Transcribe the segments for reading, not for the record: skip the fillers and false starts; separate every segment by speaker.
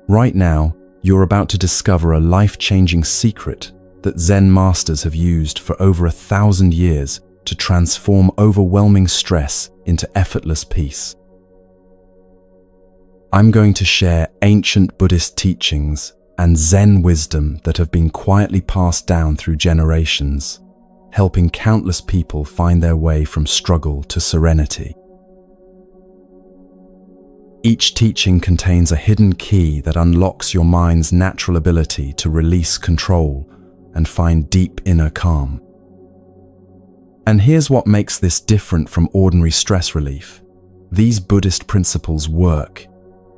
Speaker 1: Right now, you're about to discover a life-changing secret that Zen masters have used for over 1,000 years to transform overwhelming stress into effortless peace. I'm going to share ancient Buddhist teachings and Zen wisdom that have been quietly passed down through generations, helping countless people find their way from struggle to serenity. Each teaching contains a hidden key that unlocks your mind's natural ability to release control and find deep inner calm. And here's what makes this different from ordinary stress relief. These Buddhist principles work,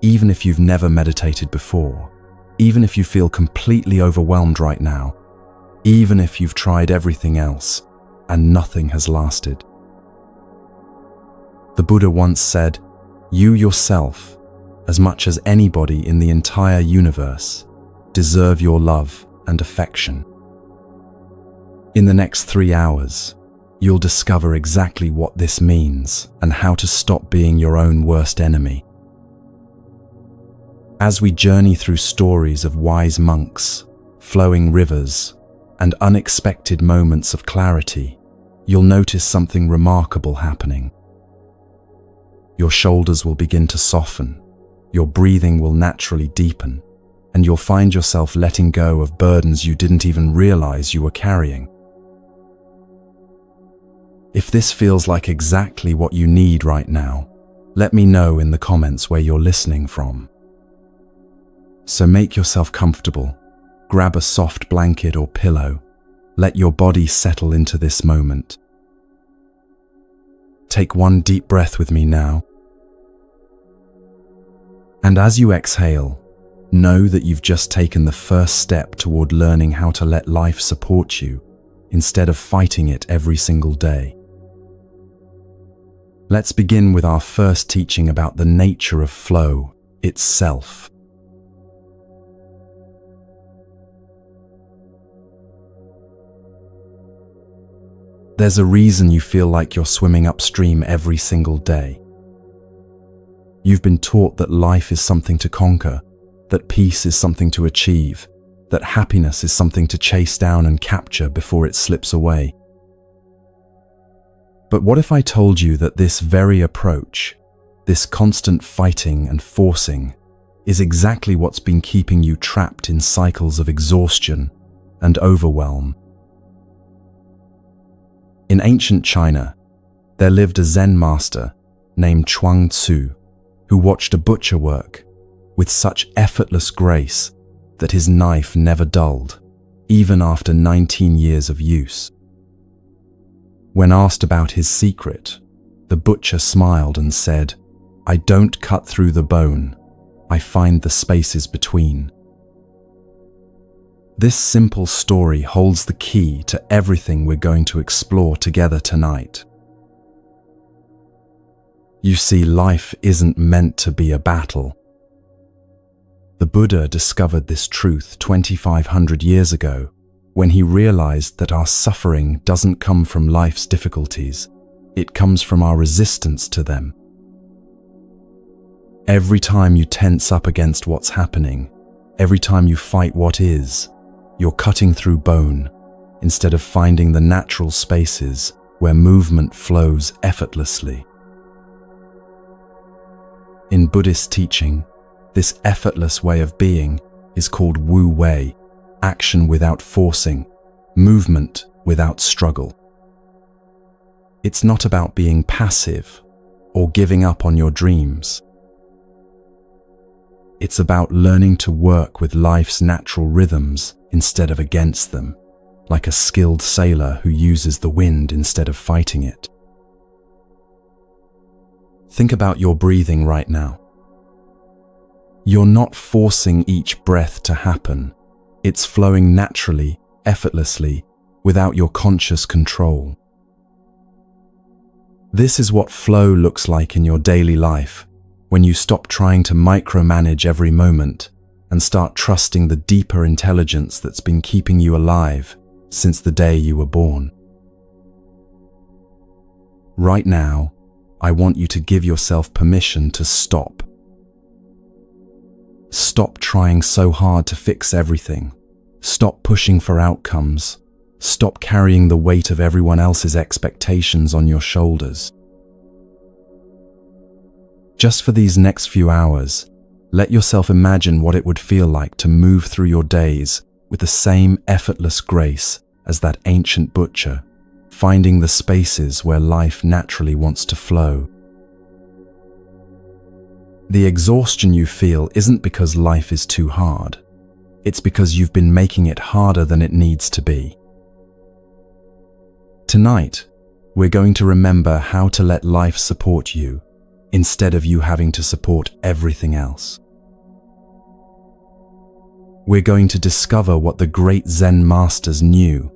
Speaker 1: even if you've never meditated before, even if you feel completely overwhelmed right now, even if you've tried everything else and nothing has lasted. The Buddha once said, "You yourself, as much as anybody in the entire universe, deserve your love and affection." In the next 3 hours, you'll discover exactly what this means and how to stop being your own worst enemy. As we journey through stories of wise monks, flowing rivers, and unexpected moments of clarity, you'll notice something remarkable happening. Your shoulders will begin to soften, your breathing will naturally deepen, and you'll find yourself letting go of burdens you didn't even realize you were carrying. If this feels like exactly what you need right now, let me know in the comments where you're listening from. So make yourself comfortable, grab a soft blanket or pillow, let your body settle into this moment. Take one deep breath with me now. And as you exhale, know that you've just taken the first step toward learning how to let life support you instead of fighting it every single day. Let's begin with our first teaching about the nature of flow itself. There's a reason you feel like you're swimming upstream every single day. You've been taught that life is something to conquer, that peace is something to achieve, that happiness is something to chase down and capture before it slips away. But what if I told you that this very approach, this constant fighting and forcing, is exactly what's been keeping you trapped in cycles of exhaustion and overwhelm? In ancient China, there lived a Zen master named Chuang Tzu, who watched a butcher work with such effortless grace that his knife never dulled, even after 19 years of use. When asked about his secret, the butcher smiled and said, "I don't cut through the bone, I find the spaces between." This simple story holds the key to everything we're going to explore together tonight. You see, life isn't meant to be a battle. The Buddha discovered this truth 2,500 years ago when he realized that our suffering doesn't come from life's difficulties, it comes from our resistance to them. Every time you tense up against what's happening, every time you fight what is, you're cutting through bone instead of finding the natural spaces where movement flows effortlessly. In Buddhist teaching, this effortless way of being is called Wu Wei, action without forcing, movement without struggle. It's not about being passive or giving up on your dreams. It's about learning to work with life's natural rhythms instead of against them, like a skilled sailor who uses the wind instead of fighting it. Think about your breathing right now. You're not forcing each breath to happen. It's flowing naturally, effortlessly, without your conscious control. This is what flow looks like in your daily life, when you stop trying to micromanage every moment and start trusting the deeper intelligence that's been keeping you alive since the day you were born. Right now, I want you to give yourself permission to stop. Stop Stop trying so hard to fix everything. Stop pushing for outcomes. Stop carrying the weight of everyone else's expectations on your shoulders. Just for these next few hours, let yourself imagine what it would feel like to move through your days with the same effortless grace as that ancient butcher, finding the spaces where life naturally wants to flow. The exhaustion you feel isn't because life is too hard. It's because you've been making it harder than it needs to be. Tonight, we're going to remember how to let life support you instead of you having to support everything else. We're going to discover what the great Zen masters knew,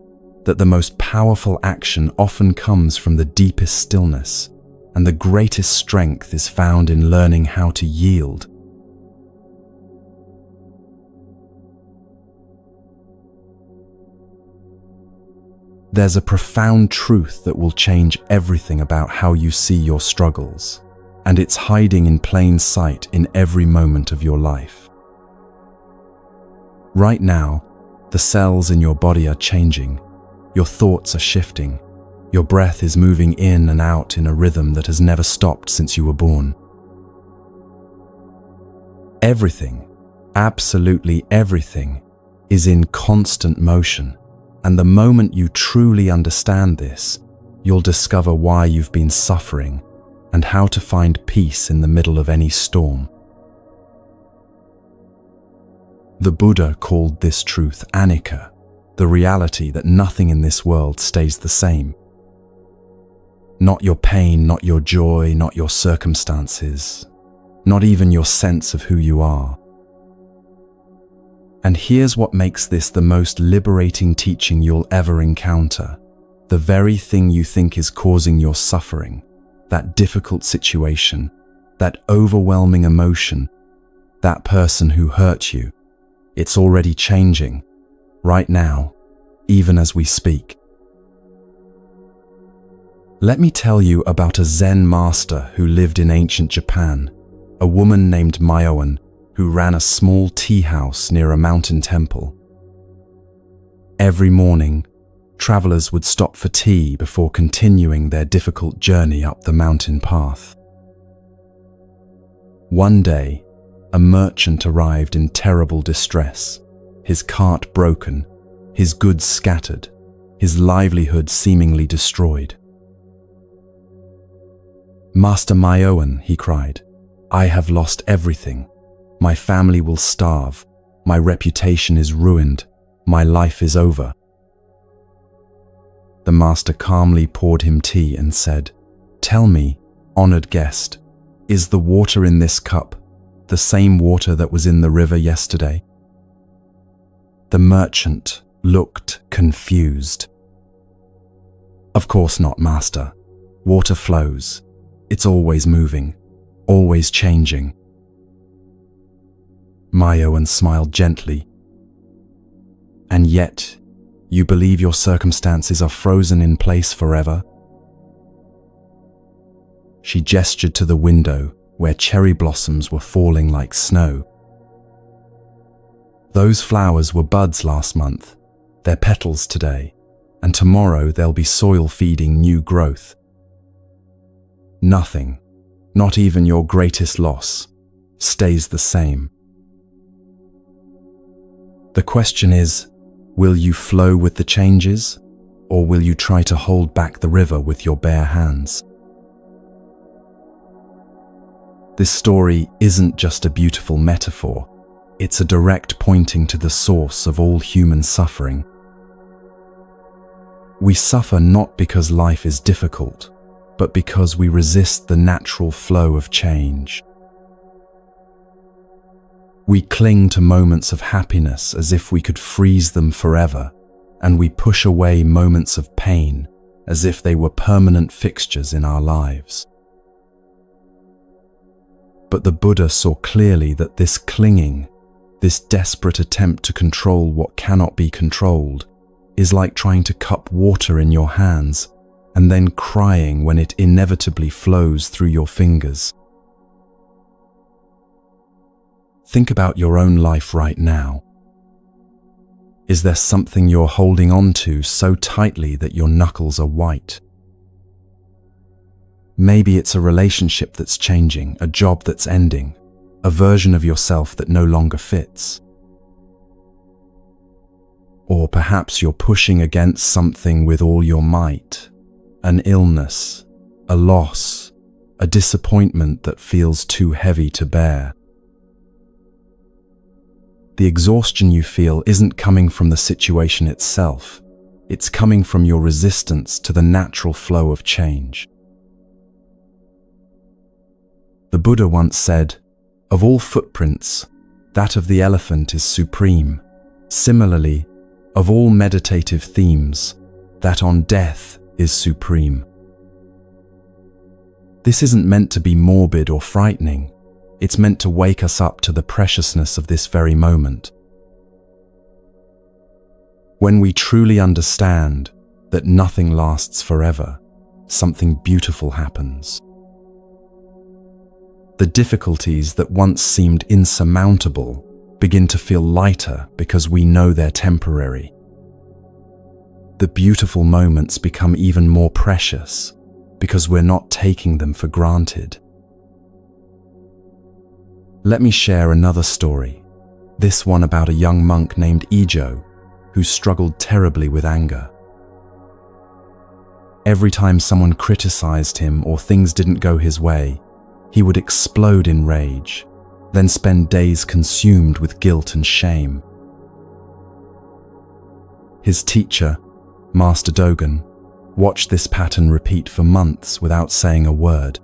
Speaker 1: that the most powerful action often comes from the deepest stillness, and the greatest strength is found in learning how to yield. There's a profound truth that will change everything about how you see your struggles, and it's hiding in plain sight in every moment of your life. Right now, the cells in your body are changing, your thoughts are shifting, your breath is moving in and out in a rhythm that has never stopped since you were born. Everything, absolutely everything, is in constant motion, and the moment you truly understand this, you'll discover why you've been suffering and how to find peace in the middle of any storm. The Buddha called this truth anicca, the reality that nothing in this world stays the same. Not your pain, not your joy, not your circumstances, not even your sense of who you are. And here's what makes this the most liberating teaching you'll ever encounter. The very thing you think is causing your suffering, that difficult situation, that overwhelming emotion, that person who hurt you, it's already changing, right now, even as we speak. Let me tell you about a Zen master who lived in ancient Japan, a woman named Myoan, who ran a small tea house near a mountain temple. Every morning, travelers would stop for tea before continuing their difficult journey up the mountain path. One day, a merchant arrived in terrible distress, his cart broken, his goods scattered, his livelihood seemingly destroyed. "Master Myoan," he cried, "I have lost everything. My family will starve, my reputation is ruined, my life is over." The master calmly poured him tea and said, "Tell me, honored guest, is the water in this cup the same water that was in the river yesterday?" The merchant looked confused. "Of course not, master. Water flows. It's always moving, always changing." Myoan smiled gently. "And yet, you believe your circumstances are frozen in place forever?" She gestured to the window where cherry blossoms were falling like snow. "Those flowers were buds last month, they're petals today, and tomorrow they'll be soil feeding new growth. Nothing, not even your greatest loss, stays the same. The question is, will you flow with the changes, or will you try to hold back the river with your bare hands?" This story isn't just a beautiful metaphor, it's a direct pointing to the source of all human suffering. We suffer not because life is difficult, but because we resist the natural flow of change. We cling to moments of happiness as if we could freeze them forever, and we push away moments of pain as if they were permanent fixtures in our lives. But the Buddha saw clearly that this clinging, this desperate attempt to control what cannot be controlled, is like trying to cup water in your hands and then crying when it inevitably flows through your fingers. think about your own life right now. Is there something you're holding on to so tightly that your knuckles are white? Maybe it's a relationship that's changing, a job that's ending, a version of yourself that no longer fits. Or perhaps you're pushing against something with all your might, an illness, a loss, a disappointment that feels too heavy to bear. The exhaustion you feel isn't coming from the situation itself, it's coming from your resistance to the natural flow of change. The Buddha once said, "Of all footprints, that of the elephant is supreme. Similarly, of all meditative themes, that on death is supreme." This isn't meant to be morbid or frightening. It's meant to wake us up to the preciousness of this very moment. When we truly understand that nothing lasts forever, something beautiful happens. The difficulties that once seemed insurmountable begin to feel lighter because we know they're temporary. The beautiful moments become even more precious because we're not taking them for granted. Let me share another story, this one about a young monk named Ijo who struggled terribly with anger. Every time someone criticized him or things didn't go his way, he would explode in rage, then spend days consumed with guilt and shame. His teacher, Master Dogen, watched this pattern repeat for months without saying a word.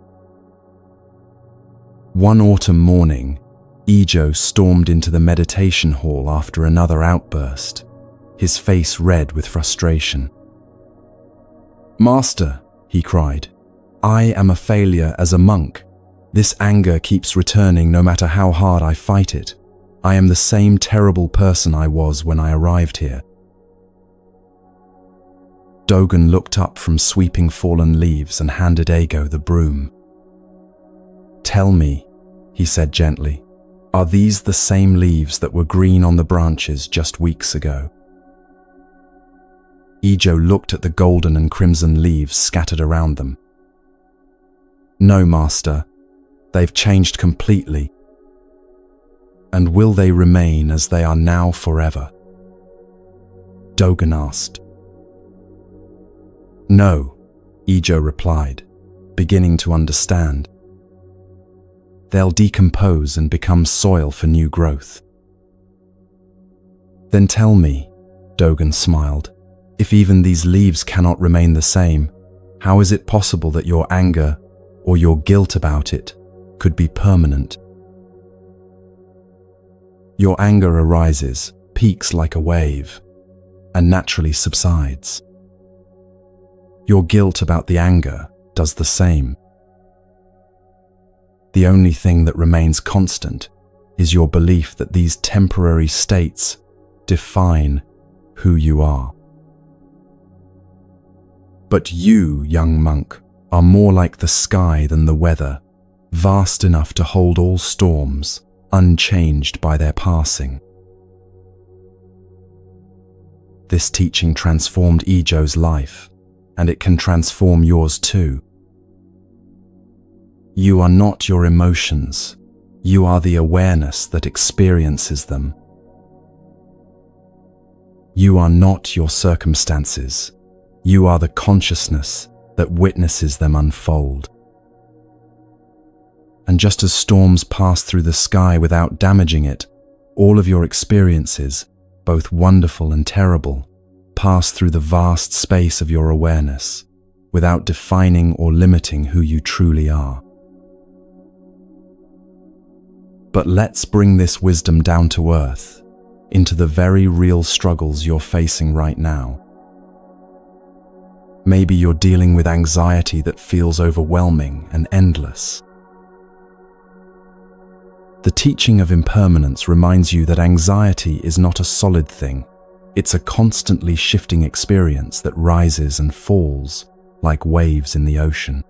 Speaker 1: One autumn morning, Ijo stormed into the meditation hall after another outburst, his face red with frustration. "Master," he cried, "I am a failure as a monk. This anger keeps returning no matter how hard I fight it. I am the same terrible person I was when I arrived here." Dogen looked up from sweeping fallen leaves and handed Ijo the broom. "Tell me," he said gently, "are these the same leaves that were green on the branches just weeks ago?" Ijo looked at the golden and crimson leaves scattered around them. "No, Master. They've changed completely. And will they remain as they are now forever?" Dogen asked. "No," Ijo replied, beginning to understand. "They'll decompose and become soil for new growth." "Then tell me," Dogen smiled, "if even these leaves cannot remain the same, how is it possible that your anger, or your guilt about it, could be permanent?" "Your anger arises, peaks like a wave, and naturally subsides. Your guilt about the anger does the same. The only thing that remains constant is your belief that these temporary states define who you are. But you, young monk, are more like the sky than the weather, vast enough to hold all storms, unchanged by their passing." This teaching transformed Ijo's life, and it can transform yours too. You are not your emotions, you are the awareness that experiences them. You are not your circumstances, you are the consciousness that witnesses them unfold. And just as storms pass through the sky without damaging it, all of your experiences, both wonderful and terrible, pass through the vast space of your awareness, without defining or limiting who you truly are. But let's bring this wisdom down to earth, into the very real struggles you're facing right now. Maybe you're dealing with anxiety that feels overwhelming and endless. The teaching of impermanence reminds you that anxiety is not a solid thing. It's a constantly shifting experience that rises and falls like waves in the ocean.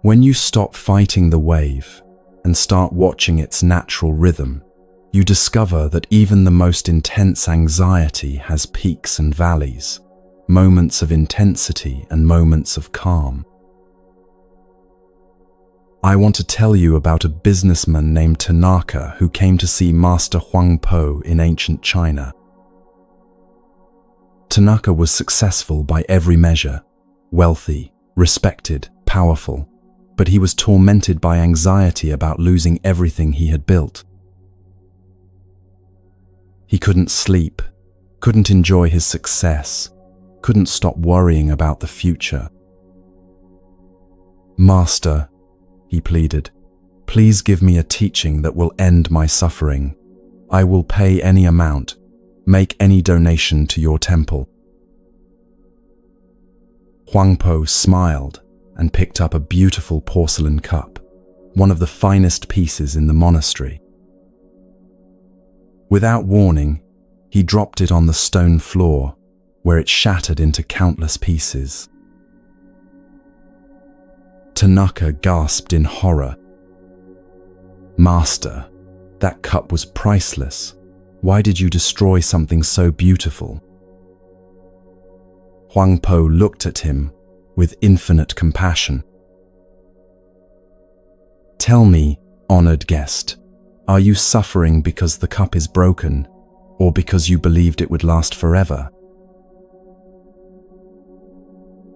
Speaker 1: When you stop fighting the wave and start watching its natural rhythm, you discover that even the most intense anxiety has peaks and valleys, moments of intensity and moments of calm. I want to tell you about a businessman named Tanaka who came to see Master Huang Po in ancient China. Tanaka was successful by every measure, wealthy, respected, powerful, but he was tormented by anxiety about losing everything he had built. He couldn't sleep, couldn't enjoy his success, couldn't stop worrying about the future. "Master," he pleaded, "please give me a teaching that will end my suffering. I will pay any amount, make any donation to your temple." Huang Po smiled and picked up a beautiful porcelain cup, one of the finest pieces in the monastery. Without warning, he dropped it on the stone floor, where it shattered into countless pieces. Tanaka gasped in horror. "Master, that cup was priceless. Why did you destroy something so beautiful?" Huang Po looked at him with infinite compassion. "Tell me, honored guest, are you suffering because the cup is broken, or because you believed it would last forever?"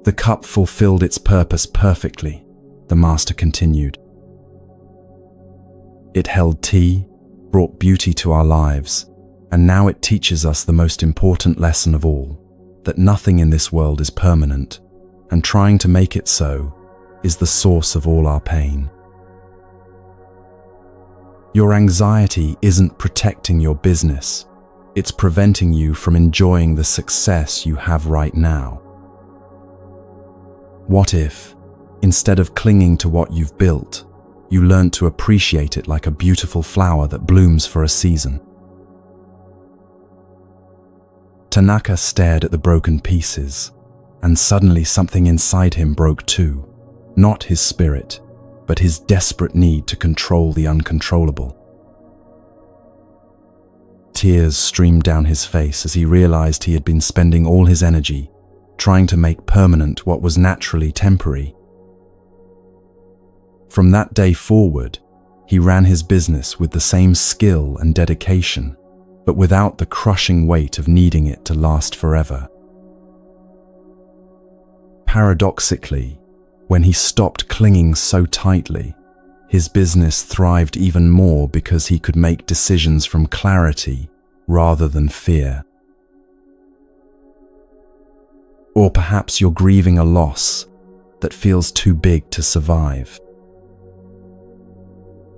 Speaker 1: "The cup fulfilled its purpose perfectly," the master continued. "It held tea, brought beauty to our lives, and now it teaches us the most important lesson of all, that nothing in this world is permanent, and trying to make it so is the source of all our pain. Your anxiety isn't protecting your business, it's preventing you from enjoying the success you have right now. What if, instead of clinging to what you've built, you learned to appreciate it like a beautiful flower that blooms for a season?" Tanaka stared at the broken pieces, and suddenly something inside him broke too, not his spirit, but his desperate need to control the uncontrollable. Tears streamed down his face as he realized he had been spending all his energy trying to make permanent what was naturally temporary. From that day forward, he ran his business with the same skill and dedication, but without the crushing weight of needing it to last forever. Paradoxically, when he stopped clinging so tightly, his business thrived even more because he could make decisions from clarity rather than fear. Or perhaps you're grieving a loss that feels too big to survive.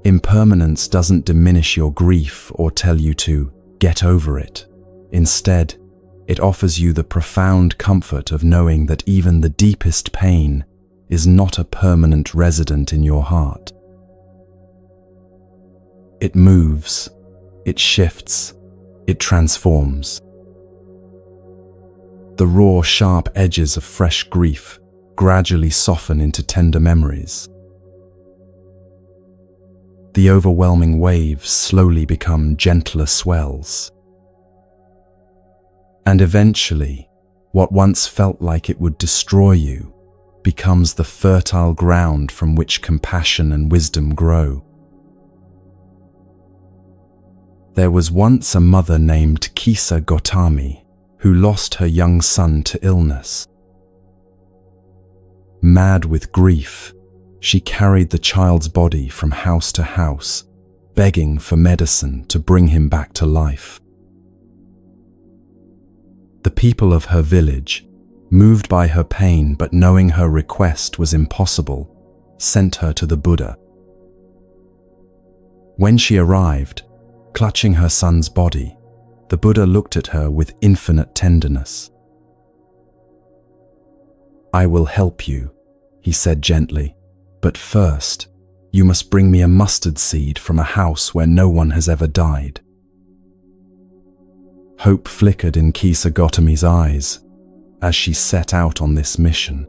Speaker 1: Impermanence doesn't diminish your grief or tell you to get over it. Instead, it offers you the profound comfort of knowing that even the deepest pain is not a permanent resident in your heart. It moves, it shifts, it transforms. The raw, sharp edges of fresh grief gradually soften into tender memories. The overwhelming waves slowly become gentler swells. And eventually, what once felt like it would destroy you becomes the fertile ground from which compassion and wisdom grow. There was once a mother named Kisa Gotami who lost her young son to illness. Mad with grief, she carried the child's body from house to house, begging for medicine to bring him back to life. The people of her village, moved by her pain but knowing her request was impossible, sent her to the Buddha. When she arrived, clutching her son's body, the Buddha looked at her with infinite tenderness. "I will help you," he said gently, "but first, you must bring me a mustard seed from a house where no one has ever died." Hope flickered in Kisa Gotami's eyes as she set out on this mission.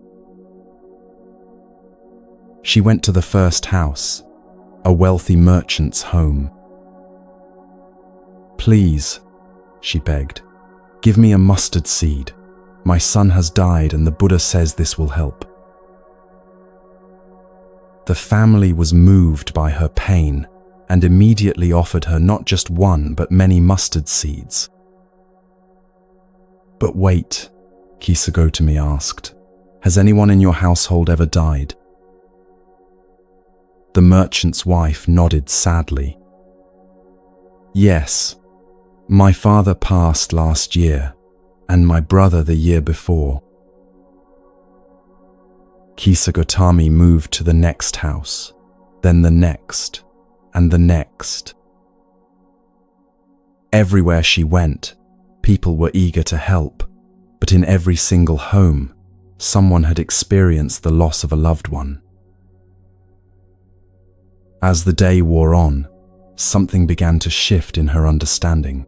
Speaker 1: She went to the first house, a wealthy merchant's home. "Please," she begged, "give me a mustard seed. My son has died and the Buddha says this will help." The family was moved by her pain and immediately offered her not just one but many mustard seeds. "But wait," Kisagotami asked, "has anyone in your household ever died?" The merchant's wife nodded sadly. "Yes, my father passed last year, and my brother the year before." Kisagotami moved to the next house, then the next, and the next. Everywhere she went, people were eager to help, but in every single home, someone had experienced the loss of a loved one. As the day wore on, something began to shift in her understanding.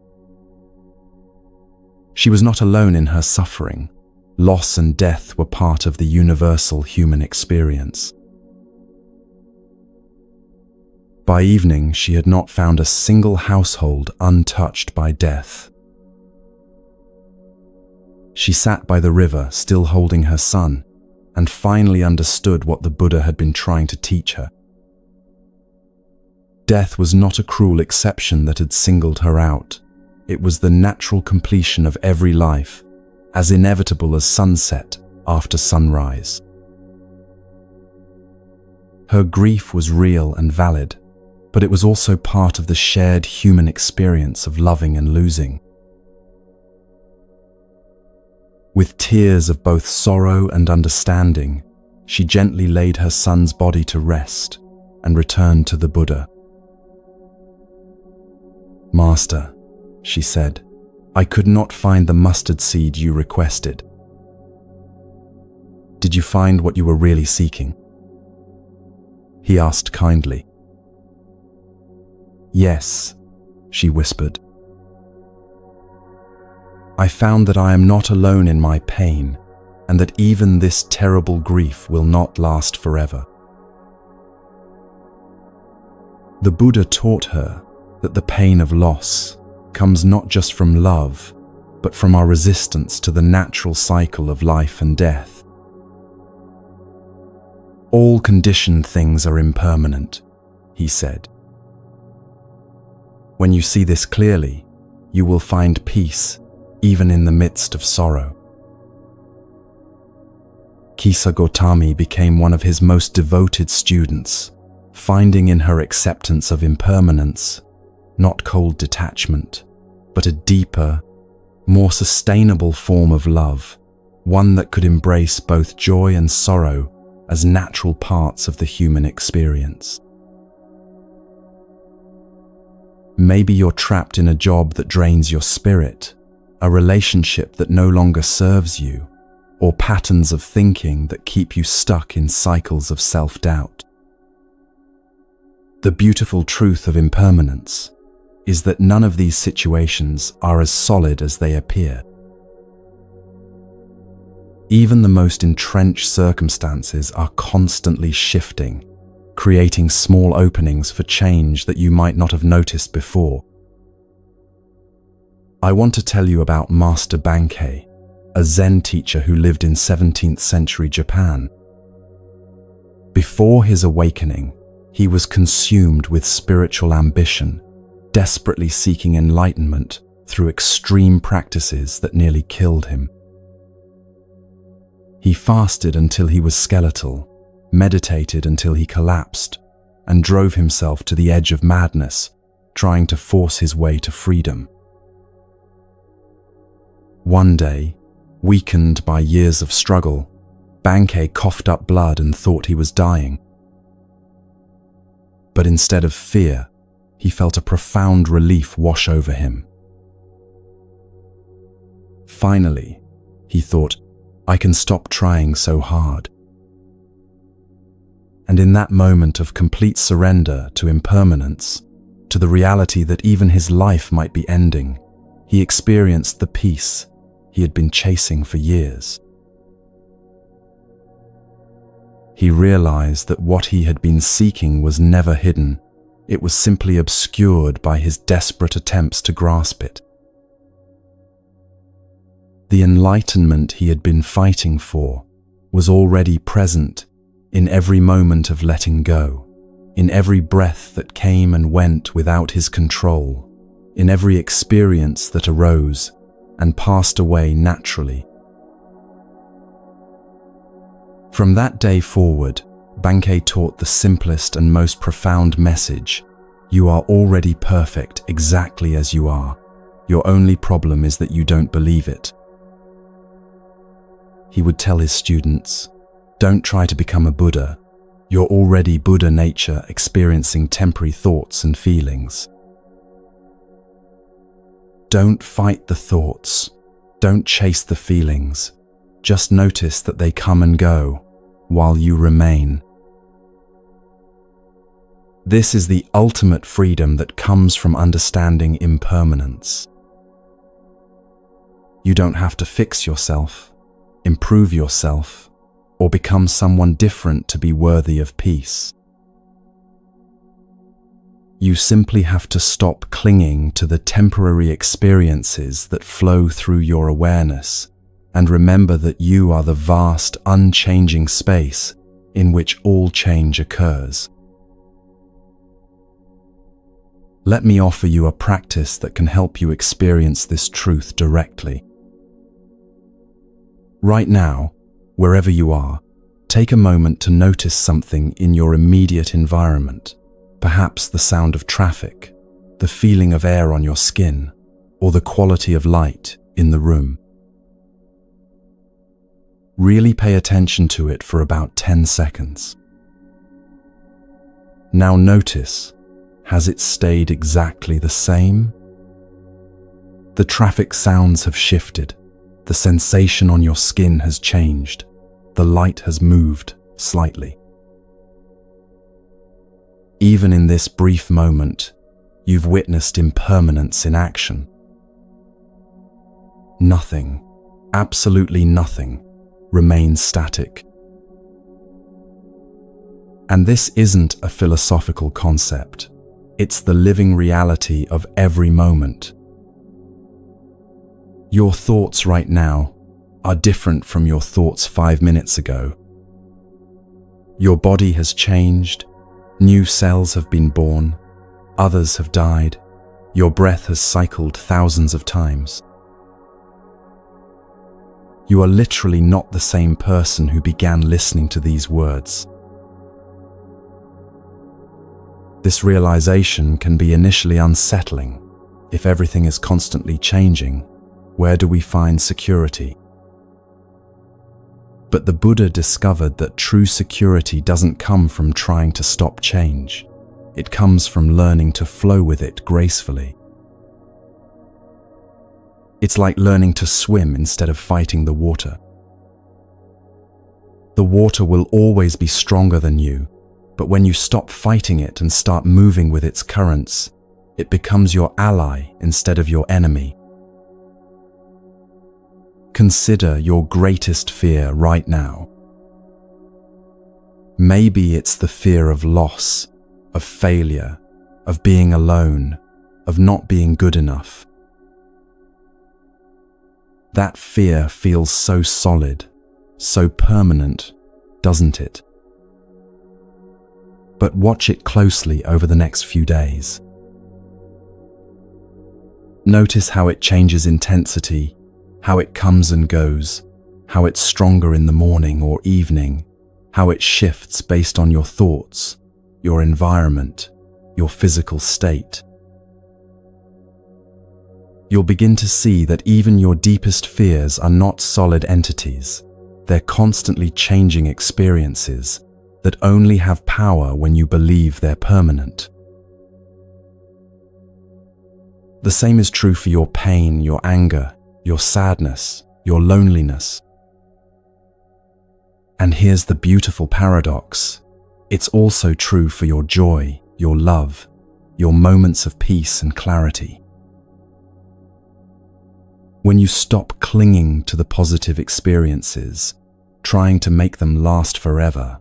Speaker 1: She was not alone in her suffering. Loss and death were part of the universal human experience. By evening, she had not found a single household untouched by death. She sat by the river, still holding her son, and finally understood what the Buddha had been trying to teach her. Death was not a cruel exception that had singled her out. It was the natural completion of every life, as inevitable as sunset after sunrise. Her grief was real and valid, but it was also part of the shared human experience of loving and losing. With tears of both sorrow and understanding, she gently laid her son's body to rest and returned to the Buddha. "Master," she said, "I could not find the mustard seed you requested. Did you find what you were really seeking?" He asked kindly. "Yes," she whispered. "I found that I am not alone in my pain, and that even this terrible grief will not last forever." The Buddha taught her that the pain of loss comes not just from love, but from our resistance to the natural cycle of life and death. "All conditioned things are impermanent," he said. "When you see this clearly, you will find peace even in the midst of sorrow." Kisagotami became one of his most devoted students, finding in her acceptance of impermanence, not cold detachment, but a deeper, more sustainable form of love, one that could embrace both joy and sorrow as natural parts of the human experience. Maybe you're trapped in a job that drains your spirit, a relationship that no longer serves you, or patterns of thinking that keep you stuck in cycles of self-doubt. The beautiful truth of impermanence is that none of these situations are as solid as they appear. Even the most entrenched circumstances are constantly shifting, creating small openings for change that you might not have noticed before. I want to tell you about Master Bankei, a Zen teacher who lived in 17th century Japan. Before his awakening, he was consumed with spiritual ambition, desperately seeking enlightenment through extreme practices that nearly killed him. He fasted until he was skeletal, meditated until he collapsed, and drove himself to the edge of madness, trying to force his way to freedom. One day, weakened by years of struggle, Bankei coughed up blood and thought he was dying. But instead of fear, he felt a profound relief wash over him. Finally, he thought, "I can stop trying so hard." And in that moment of complete surrender to impermanence, to the reality that even his life might be ending, he experienced the peace he had been chasing for years. He realized that what he had been seeking was never hidden, It was simply obscured by his desperate attempts to grasp it. The enlightenment he had been fighting for was already present in every moment of letting go, in every breath that came and went without his control, in every experience that arose and passed away naturally. From that day forward, Bankei taught the simplest and most profound message: you are already perfect exactly as you are. Your only problem is that you don't believe it. He would tell his students, don't try to become a Buddha. You're already Buddha nature experiencing temporary thoughts and feelings. Don't fight the thoughts. Don't chase the feelings. Just notice that they come and go while you remain. This is the ultimate freedom that comes from understanding impermanence. You don't have to fix yourself, improve yourself, or become someone different to be worthy of peace. You simply have to stop clinging to the temporary experiences that flow through your awareness and remember that you are the vast, unchanging space in which all change occurs. Let me offer you a practice that can help you experience this truth directly. Right now, wherever you are, take a moment to notice something in your immediate environment. Perhaps the sound of traffic, the feeling of air on your skin, or the quality of light in the room. Really pay attention to it for about 10 seconds. Now notice, has it stayed exactly the same? The traffic sounds have shifted. The sensation on your skin has changed. The light has moved slightly. Even in this brief moment, you've witnessed impermanence in action. Nothing, absolutely nothing, remains static. And this isn't a philosophical concept. It's the living reality of every moment. Your thoughts right now are different from your thoughts 5 minutes ago. Your body has changed. New cells have been born, others have died, your breath has cycled thousands of times. You are literally not the same person who began listening to these words. This realization can be initially unsettling. If everything is constantly changing, where do we find security? But the Buddha discovered that true security doesn't come from trying to stop change. It comes from learning to flow with it gracefully. It's like learning to swim instead of fighting the water. The water will always be stronger than you, but when you stop fighting it and start moving with its currents, it becomes your ally instead of your enemy. Consider your greatest fear right now. Maybe it's the fear of loss, of failure, of being alone, of not being good enough. That fear feels so solid, so permanent, doesn't it? But watch it closely over the next few days. Notice how it changes intensity, how it comes and goes, how it's stronger in the morning or evening, how it shifts based on your thoughts, your environment, your physical state. You'll begin to see that even your deepest fears are not solid entities. They're constantly changing experiences that only have power when you believe they're permanent. The same is true for your pain, your anger, your sadness, your loneliness. And here's the beautiful paradox. It's also true for your joy, your love, your moments of peace and clarity. When you stop clinging to the positive experiences, trying to make them last forever,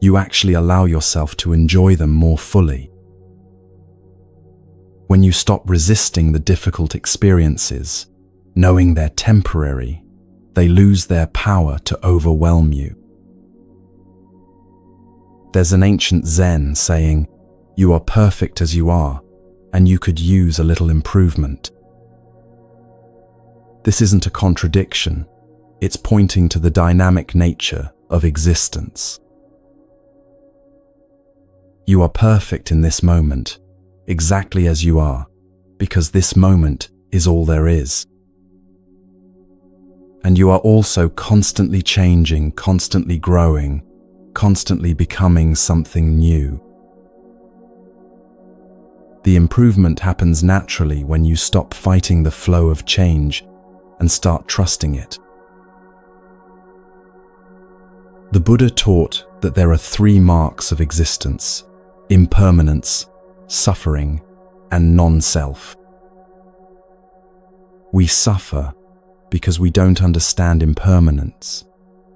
Speaker 1: you actually allow yourself to enjoy them more fully. When you stop resisting the difficult experiences, knowing they're temporary, they lose their power to overwhelm you. There's an ancient Zen saying, "You are perfect as you are, and you could use a little improvement." This isn't a contradiction, it's pointing to the dynamic nature of existence. You are perfect in this moment, exactly as you are, because this moment is all there is. And you are also constantly changing, constantly growing, constantly becoming something new. The improvement happens naturally when you stop fighting the flow of change and start trusting it. The Buddha taught that there are 3 marks of existence: impermanence, suffering, and non-self. We suffer because we don't understand impermanence,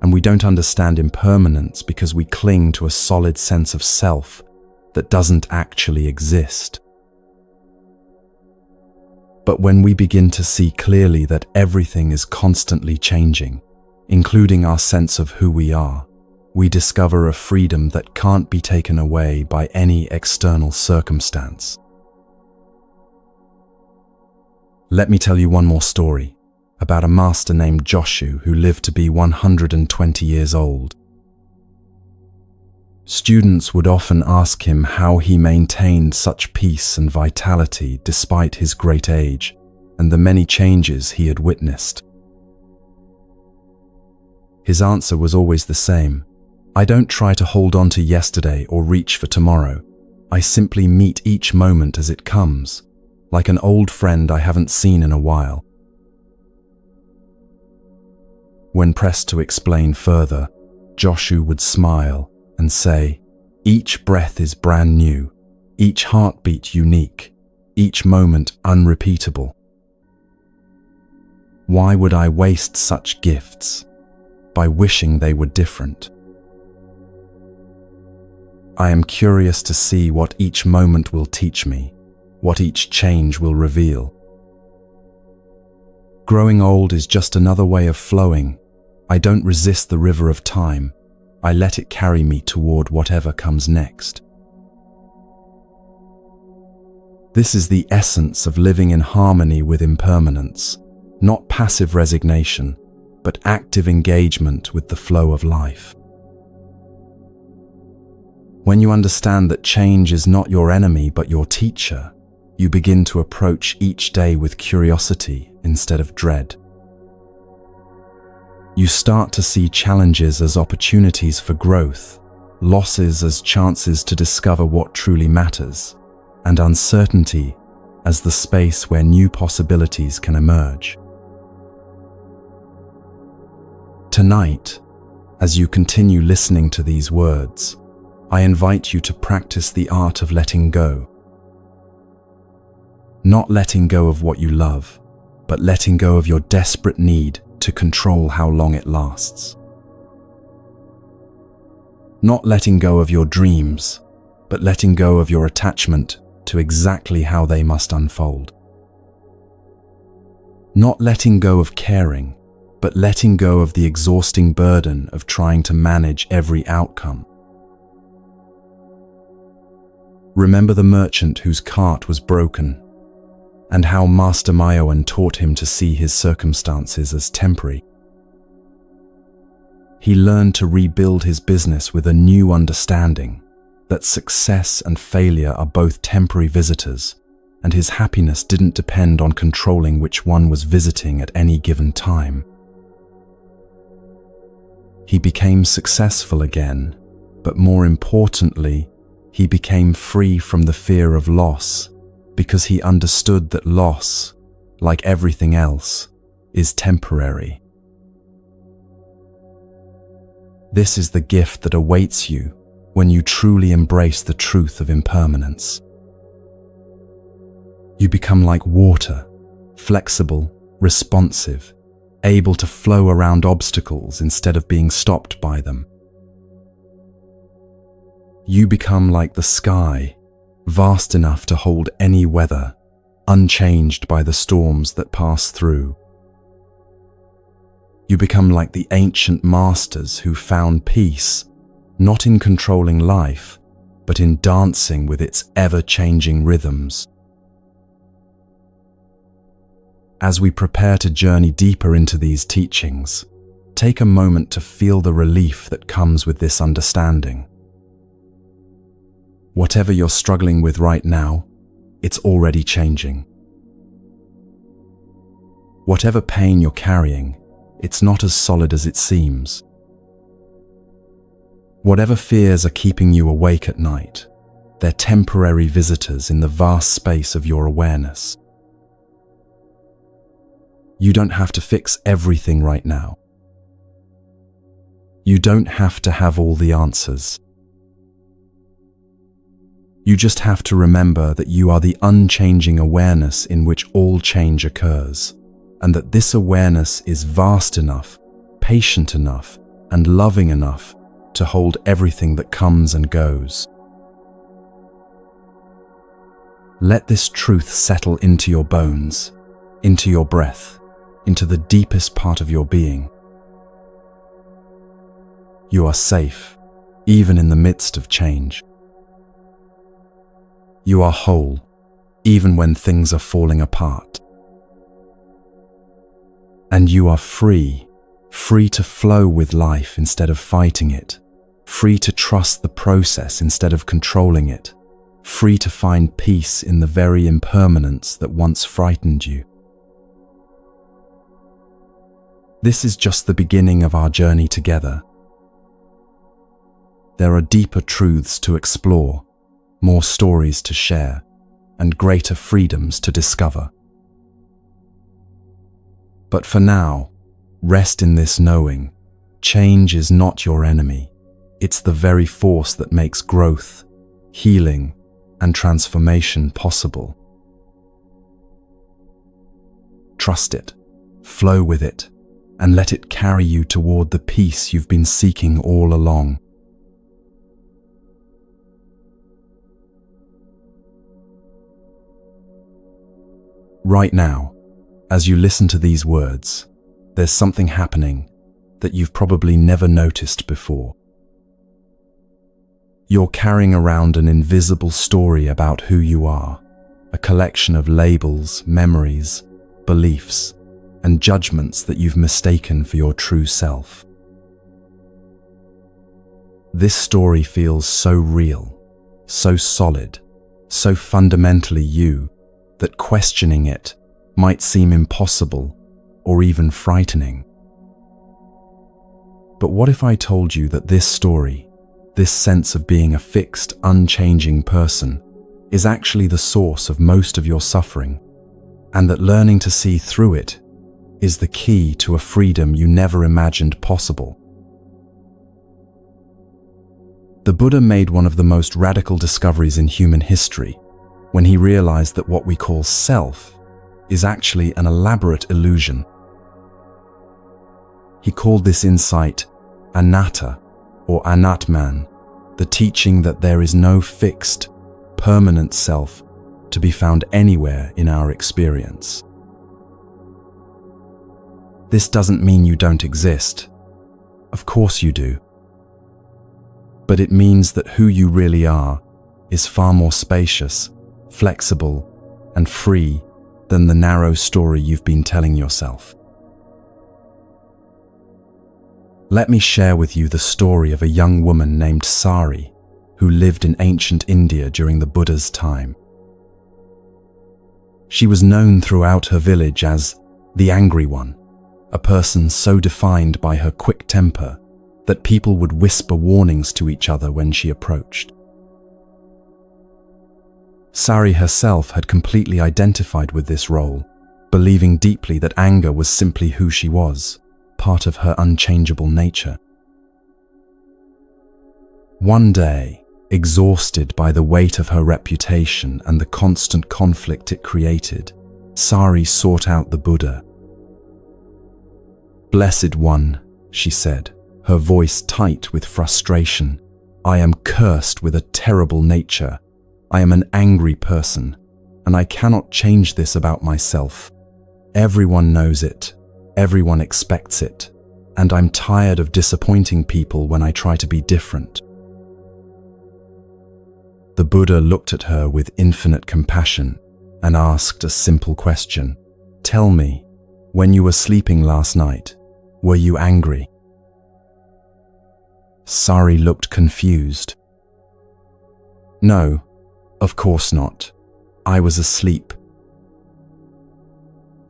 Speaker 1: and we don't understand impermanence because we cling to a solid sense of self that doesn't actually exist. But when we begin to see clearly that everything is constantly changing, including our sense of who we are, we discover a freedom that can't be taken away by any external circumstance. Let me tell you one more story about a master named Joshu who lived to be 120 years old. Students would often ask him how he maintained such peace and vitality despite his great age and the many changes he had witnessed. His answer was always the same: "I don't try to hold on to yesterday or reach for tomorrow. I simply meet each moment as it comes, like an old friend I haven't seen in a while." When pressed to explain further, Joshu would smile and say, "Each breath is brand new, each heartbeat unique, each moment unrepeatable. Why would I waste such gifts by wishing they were different? I am curious to see what each moment will teach me, what each change will reveal. Growing old is just another way of flowing. I don't resist the river of time. I let it carry me toward whatever comes next." This is the essence of living in harmony with impermanence, not passive resignation, but active engagement with the flow of life. When you understand that change is not your enemy but your teacher, you begin to approach each day with curiosity instead of dread. You start to see challenges as opportunities for growth, losses as chances to discover what truly matters, and uncertainty as the space where new possibilities can emerge. Tonight, as you continue listening to these words, I invite you to practice the art of letting go. Not letting go of what you love, but letting go of your desperate need to control how long it lasts. Not letting go of your dreams, but letting go of your attachment to exactly how they must unfold. Not letting go of caring, but letting go of the exhausting burden of trying to manage every outcome. Remember the merchant whose cart was broken, and how Master Mayawan taught him to see his circumstances as temporary. He learned to rebuild his business with a new understanding that success and failure are both temporary visitors, and his happiness didn't depend on controlling which one was visiting at any given time. He became successful again, but more importantly, he became free from the fear of loss, because he understood that loss, like everything else, is temporary. This is the gift that awaits you when you truly embrace the truth of impermanence. You become like water, flexible, responsive, able to flow around obstacles instead of being stopped by them. You become like the sky, vast enough to hold any weather unchanged by the storms that pass through. You become like the ancient masters who found peace, not in controlling life, but in dancing with its ever-changing rhythms. As we prepare to journey deeper into these teachings, take a moment to feel the relief that comes with this understanding. Whatever you're struggling with right now, it's already changing. Whatever pain you're carrying, it's not as solid as it seems. Whatever fears are keeping you awake at night, they're temporary visitors in the vast space of your awareness. You don't have to fix everything right now. You don't have to have all the answers. You just have to remember that you are the unchanging awareness in which all change occurs, and that this awareness is vast enough, patient enough, and loving enough to hold everything that comes and goes. Let this truth settle into your bones, into your breath, into the deepest part of your being. You are safe, even in the midst of change. You are whole, even when things are falling apart. And you are free, free to flow with life instead of fighting it, free to trust the process instead of controlling it, free to find peace in the very impermanence that once frightened you. This is just the beginning of our journey together. There are deeper truths to explore, more stories to share, and greater freedoms to discover. But for now, rest in this knowing, change is not your enemy. It's the very force that makes growth, healing, and transformation possible. Trust it, flow with it, and let it carry you toward the peace you've been seeking all along. Right now, as you listen to these words, there's something happening that you've probably never noticed before. You're carrying around an invisible story about who you are, a collection of labels, memories, beliefs, and judgments that you've mistaken for your true self. This story feels so real, so solid, so fundamentally you, that questioning it might seem impossible or even frightening. But what if I told you that this story, this sense of being a fixed, unchanging person, is actually the source of most of your suffering, and that learning to see through it is the key to a freedom you never imagined possible? The Buddha made one of the most radical discoveries in human history when he realized that what we call self is actually an elaborate illusion. He called this insight anatta, or anatman, the teaching that there is no fixed, permanent self to be found anywhere in our experience. This doesn't mean you don't exist. Of course you do. But it means that who you really are is far more spacious, flexible, and free than the narrow story you've been telling yourself. Let me share with you the story of a young woman named Sari, who lived in ancient India during the Buddha's time. She was known throughout her village as the angry one, a person so defined by her quick temper that people would whisper warnings to each other when she approached. Sari herself had completely identified with this role, believing deeply that anger was simply who she was, part of her unchangeable nature. One day, exhausted by the weight of her reputation and the constant conflict it created, Sari sought out the Buddha. "Blessed One," she said, her voice tight with frustration, "I am cursed with a terrible nature. I am an angry person. and I cannot change this about myself. Everyone knows it, everyone expects it, and I'm tired of disappointing people when I try to be different." The Buddha looked at her with infinite compassion and asked a simple question. "Tell me, when you were sleeping last night, were you angry?" Sari looked confused. "No, of course not. I was asleep."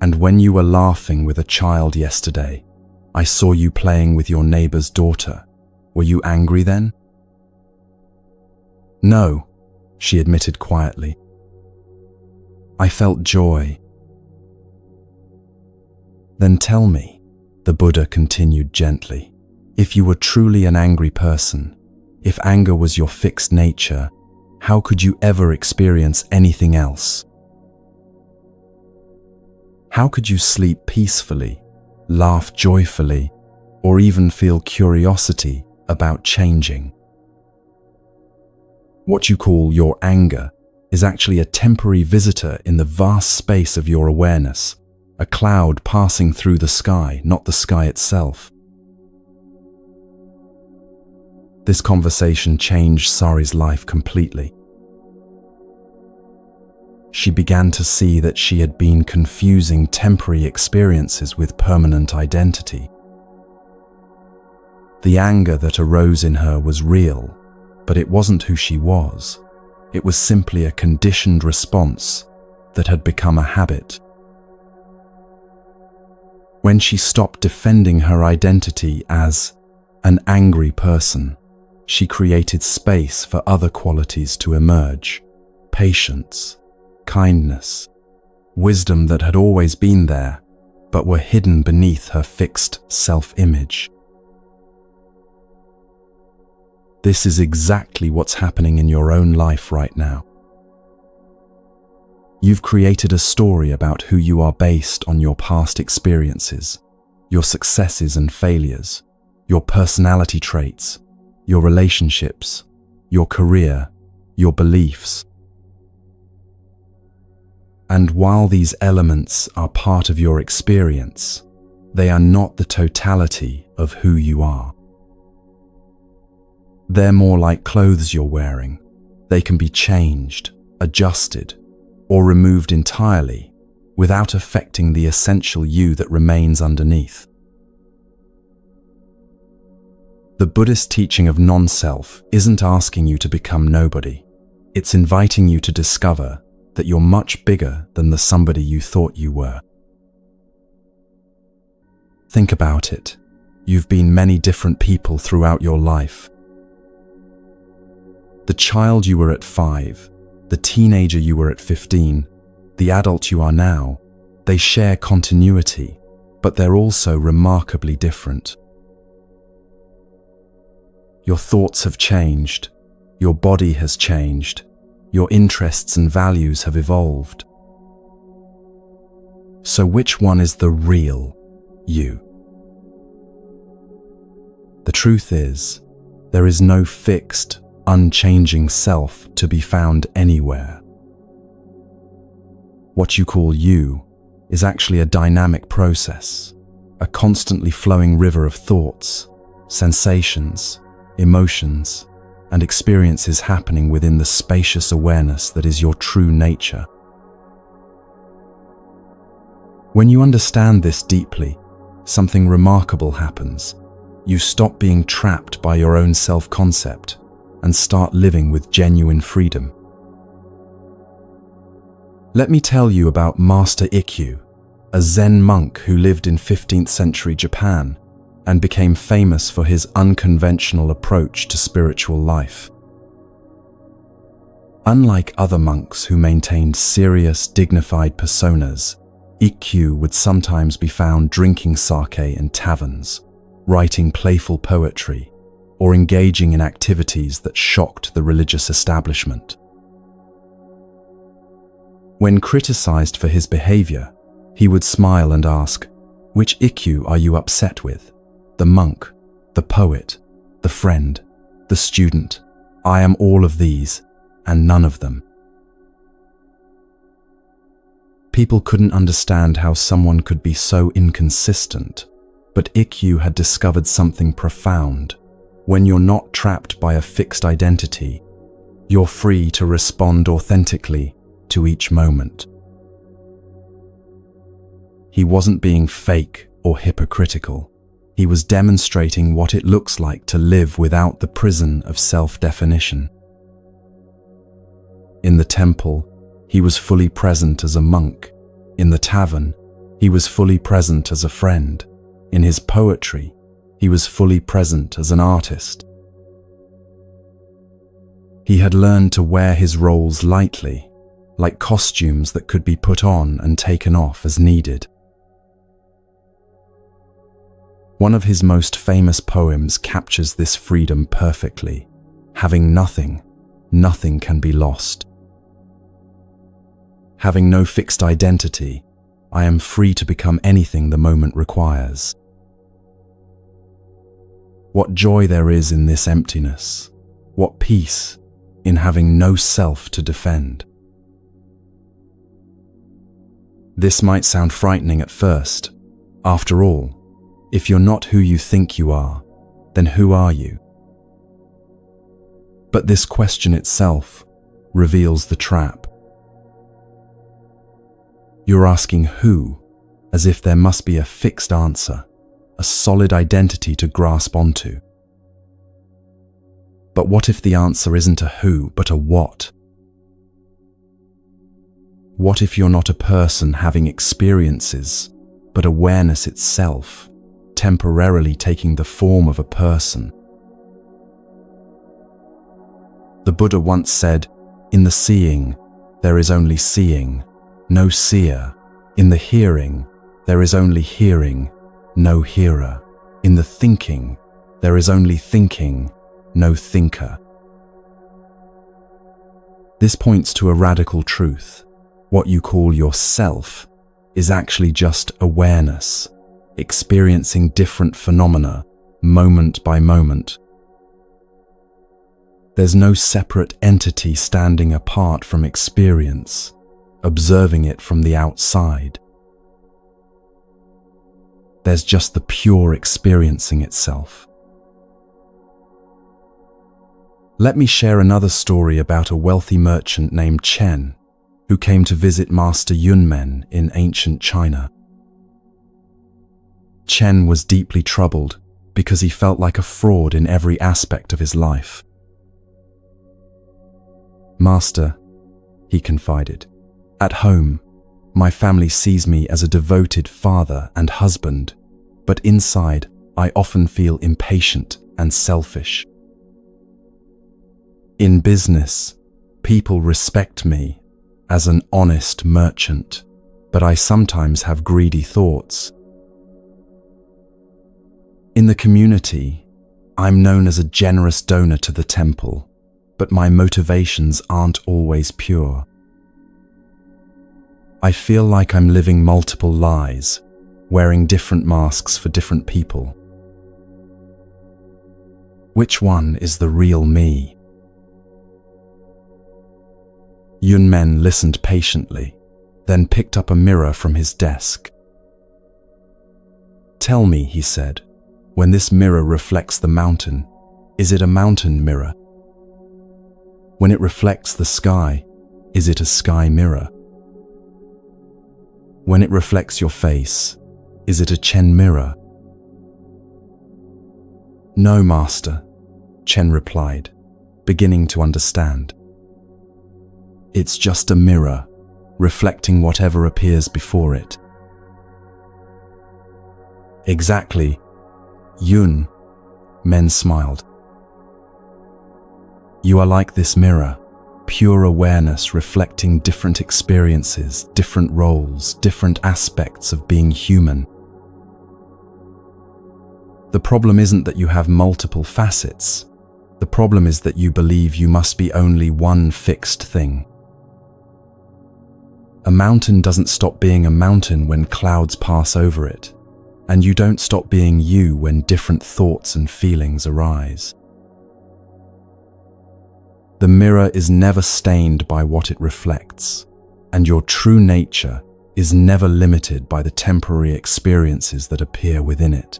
Speaker 1: "And when you were laughing with a child yesterday, I saw you playing with your neighbor's daughter. Were you angry then?" "No," she admitted quietly. "I felt joy." "Then tell me," the Buddha continued gently, "if you were truly an angry person, if anger was your fixed nature, how could you ever experience anything else? How could you sleep peacefully, laugh joyfully, or even feel curiosity about changing? What you call your anger is actually a temporary visitor in the vast space of your awareness, a cloud passing through the sky, not the sky itself." This conversation changed Sari's life completely. She began to see that she had been confusing temporary experiences with permanent identity. The anger that arose in her was real, but it wasn't who she was. It was simply a conditioned response that had become a habit. When she stopped defending her identity as an angry person, she created space for other qualities to emerge: patience, kindness, wisdom that had always been there, but were hidden beneath her fixed self-image. This is exactly what's happening in your own life right now. You've created a story about who you are based on your past experiences, your successes and failures, your personality traits, your relationships, your career, your beliefs. And while these elements are part of your experience, they are not the totality of who you are. They're more like clothes you're wearing. They can be changed, adjusted, or removed entirely without affecting the essential you that remains underneath. The Buddhist teaching of non-self isn't asking you to become nobody. It's inviting you to discover that you're much bigger than the somebody you thought you were. Think about it. You've been many different people throughout your life. The child you were at 5, the teenager you were at 15, the adult you are now, they share continuity, but they're also remarkably different. Your thoughts have changed, your body has changed, your interests and values have evolved. So which one is the real you? The truth is, there is no fixed, unchanging self to be found anywhere. What you call you is actually a dynamic process, a constantly flowing river of thoughts, sensations, emotions, and experiences happening within the spacious awareness that is your true nature. When you understand this deeply, something remarkable happens. You stop being trapped by your own self-concept and start living with genuine freedom. Let me tell you about Master Ikkyu, a Zen monk who lived in 15th century Japan and became famous for his unconventional approach to spiritual life. Unlike other monks who maintained serious, dignified personas, Ikkyu would sometimes be found drinking sake in taverns, writing playful poetry, or engaging in activities that shocked the religious establishment. When criticized for his behavior, he would smile and ask, "Which Ikkyu are you upset with? The monk, the poet, the friend, the student? I am all of these, and none of them." People couldn't understand how someone could be so inconsistent, but Ikkyu had discovered something profound. When you're not trapped by a fixed identity, you're free to respond authentically to each moment. He wasn't being fake or hypocritical. He was demonstrating what it looks like to live without the prison of self-definition. In the temple, he was fully present as a monk. In the tavern, he was fully present as a friend. In his poetry, he was fully present as an artist. He had learned to wear his roles lightly, like costumes that could be put on and taken off as needed. One of his most famous poems captures this freedom perfectly. Having nothing, nothing can be lost. Having no fixed identity, I am free to become anything the moment requires. What joy there is in this emptiness. What peace in having no self to defend. This might sound frightening at first. After all, if you're not who you think you are, then who are you? But this question itself reveals the trap. You're asking who, as if there must be a fixed answer, a solid identity to grasp onto. But what if the answer isn't a who, but a what? What if you're not a person having experiences, but awareness itself, temporarily taking the form of a person? The Buddha once said, "In the seeing, there is only seeing, no seer. In the hearing, there is only hearing, no hearer. In the thinking, there is only thinking, no thinker." This points to a radical truth. What you call yourself is actually just awareness, experiencing different phenomena, moment by moment. There's no separate entity standing apart from experience, observing it from the outside. There's just the pure experiencing itself. Let me share another story about a wealthy merchant named Chen, who came to visit Master Yunmen in ancient China. Chen was deeply troubled because he felt like a fraud in every aspect of his life. "Master," he confided, "at home, my family sees me as a devoted father and husband, but inside, I often feel impatient and selfish. In business, people respect me as an honest merchant, but I sometimes have greedy thoughts. In the community, I'm known as a generous donor to the temple, but my motivations aren't always pure. I feel like I'm living multiple lives, wearing different masks for different people. Which one is the real me?" Yunmen listened patiently, then picked up a mirror from his desk. "Tell me," he said, "when this mirror reflects the mountain, is it a mountain mirror? When it reflects the sky, is it a sky mirror? When it reflects your face, is it a Chen mirror?" "No, Master," Chen replied, beginning to understand. "It's just a mirror, reflecting whatever appears before it." "Exactly, Yun," Men smiled. "You are like this mirror, pure awareness reflecting different experiences, different roles, different aspects of being human. The problem isn't that you have multiple facets. The problem is that you believe you must be only one fixed thing. A mountain doesn't stop being a mountain when clouds pass over it, and you don't stop being you when different thoughts and feelings arise. The mirror is never stained by what it reflects, and your true nature is never limited by the temporary experiences that appear within it.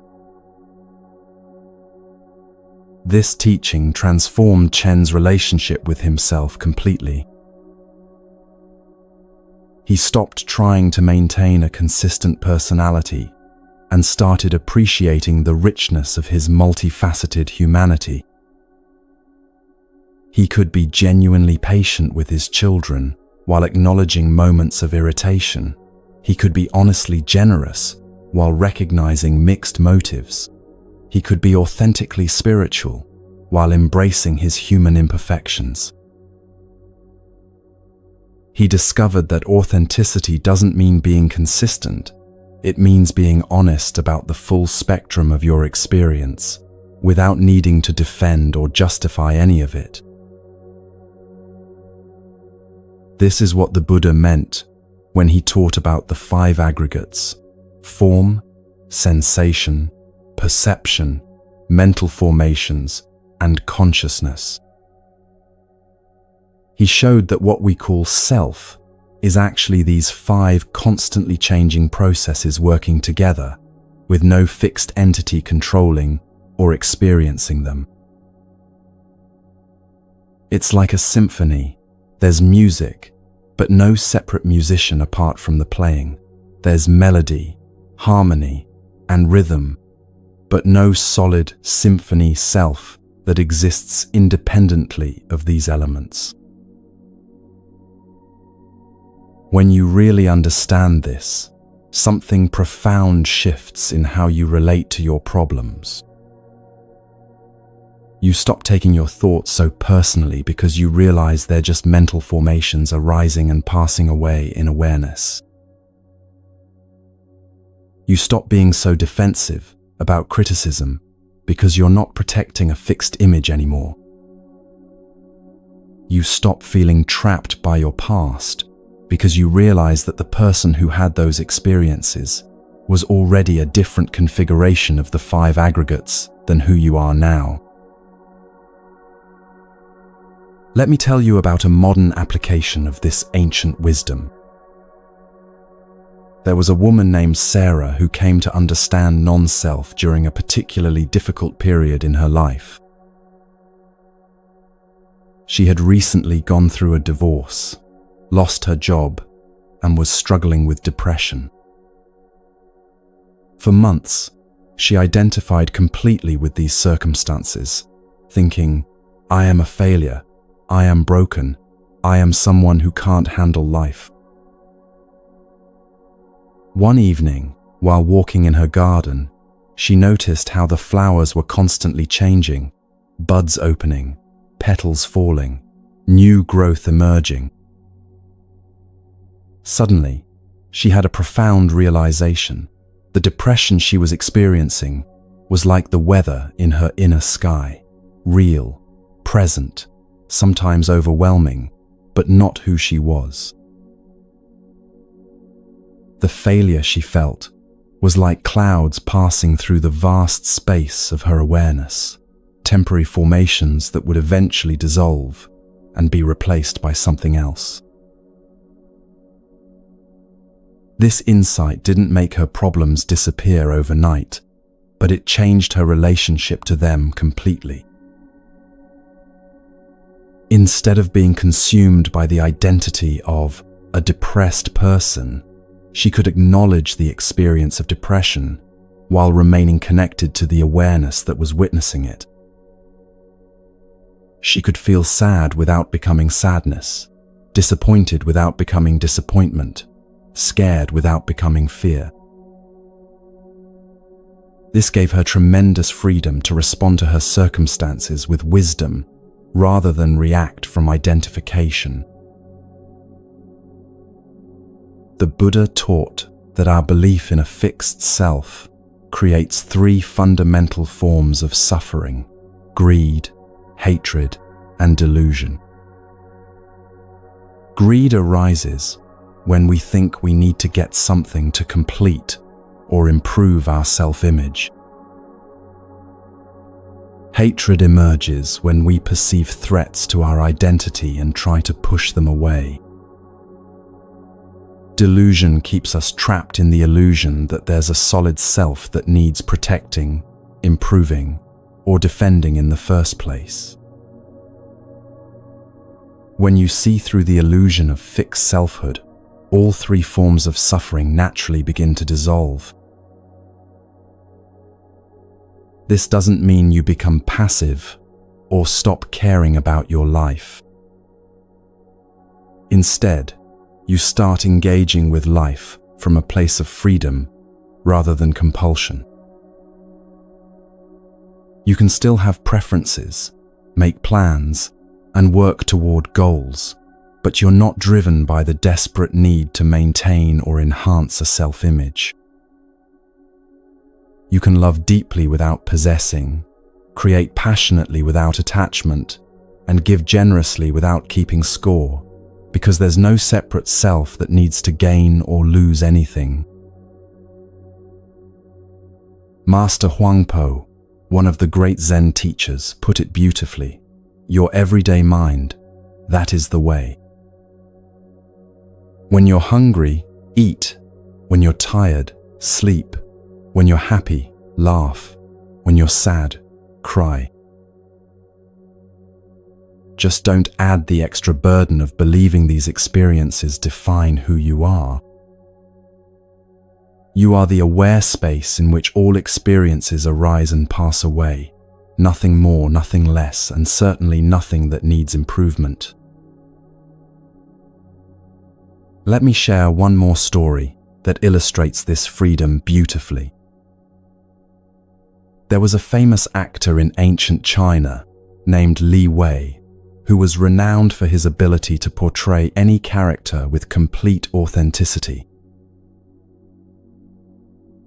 Speaker 1: This teaching transformed Chen's relationship with himself completely. He stopped trying to maintain a consistent personality and started appreciating the richness of his multifaceted humanity. He could be genuinely patient with his children while acknowledging moments of irritation. He could be honestly generous while recognizing mixed motives. He could be authentically spiritual while embracing his human imperfections. He discovered that authenticity doesn't mean being consistent. It means being honest about the full spectrum of your experience, without needing to defend or justify any of it. This is what the Buddha meant when he taught about the 5 aggregates: form, sensation, perception, mental formations, and consciousness. He showed that what we call self is actually these 5 constantly changing processes working together, with no fixed entity controlling or experiencing them. It's like a symphony. There's music, but no separate musician apart from the playing. There's melody, harmony, and rhythm, but no solid symphony self that exists independently of these elements. When you really understand this, something profound shifts in how you relate to your problems. You stop taking your thoughts so personally because you realize they're just mental formations arising and passing away in awareness. You stop being so defensive about criticism because you're not protecting a fixed image anymore. You stop feeling trapped by your past because you realize that the person who had those experiences was already a different configuration of the 5 aggregates than who you are now. Let me tell you about a modern application of this ancient wisdom. There was a woman named Sarah who came to understand non-self during a particularly difficult period in her life. She had recently gone through a divorce, lost her job, and was struggling with depression. For months, she identified completely with these circumstances, thinking, "I am a failure, I am broken, I am someone who can't handle life." One evening, while walking in her garden, she noticed how the flowers were constantly changing, buds opening, petals falling, new growth emerging. Suddenly, she had a profound realization. The depression she was experiencing was like the weather in her inner sky, real, present, sometimes overwhelming, but not who she was. The failure she felt was like clouds passing through the vast space of her awareness, temporary formations that would eventually dissolve and be replaced by something else. This insight didn't make her problems disappear overnight, but it changed her relationship to them completely. Instead of being consumed by the identity of a depressed person, she could acknowledge the experience of depression while remaining connected to the awareness that was witnessing it. She could feel sad without becoming sadness, disappointed without becoming disappointment, scared without becoming fear. This gave her tremendous freedom to respond to her circumstances with wisdom rather than react from identification. The Buddha taught that our belief in a fixed self creates 3 fundamental forms of suffering: greed, hatred, and delusion. Greed arises when we think we need to get something to complete or improve our self-image. Hatred emerges when we perceive threats to our identity and try to push them away. delusion keeps us trapped in the illusion that there's a solid self that needs protecting, improving, or defending in the first place. When you see through the illusion of fixed selfhood, all three forms of suffering naturally begin to dissolve. This doesn't mean you become passive or stop caring about your life. Instead, you start engaging with life from a place of freedom rather than compulsion. You can still have preferences, make plans, and work toward goals, but you're not driven by the desperate need to maintain or enhance a self-image. You can love deeply without possessing, create passionately without attachment, and give generously without keeping score, because there's no separate self that needs to gain or lose anything. Master Huangpo, one of the great Zen teachers, put it beautifully: your everyday mind, that is the way. When you're hungry, eat. When you're tired, sleep. When you're happy, laugh. When you're sad, cry. Just don't add the extra burden of believing these experiences define who you are. You are the aware space in which all experiences arise and pass away. Nothing more, nothing less, and certainly nothing that needs improvement. Let me share one more story that illustrates this freedom beautifully. There was a famous actor in ancient China named Li Wei, who was renowned for his ability to portray any character with complete authenticity.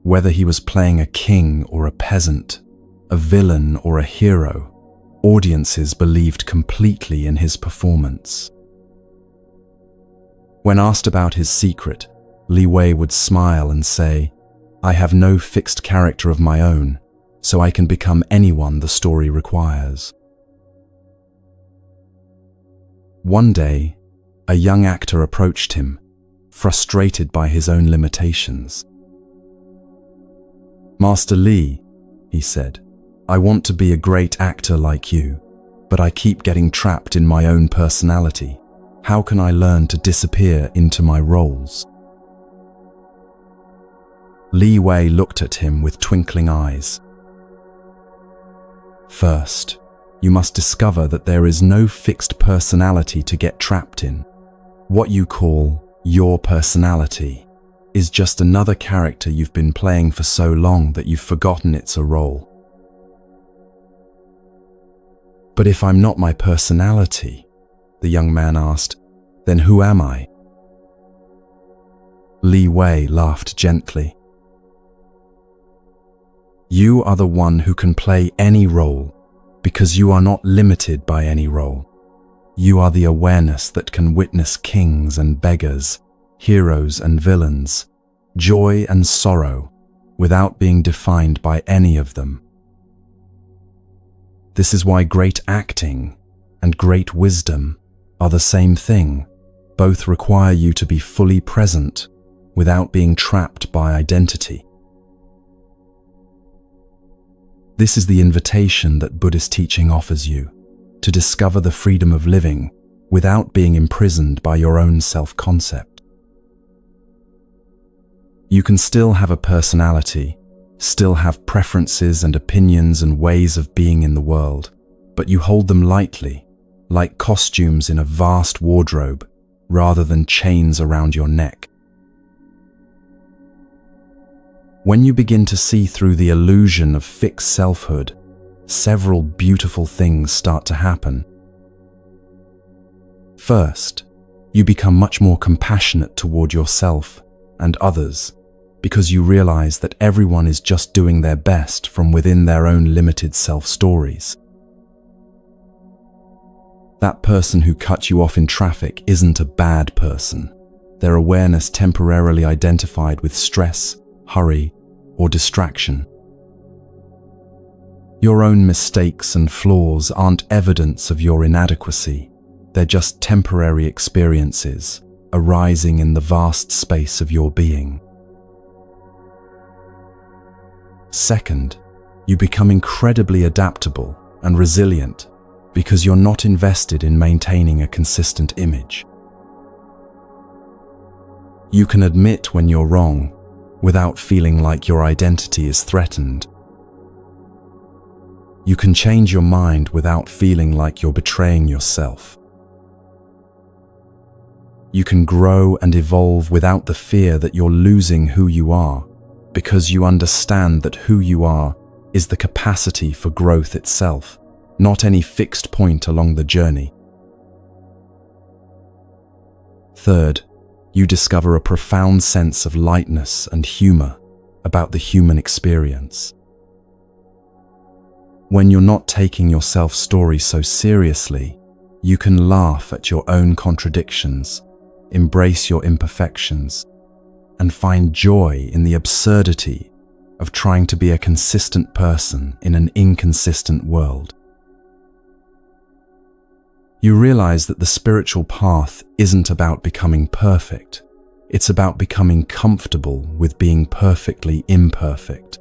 Speaker 1: Whether he was playing a king or a peasant, a villain or a hero, audiences believed completely in his performance. When asked about his secret, Li Wei would smile and say, "I have no fixed character of my own, so I can become anyone the story requires." One day, a young actor approached him, frustrated by his own limitations. "Master Li," he said, "I want to be a great actor like you, but I keep getting trapped in my own personality. How can I learn to disappear into my roles?" Li Wei looked at him with twinkling eyes. "First, you must discover that there is no fixed personality to get trapped in. What you call your personality is just another character you've been playing for so long that you've forgotten it's a role." "But if I'm not my personality," the young man asked, "then who am I?" Li Wei laughed gently. "You are the one who can play any role, because you are not limited by any role. You are the awareness that can witness kings and beggars, heroes and villains, joy and sorrow, without being defined by any of them. This is why great acting and great wisdom are the same thing. Both require you to be fully present without being trapped by identity." This is the invitation that Buddhist teaching offers you, to discover the freedom of living without being imprisoned by your own self-concept. You can still have a personality, still have preferences and opinions and ways of being in the world, but you hold them lightly, like costumes in a vast wardrobe, rather than chains around your neck. When you begin to see through the illusion of fixed selfhood, several beautiful things start to happen. First, you become much more compassionate toward yourself and others, because you realize that everyone is just doing their best from within their own limited self-stories. That person who cut you off in traffic isn't a bad person. Their awareness temporarily identified with stress, hurry, or distraction. Your own mistakes and flaws aren't evidence of your inadequacy. They're just temporary experiences, arising in the vast space of your being. Second, you become incredibly adaptable and resilient because you're not invested in maintaining a consistent image. You can admit when you're wrong without feeling like your identity is threatened. You can change your mind without feeling like you're betraying yourself. You can grow and evolve without the fear that you're losing who you are, because you understand that who you are is the capacity for growth itself, not any fixed point along the journey. Third, you discover a profound sense of lightness and humor about the human experience. When you're not taking your self-story so seriously, you can laugh at your own contradictions, embrace your imperfections, and find joy in the absurdity of trying to be a consistent person in an inconsistent world. You realize that the spiritual path isn't about becoming perfect. It's about becoming comfortable with being perfectly imperfect.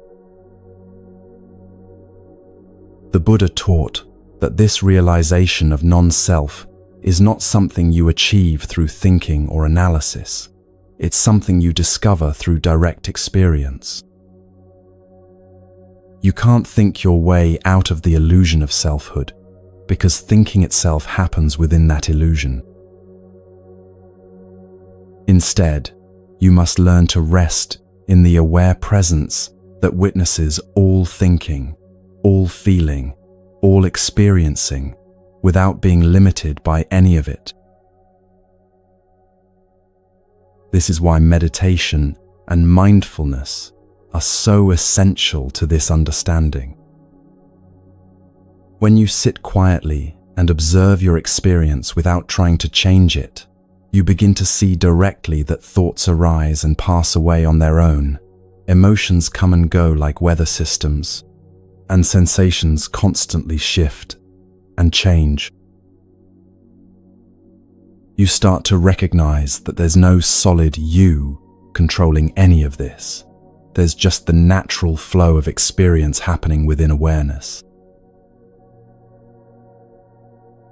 Speaker 1: The Buddha taught that this realization of non-self is not something you achieve through thinking or analysis. It's something you discover through direct experience. You can't think your way out of the illusion of selfhood, because thinking itself happens within that illusion. Instead, you must learn to rest in the aware presence that witnesses all thinking, all feeling, all experiencing, without being limited by any of it. This is why meditation and mindfulness are so essential to this understanding. When you sit quietly and observe your experience without trying to change it, you begin to see directly that thoughts arise and pass away on their own, emotions come and go like weather systems, and sensations constantly shift and change. You start to recognize that there's no solid you controlling any of this. There's just the natural flow of experience happening within awareness.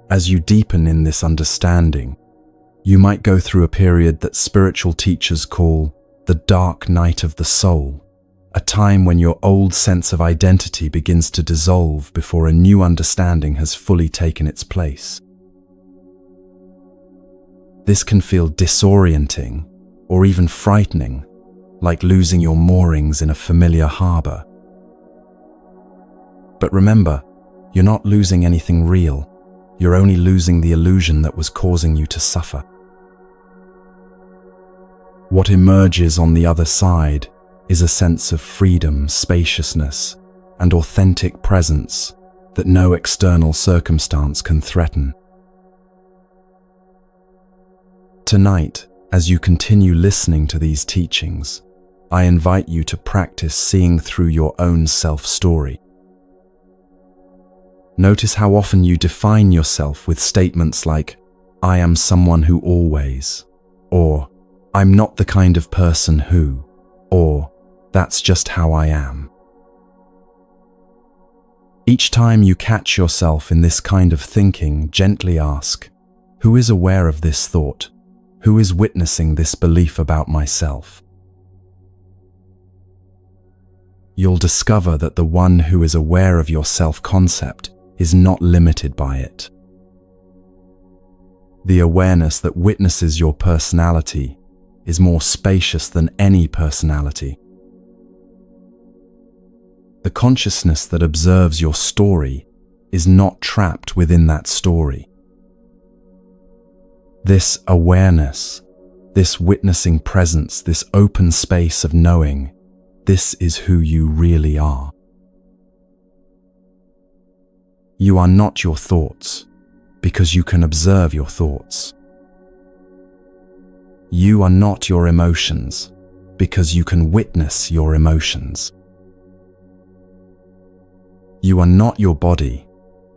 Speaker 1: As you deepen in this understanding, you might go through a period that spiritual teachers call the dark night of the soul, a time when your old sense of identity begins to dissolve before a new understanding has fully taken its place. This can feel disorienting or even frightening, like losing your moorings in a familiar harbor. But remember, you're not losing anything real. You're only losing the illusion that was causing you to suffer. What emerges on the other side is a sense of freedom, spaciousness, and authentic presence that no external circumstance can threaten. Tonight, as you continue listening to these teachings, I invite you to practice seeing through your own self-story. Notice how often you define yourself with statements like, "I am someone who always," or "I'm not the kind of person who," or "That's just how I am." Each time you catch yourself in this kind of thinking, gently ask, who is aware of this thought? Who is witnessing this belief about myself? You'll discover that the one who is aware of your self-concept is not limited by it. The awareness that witnesses your personality is more spacious than any personality. The consciousness that observes your story is not trapped within that story. This awareness, this witnessing presence, this open space of knowing, this is who you really are. You are not your thoughts, because you can observe your thoughts. You are not your emotions, because you can witness your emotions. You are not your body,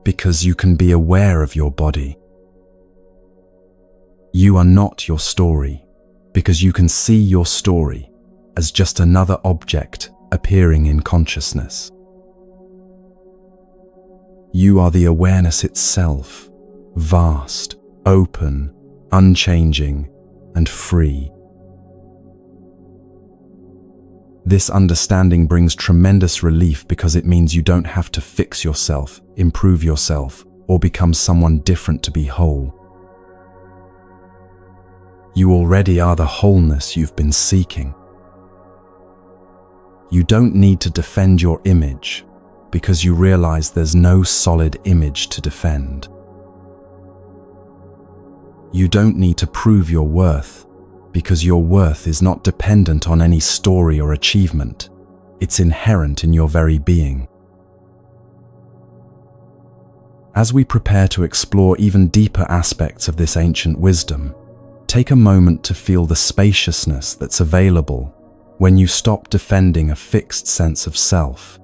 Speaker 1: because you can be aware of your body. You are not your story, because you can see your story as just another object appearing in consciousness. You are the awareness itself, vast, open, unchanging, and free. This understanding brings tremendous relief because it means you don't have to fix yourself, improve yourself, or become someone different to be whole. You already are the wholeness you've been seeking. You don't need to defend your image because you realize there's no solid image to defend. You don't need to prove your worth because your worth is not dependent on any story or achievement. It's inherent in your very being. As we prepare to explore even deeper aspects of this ancient wisdom, take a moment to feel the spaciousness that's available when you stop defending a fixed sense of self.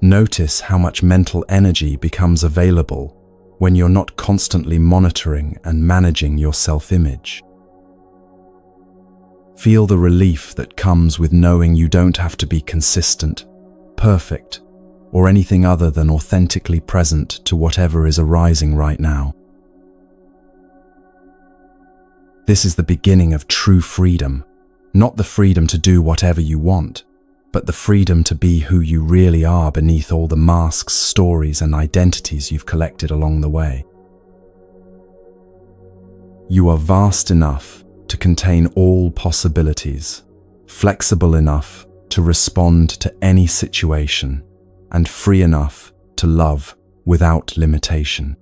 Speaker 1: Notice how much mental energy becomes available when you're not constantly monitoring and managing your self-image. Feel the relief that comes with knowing you don't have to be consistent, perfect, or anything other than authentically present to whatever is arising right now. This is the beginning of true freedom, not the freedom to do whatever you want, but the freedom to be who you really are beneath all the masks, stories, and identities you've collected along the way. You are vast enough to contain all possibilities, flexible enough to respond to any situation, and free enough to love without limitation.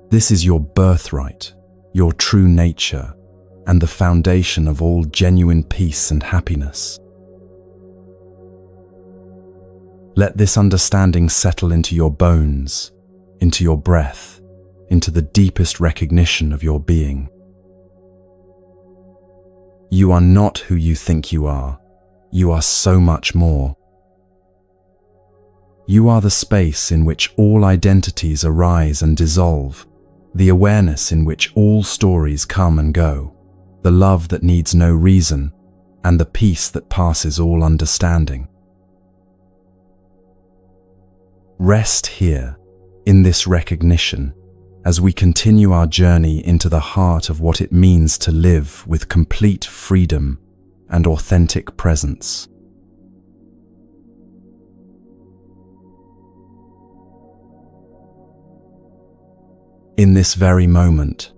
Speaker 1: This is your birthright, your true nature, and the foundation of all genuine peace and happiness. Let this understanding settle into your bones, into your breath, into the deepest recognition of your being. You are not who you think you are. You are so much more. You are the space in which all identities arise and dissolve, the awareness in which all stories come and go, the love that needs no reason, and the peace that passes all understanding. Rest here, in this recognition, as we continue our journey into the heart of what it means to live with complete freedom and authentic presence. In this very moment,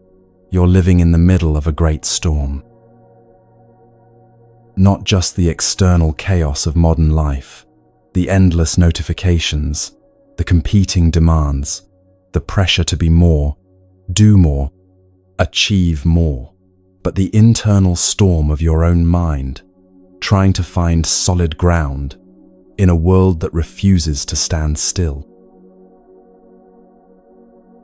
Speaker 1: you're living in the middle of a great storm. Not just the external chaos of modern life, the endless notifications, the competing demands, the pressure to be more, do more, achieve more, but the internal storm of your own mind, trying to find solid ground in a world that refuses to stand still.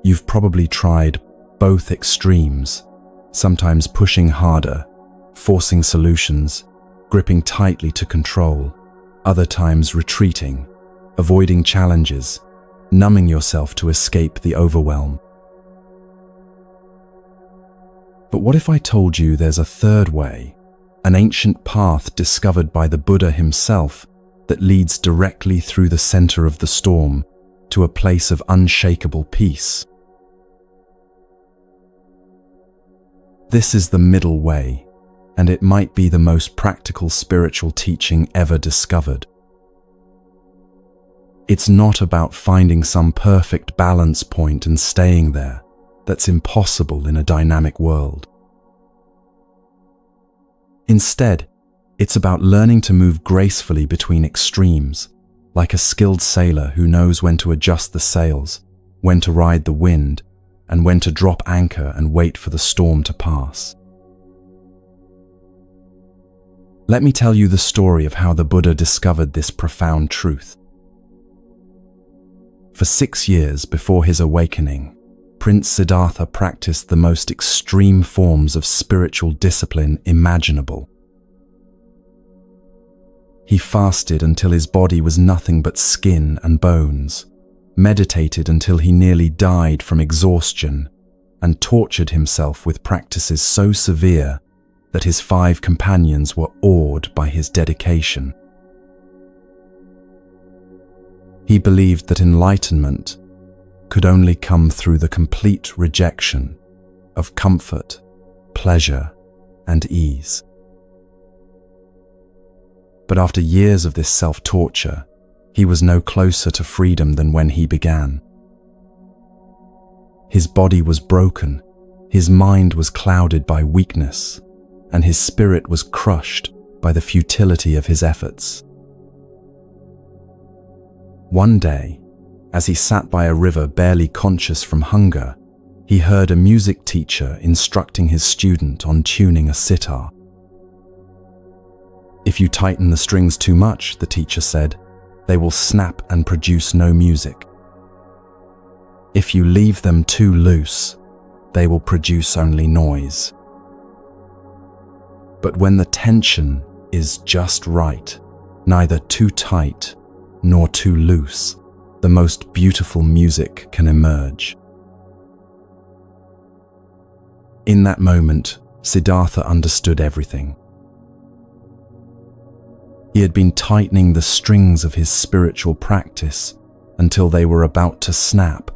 Speaker 1: You've probably tried both extremes, sometimes pushing harder, forcing solutions, gripping tightly to control, other times retreating, avoiding challenges, numbing yourself to escape the overwhelm. But what if I told you there's a third way, an ancient path discovered by the Buddha himself that leads directly through the center of the storm to a place of unshakable peace? This is the middle way, and it might be the most practical spiritual teaching ever discovered. It's not about finding some perfect balance point and staying there. That's impossible in a dynamic world. Instead, it's about learning to move gracefully between extremes, like a skilled sailor who knows when to adjust the sails, when to ride the wind, and when to drop anchor and wait for the storm to pass. Let me tell you the story of how the Buddha discovered this profound truth. For 6 years before his awakening, Prince Siddhartha practiced the most extreme forms of spiritual discipline imaginable. He fasted until his body was nothing but skin and bones, meditated until he nearly died from exhaustion, and tortured himself with practices so severe that his 5 companions were awed by his dedication. He believed that enlightenment could only come through the complete rejection of comfort, pleasure, and ease. But after years of this self-torture, he was no closer to freedom than when he began. His body was broken, his mind was clouded by weakness, and his spirit was crushed by the futility of his efforts. One day, as he sat by a river barely conscious from hunger, he heard a music teacher instructing his student on tuning a sitar. "If you tighten the strings too much," the teacher said, "they will snap and produce no music. If you leave them too loose, they will produce only noise. But when the tension is just right, neither too tight nor too loose, the most beautiful music can emerge." In that moment, Siddhartha understood everything. He had been tightening the strings of his spiritual practice until they were about to snap,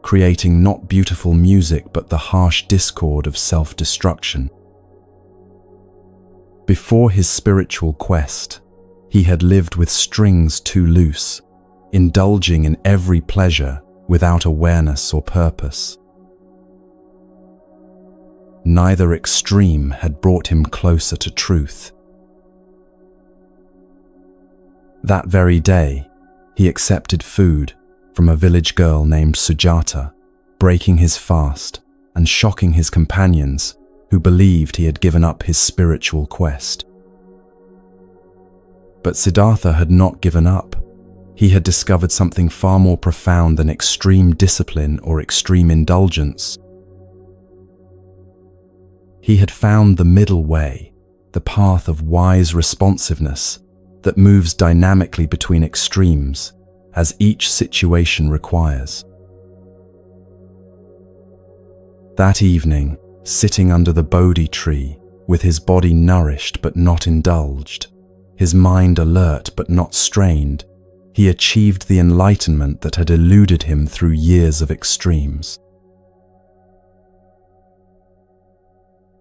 Speaker 1: creating not beautiful music but the harsh discord of self-destruction. Before his spiritual quest, he had lived with strings too loose, indulging in every pleasure without awareness or purpose. Neither extreme had brought him closer to truth. That very day, he accepted food from a village girl named Sujata, breaking his fast and shocking his companions who believed he had given up his spiritual quest. But Siddhartha had not given up. He had discovered something far more profound than extreme discipline or extreme indulgence. He had found the middle way, the path of wise responsiveness that moves dynamically between extremes as each situation requires. That evening, sitting under the Bodhi tree, with his body nourished but not indulged, his mind alert but not strained, he achieved the enlightenment that had eluded him through years of extremes.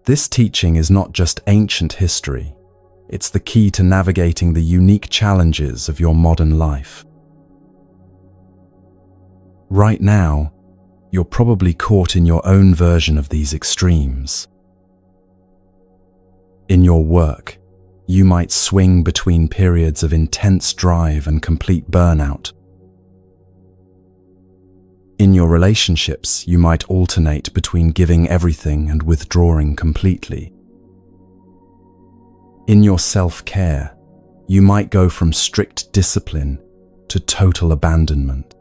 Speaker 1: This teaching is not just ancient history, it's the key to navigating the unique challenges of your modern life. Right now, you're probably caught in your own version of these extremes. In your work, you might swing between periods of intense drive and complete burnout. In your relationships, you might alternate between giving everything and withdrawing completely. In your self-care, you might go from strict discipline to total abandonment.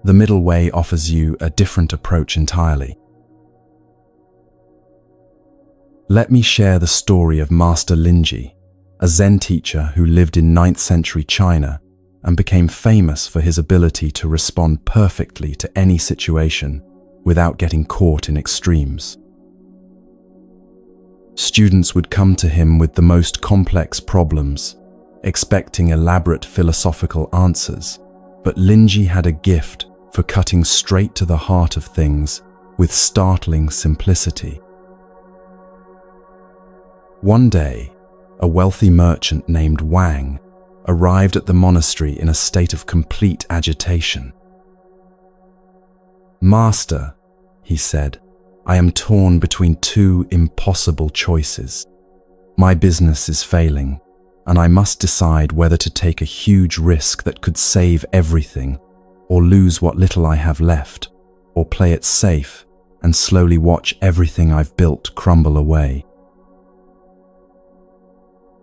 Speaker 1: The middle way offers you a different approach entirely. Let me share the story of Master Linji, a Zen teacher who lived in 9th century China and became famous for his ability to respond perfectly to any situation without getting caught in extremes. Students would come to him with the most complex problems, expecting elaborate philosophical answers, but Linji had a gift for cutting straight to the heart of things with startling simplicity. One day, a wealthy merchant named Wang arrived at the monastery in a state of complete agitation. "Master," he said, "I am torn between two impossible choices. My business is failing, and I must decide whether to take a huge risk that could save everything, or lose what little I have left, or play it safe and slowly watch everything I've built crumble away.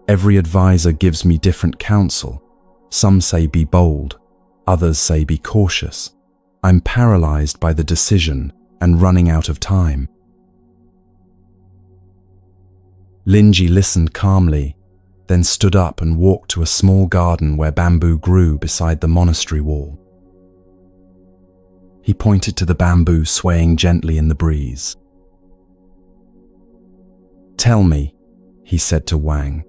Speaker 1: Every advisor gives me different counsel. Some say be bold, others say be cautious. I'm paralyzed by the decision and running out of time." Linji listened calmly, then stood up and walked to a small garden where bamboo grew beside the monastery wall. He pointed to the bamboo swaying gently in the breeze. "Tell me," he said to Wang,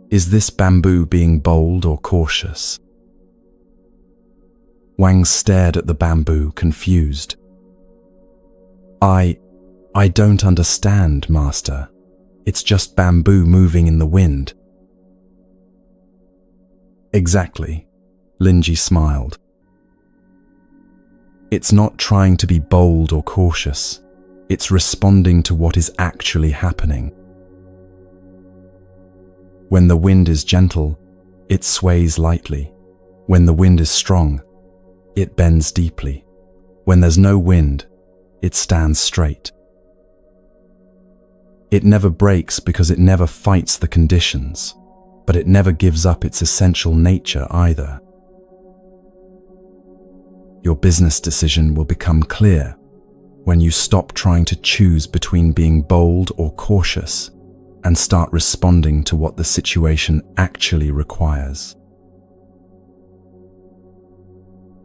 Speaker 1: "is this bamboo being bold or cautious?" Wang stared at the bamboo, confused. I don't understand, Master. It's just bamboo moving in the wind." "Exactly," Linji smiled. "It's not trying to be bold or cautious. It's responding to what is actually happening. When the wind is gentle, it sways lightly. When the wind is strong, it bends deeply. When there's no wind, it stands straight. It never breaks because it never fights the conditions, but it never gives up its essential nature either. Your business decision will become clear when you stop trying to choose between being bold or cautious and start responding to what the situation actually requires."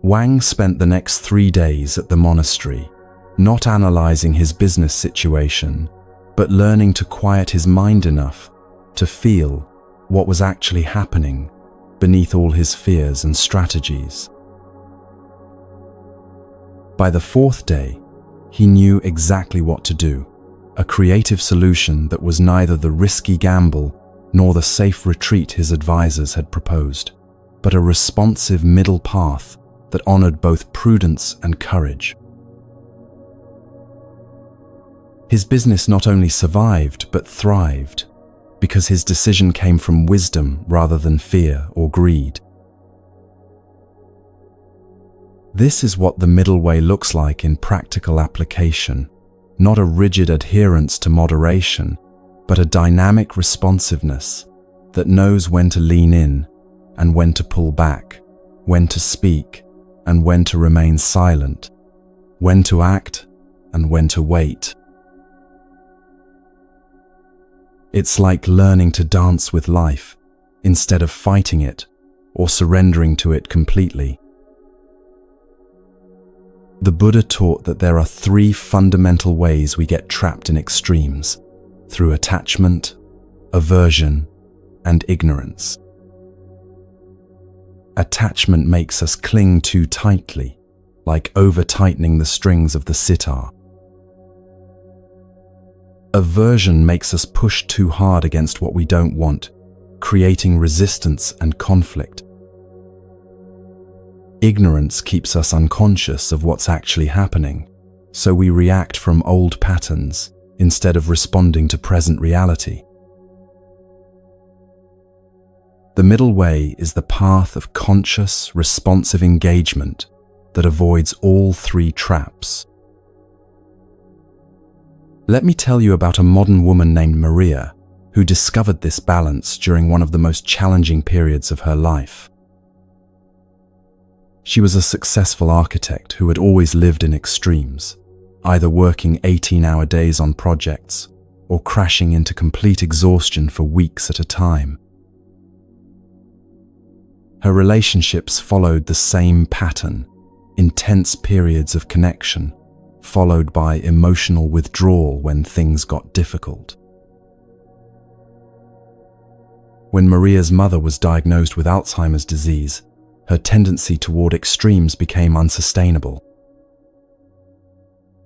Speaker 1: Wang spent the next 3 days at the monastery, not analyzing his business situation, but learning to quiet his mind enough to feel what was actually happening beneath all his fears and strategies. By the 4th day, he knew exactly what to do, a creative solution that was neither the risky gamble nor the safe retreat his advisors had proposed, but a responsive middle path that honored both prudence and courage. His business not only survived but thrived, because his decision came from wisdom rather than fear or greed. This is what the middle way looks like in practical application, not a rigid adherence to moderation, but a dynamic responsiveness that knows when to lean in and when to pull back, when to speak and when to remain silent, when to act and when to wait. It's like learning to dance with life instead of fighting it or surrendering to it completely. The Buddha taught that there are 3 fundamental ways we get trapped in extremes: through attachment, aversion, and ignorance. Attachment makes us cling too tightly, like over-tightening the strings of the sitar. Aversion makes us push too hard against what we don't want, creating resistance and conflict. Ignorance keeps us unconscious of what's actually happening, so we react from old patterns instead of responding to present reality. The middle way is the path of conscious, responsive engagement that avoids all 3 traps. Let me tell you about a modern woman named Maria, who discovered this balance during one of the most challenging periods of her life. She was a successful architect who had always lived in extremes, either working 18-hour days on projects or crashing into complete exhaustion for weeks at a time. Her relationships followed the same pattern: intense periods of connection, followed by emotional withdrawal when things got difficult. When Maria's mother was diagnosed with Alzheimer's disease, her tendency toward extremes became unsustainable.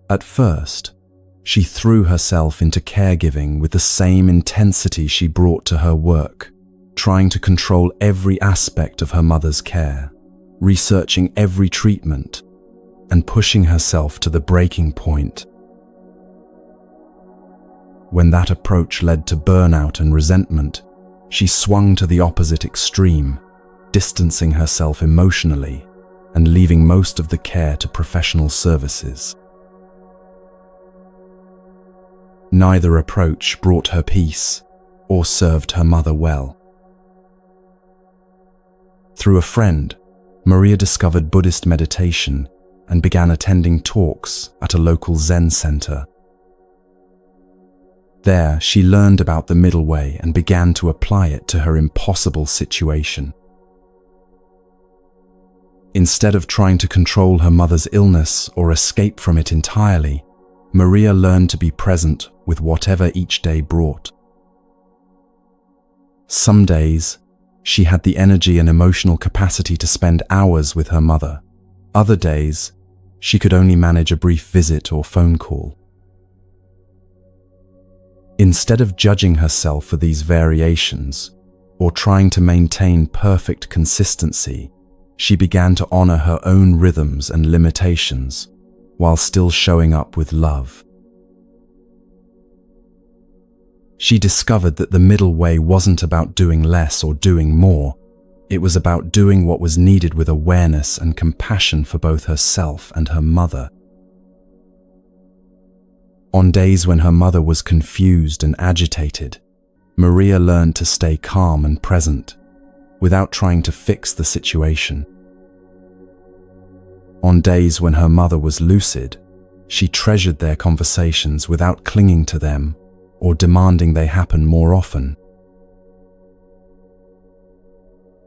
Speaker 1: At first, she threw herself into caregiving with the same intensity she brought to her work, trying to control every aspect of her mother's care, researching every treatment, and pushing herself to the breaking point. When that approach led to burnout and resentment, she swung to the opposite extreme, distancing herself emotionally and leaving most of the care to professional services. Neither approach brought her peace or served her mother well. Through a friend, Maria discovered Buddhist meditation and began attending talks at a local Zen center. There, she learned about the middle way and began to apply it to her impossible situation. Instead of trying to control her mother's illness or escape from it entirely, Maria learned to be present with whatever each day brought. Some days, she had the energy and emotional capacity to spend hours with her mother. Other days, she could only manage a brief visit or phone call. Instead of judging herself for these variations or trying to maintain perfect consistency, she began to honor her own rhythms and limitations while still showing up with love. She discovered that the middle way wasn't about doing less or doing more. It was about doing what was needed with awareness and compassion for both herself and her mother. On days when her mother was confused and agitated, Maria learned to stay calm and present, without trying to fix the situation. On days when her mother was lucid, she treasured their conversations without clinging to them or demanding they happen more often.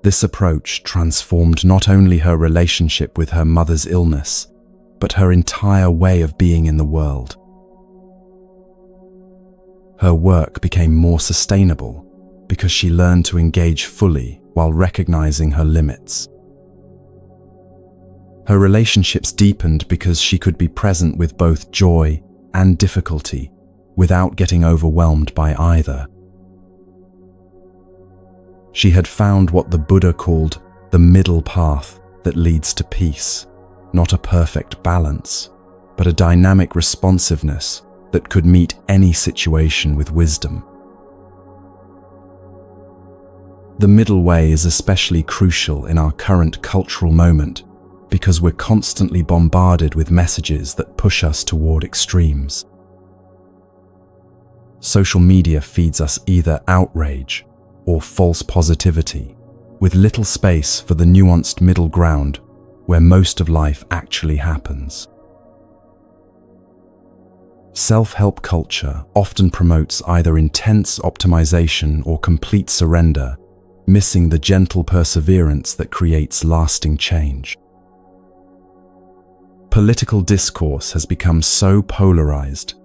Speaker 1: This approach transformed not only her relationship with her mother's illness, but her entire way of being in the world. Her work became more sustainable because she learned to engage fully while recognizing her limits. Her relationships deepened because she could be present with both joy and difficulty without getting overwhelmed by either. She had found what the Buddha called the middle path that leads to peace, not a perfect balance, but a dynamic responsiveness that could meet any situation with wisdom. The middle way is especially crucial in our current cultural moment because we're constantly bombarded with messages that push us toward extremes. Social media feeds us either outrage or false positivity, with little space for the nuanced middle ground where most of life actually happens. Self-help culture often promotes either intense optimization or complete surrender, missing the gentle perseverance that creates lasting change. Political discourse has become so polarized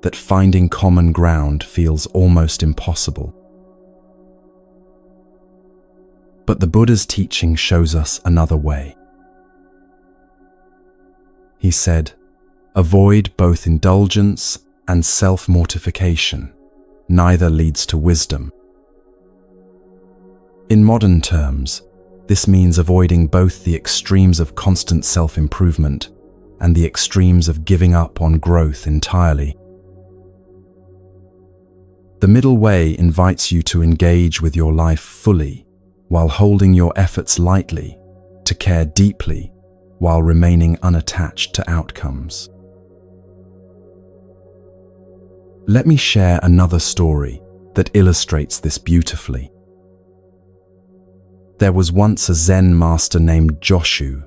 Speaker 1: that finding common ground feels almost impossible. But the Buddha's teaching shows us another way. He said, "Avoid both indulgence and self-mortification. Neither leads to wisdom." In modern terms, this means avoiding both the extremes of constant self-improvement and the extremes of giving up on growth entirely. The middle way invites you to engage with your life fully while holding your efforts lightly, to care deeply while remaining unattached to outcomes. Let me share another story that illustrates this beautifully. There was once a Zen master named Joshu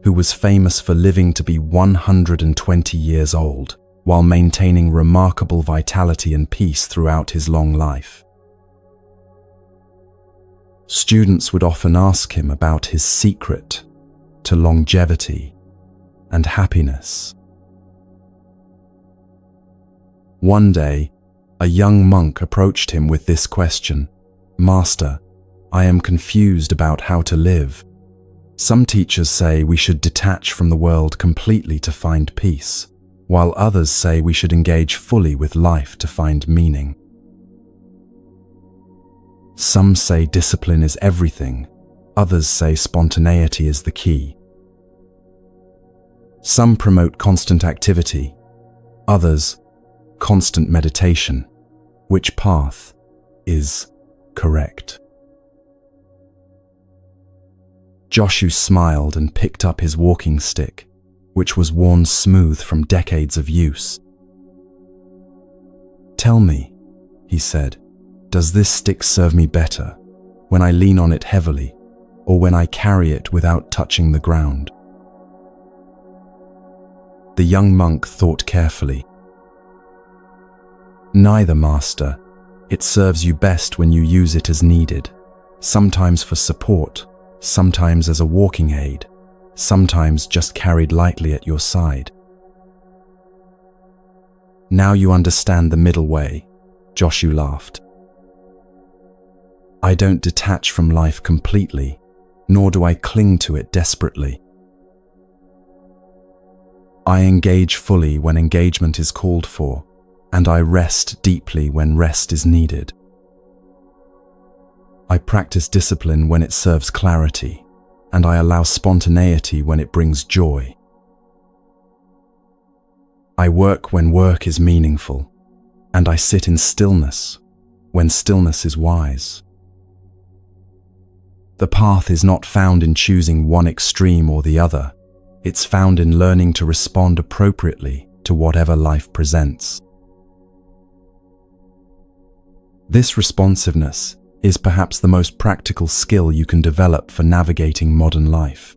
Speaker 1: who was famous for living to be 120 years old while maintaining remarkable vitality and peace throughout his long life. Students would often ask him about his secret to longevity and happiness. One day, a young monk approached him with this question: "Master, I am confused about how to live. Some teachers say we should detach from the world completely to find peace, while others say we should engage fully with life to find meaning. Some say discipline is everything, others say spontaneity is the key. Some promote constant activity, others constant meditation. Which path is correct?" Joshu smiled and picked up his walking stick, which was worn smooth from decades of use. "Tell me," he said, "does this stick serve me better when I lean on it heavily or when I carry it without touching the ground?" The young monk thought carefully. Neither, master. It serves you best when you use it as needed, sometimes for support, sometimes as a walking aid, sometimes just carried lightly at your side. Now you understand the middle way, Joshu laughed. I don't detach from life completely, nor do I cling to it desperately. I engage fully when engagement is called for, and I rest deeply when rest is needed. I practice discipline when it serves clarity, and I allow spontaneity when it brings joy. I work when work is meaningful, and I sit in stillness when stillness is wise. The path is not found in choosing one extreme or the other. It's found in learning to respond appropriately to whatever life presents. This responsiveness is perhaps the most practical skill you can develop for navigating modern life.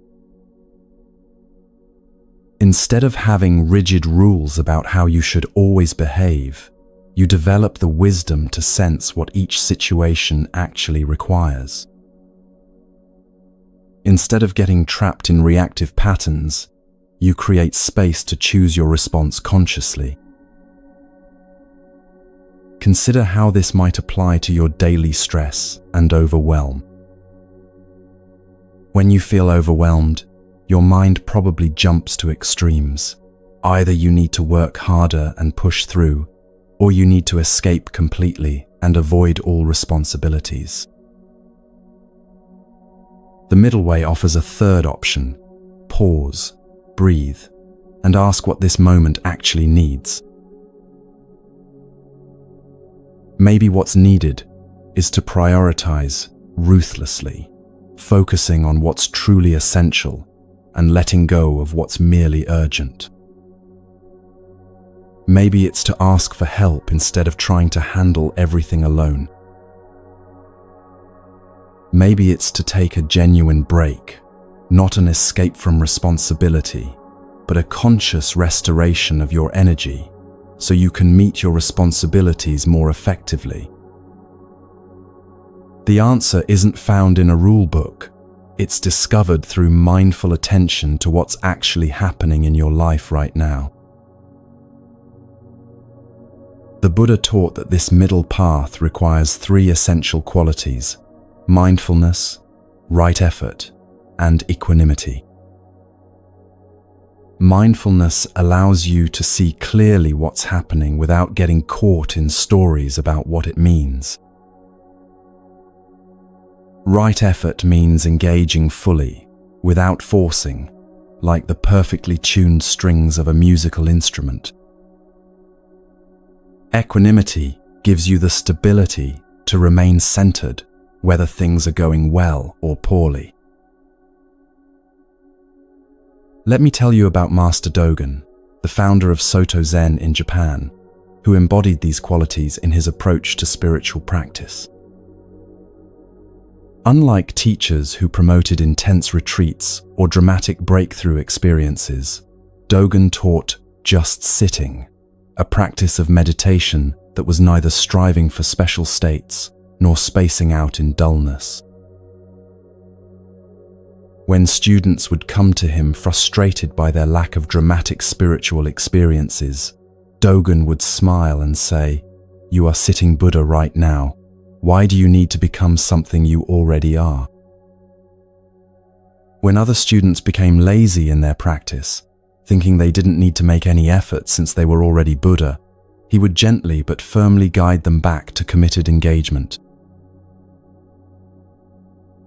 Speaker 1: Instead of having rigid rules about how you should always behave, you develop the wisdom to sense what each situation actually requires. Instead of getting trapped in reactive patterns, you create space to choose your response consciously. Consider how this might apply to your daily stress and overwhelm. When you feel overwhelmed, your mind probably jumps to extremes. Either you need to work harder and push through, or you need to escape completely and avoid all responsibilities. The middle way offers a third option: pause, breathe, and ask what this moment actually needs. Maybe what's needed is to prioritize ruthlessly, focusing on what's truly essential and letting go of what's merely urgent. Maybe it's to ask for help instead of trying to handle everything alone. Maybe it's to take a genuine break, not an escape from responsibility, but a conscious restoration of your energy so you can meet your responsibilities more effectively. The answer isn't found in a rule book. It's discovered through mindful attention to what's actually happening in your life right now. The Buddha taught that this middle path requires 3 essential qualities: mindfulness, right effort, and equanimity. Mindfulness allows you to see clearly what's happening without getting caught in stories about what it means. Right effort means engaging fully, without forcing, like the perfectly tuned strings of a musical instrument. Equanimity gives you the stability to remain centered, whether things are going well or poorly. Let me tell you about Master Dogen, the founder of Soto Zen in Japan, who embodied these qualities in his approach to spiritual practice. Unlike teachers who promoted intense retreats or dramatic breakthrough experiences, Dogen taught just sitting, a practice of meditation that was neither striving for special states nor spacing out in dullness. When students would come to him frustrated by their lack of dramatic spiritual experiences, Dogen would smile and say, "You are sitting Buddha right now. Why do you need to become something you already are?" When other students became lazy in their practice, thinking they didn't need to make any effort since they were already Buddha, he would gently but firmly guide them back to committed engagement.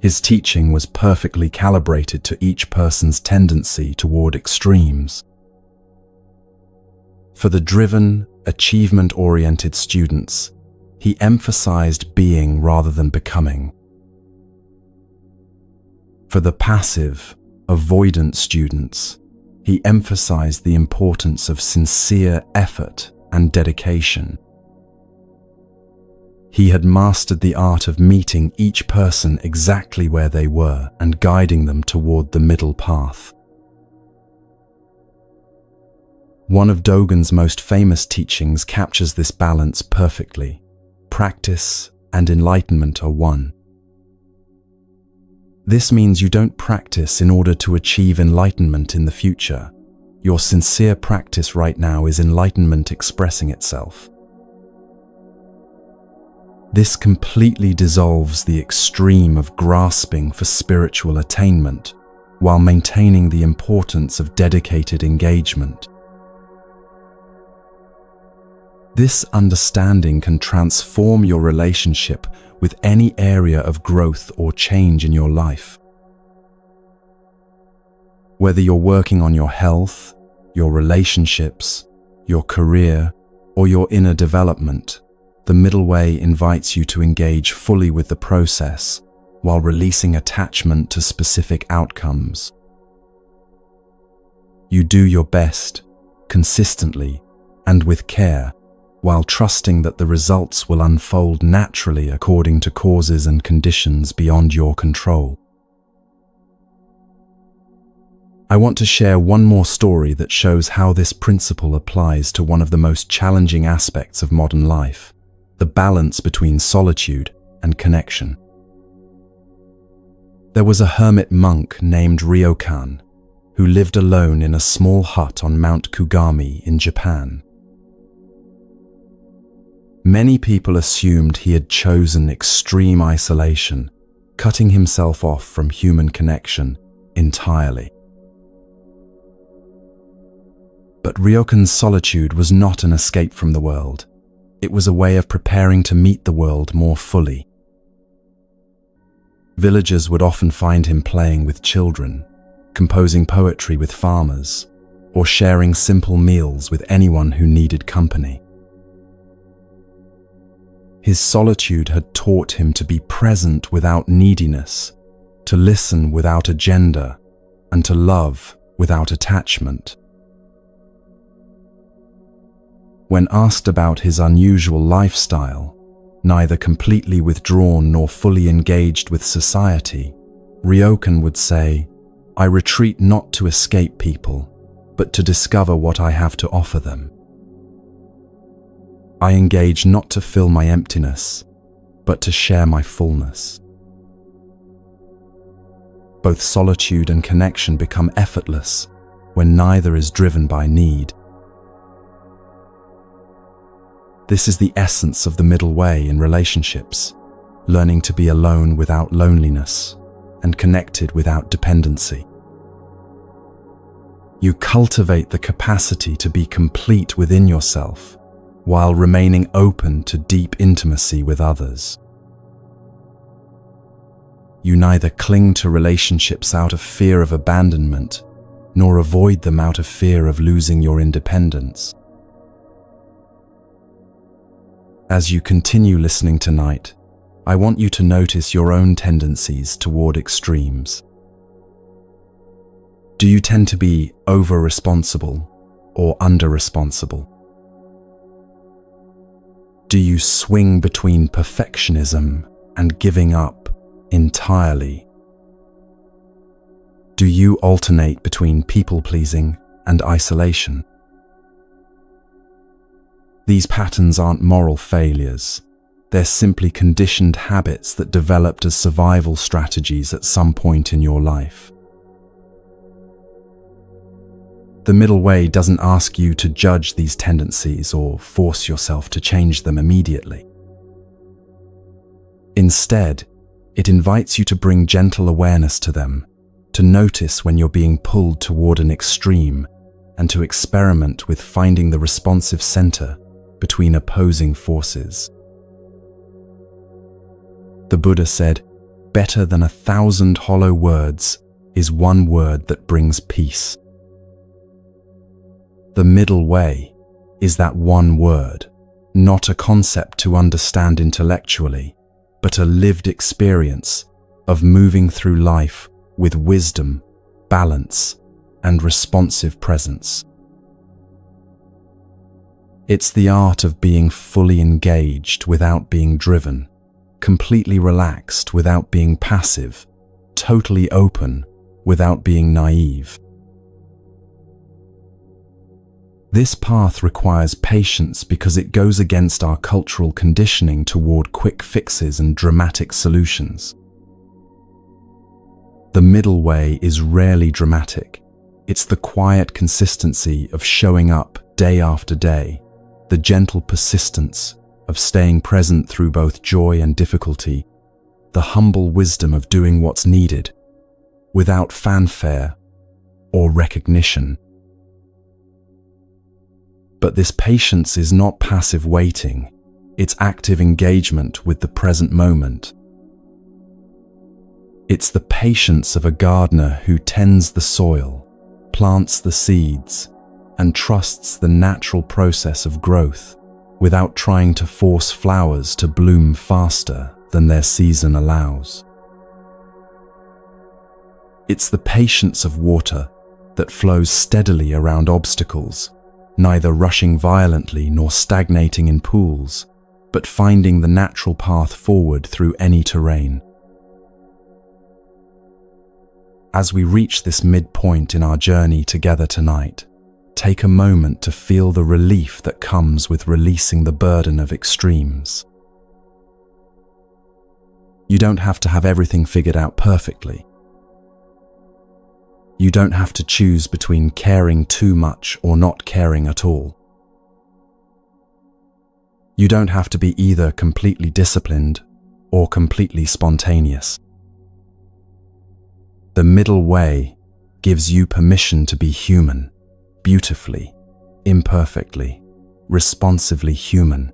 Speaker 1: His teaching was perfectly calibrated to each person's tendency toward extremes. For the driven, achievement-oriented students, he emphasized being rather than becoming. For the passive, avoidant students, he emphasized the importance of sincere effort and dedication. He had mastered the art of meeting each person exactly where they were and guiding them toward the middle path. One of Dogen's most famous teachings captures this balance perfectly. Practice and enlightenment are one. This means you don't practice in order to achieve enlightenment in the future. Your sincere practice right now is enlightenment expressing itself. This completely dissolves the extreme of grasping for spiritual attainment while maintaining the importance of dedicated engagement. This understanding can transform your relationship with any area of growth or change in your life. Whether you're working on your health, your relationships, your career, or your inner development, the middle way invites you to engage fully with the process while releasing attachment to specific outcomes. You do your best, consistently, and with care, while trusting that the results will unfold naturally according to causes and conditions beyond your control. I want to share one more story that shows how this principle applies to one of the most challenging aspects of modern life, the balance between solitude and connection. There was a hermit monk named Ryokan who lived alone in a small hut on Mount Kugami in Japan. Many people assumed he had chosen extreme isolation, cutting himself off from human connection entirely. But Ryokan's solitude was not an escape from the world. It was a way of preparing to meet the world more fully. Villagers would often find him playing with children, composing poetry with farmers, or sharing simple meals with anyone who needed company. His solitude had taught him to be present without neediness, to listen without agenda, and to love without attachment. When asked about his unusual lifestyle, neither completely withdrawn nor fully engaged with society, Ryokan would say, "I retreat not to escape people, but to discover what I have to offer them. I engage not to fill my emptiness, but to share my fullness." Both solitude and connection become effortless when neither is driven by need. This is the essence of the middle way in relationships, learning to be alone without loneliness and connected without dependency. You cultivate the capacity to be complete within yourself while remaining open to deep intimacy with others. You neither cling to relationships out of fear of abandonment, nor avoid them out of fear of losing your independence. As you continue listening tonight, I want you to notice your own tendencies toward extremes. Do you tend to be over-responsible or under-responsible? Do you swing between perfectionism and giving up entirely? Do you alternate between people-pleasing and isolation? These patterns aren't moral failures. They're simply conditioned habits that developed as survival strategies at some point in your life. The middle way doesn't ask you to judge these tendencies or force yourself to change them immediately. Instead, it invites you to bring gentle awareness to them, to notice when you're being pulled toward an extreme, and to experiment with finding the responsive center between opposing forces. The Buddha said, "Better than 1,000 hollow words is one word that brings peace." The middle way is that one word, not a concept to understand intellectually, but a lived experience of moving through life with wisdom, balance, and responsive presence. It's the art of being fully engaged without being driven, completely relaxed without being passive, totally open without being naive. This path requires patience because it goes against our cultural conditioning toward quick fixes and dramatic solutions. The middle way is rarely dramatic. It's the quiet consistency of showing up day after day, the gentle persistence of staying present through both joy and difficulty, the humble wisdom of doing what's needed, without fanfare or recognition. But this patience is not passive waiting, it's active engagement with the present moment. It's the patience of a gardener who tends the soil, plants the seeds, and trusts the natural process of growth without trying to force flowers to bloom faster than their season allows. It's the patience of water that flows steadily around obstacles, neither rushing violently nor stagnating in pools, but finding the natural path forward through any terrain. As we reach this midpoint in our journey together tonight, take a moment to feel the relief that comes with releasing the burden of extremes. You don't have to have everything figured out perfectly. You don't have to choose between caring too much or not caring at all. You don't have to be either completely disciplined or completely spontaneous. The middle way gives you permission to be human, beautifully, imperfectly, responsively human.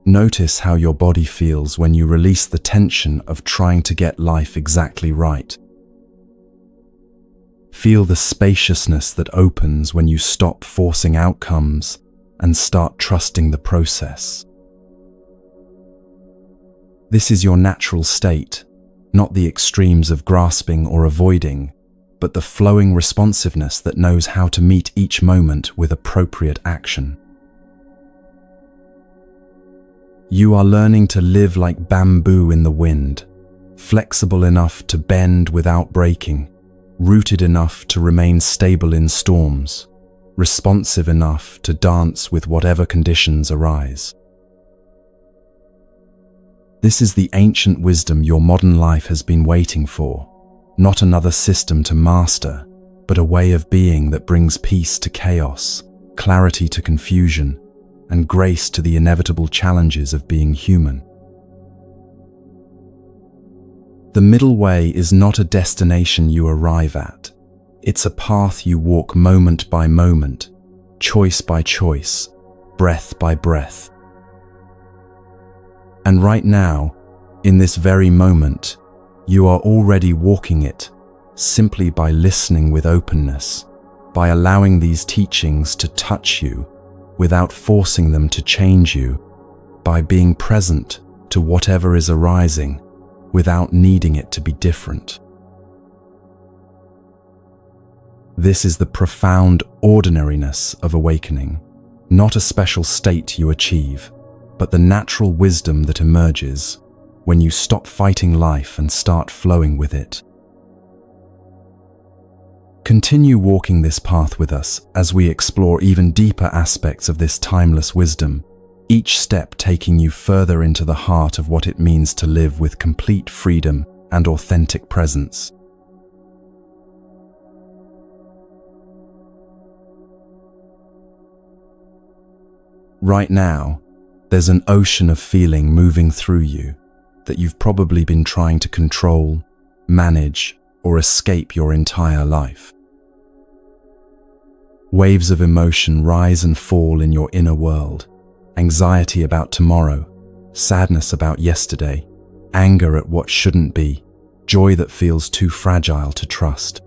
Speaker 1: Notice how your body feels when you release the tension of trying to get life exactly right. Feel the spaciousness that opens when you stop forcing outcomes and start trusting the process. This is your natural state, not the extremes of grasping or avoiding, but the flowing responsiveness that knows how to meet each moment with appropriate action. You are learning to live like bamboo in the wind, flexible enough to bend without breaking, rooted enough to remain stable in storms, responsive enough to dance with whatever conditions arise. This is the ancient wisdom your modern life has been waiting for, not another system to master, but a way of being that brings peace to chaos, clarity to confusion, and grace to the inevitable challenges of being human. The middle way is not a destination you arrive at. It's a path you walk moment by moment, choice by choice, breath by breath. And right now, in this very moment, you are already walking it simply by listening with openness, by allowing these teachings to touch you without forcing them to change you, by being present to whatever is arising without needing it to be different. This is the profound ordinariness of awakening, not a special state you achieve, but the natural wisdom that emerges when you stop fighting life and start flowing with it. Continue walking this path with us as we explore even deeper aspects of this timeless wisdom, each step taking you further into the heart of what it means to live with complete freedom and authentic presence. Right now, there's an ocean of feeling moving through you that you've probably been trying to control, manage, or escape your entire life. Waves of emotion rise and fall in your inner world. Anxiety about tomorrow, sadness about yesterday, anger at what shouldn't be, joy that feels too fragile to trust.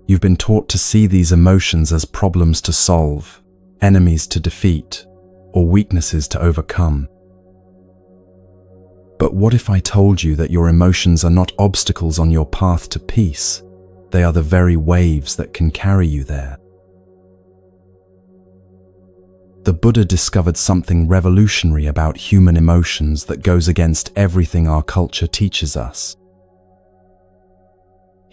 Speaker 1: You've been taught to see these emotions as problems to solve, enemies to defeat, or weaknesses to overcome. But what if I told you that your emotions are not obstacles on your path to peace? They are the very waves that can carry you there. The Buddha discovered something revolutionary about human emotions that goes against everything our culture teaches us.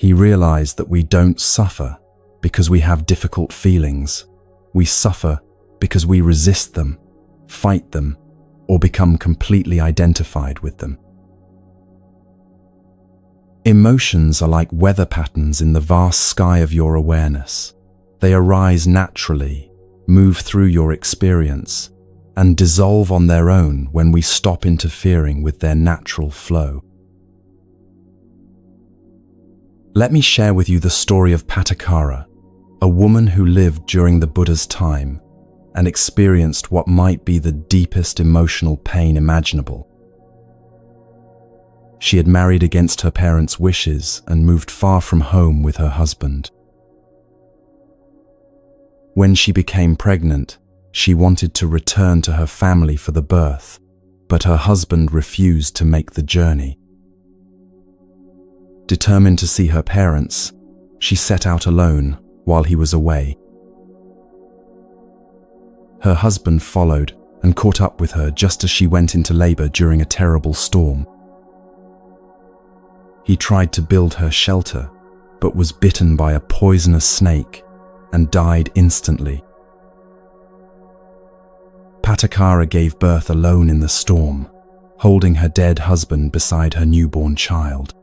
Speaker 1: He realized that we don't suffer because we have difficult feelings. We suffer because we resist them, fight them, or become completely identified with them. Emotions are like weather patterns in the vast sky of your awareness. They arise naturally, move through your experience, and dissolve on their own when we stop interfering with their natural flow. Let me share with you the story of Patakara, a woman who lived during the Buddha's time and experienced what might be the deepest emotional pain imaginable. She had married against her parents' wishes and moved far from home with her husband. When she became pregnant, she wanted to return to her family for the birth, but her husband refused to make the journey. Determined to see her parents, she set out alone while he was away. Her husband followed and caught up with her just as she went into labor during a terrible storm. He tried to build her shelter, but was bitten by a poisonous snake and died instantly. Patakara gave birth alone in the storm, holding her dead husband beside her newborn child.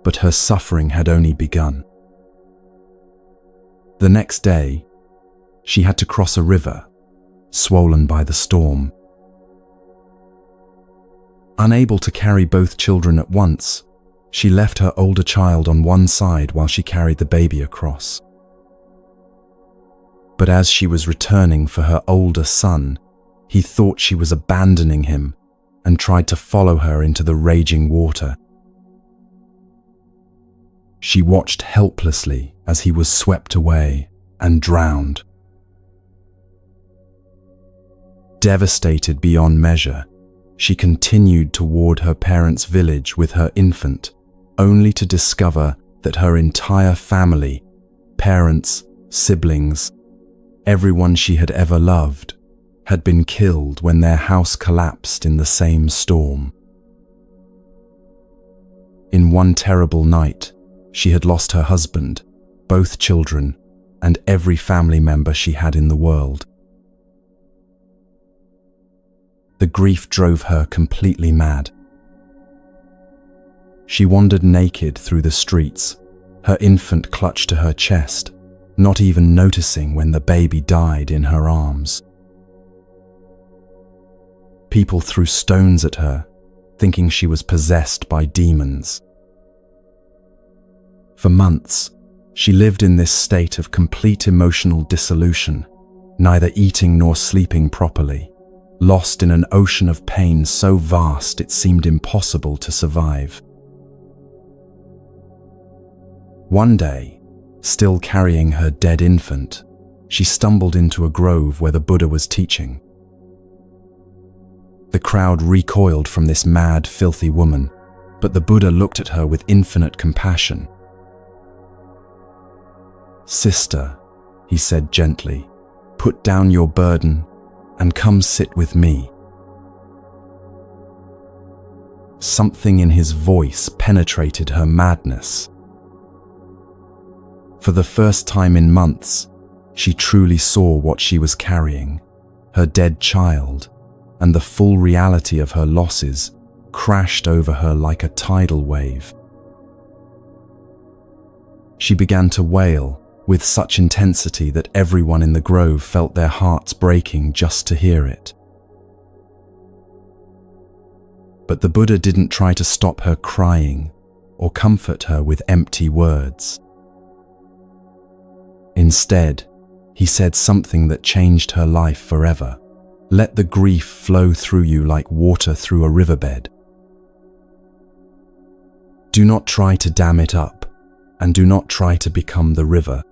Speaker 1: But her suffering had only begun. The next day, she had to cross a river, swollen by the storm. Unable to carry both children at once, she left her older child on one side while she carried the baby across. But as she was returning for her older son, he thought she was abandoning him and tried to follow her into the raging water. She watched helplessly as he was swept away and drowned. Devastated beyond measure, she continued toward her parents' village with her infant, only to discover that her entire family, parents, siblings, everyone she had ever loved, had been killed when their house collapsed in the same storm. In one terrible night, she had lost her husband, both children, and every family member she had in the world. The grief drove her completely mad. She wandered naked through the streets, her infant clutched to her chest, not even noticing when the baby died in her arms. People threw stones at her, thinking she was possessed by demons. For months, she lived in this state of complete emotional dissolution, neither eating nor sleeping properly, lost in an ocean of pain so vast it seemed impossible to survive. One day, still carrying her dead infant, she stumbled into a grove where the Buddha was teaching. The crowd recoiled from this mad, filthy woman, but the Buddha looked at her with infinite compassion. "Sister," he said gently, "put down your burden and come sit with me." Something in his voice penetrated her madness. For the first time in months, she truly saw what she was carrying, her dead child, and the full reality of her losses crashed over her like a tidal wave. She began to wail with such intensity that everyone in the grove felt their hearts breaking just to hear it. But the Buddha didn't try to stop her crying or comfort her with empty words. Instead, he said something that changed her life forever. "Let the grief flow through you like water through a riverbed. Do not try to dam it up, and do not try to become the river.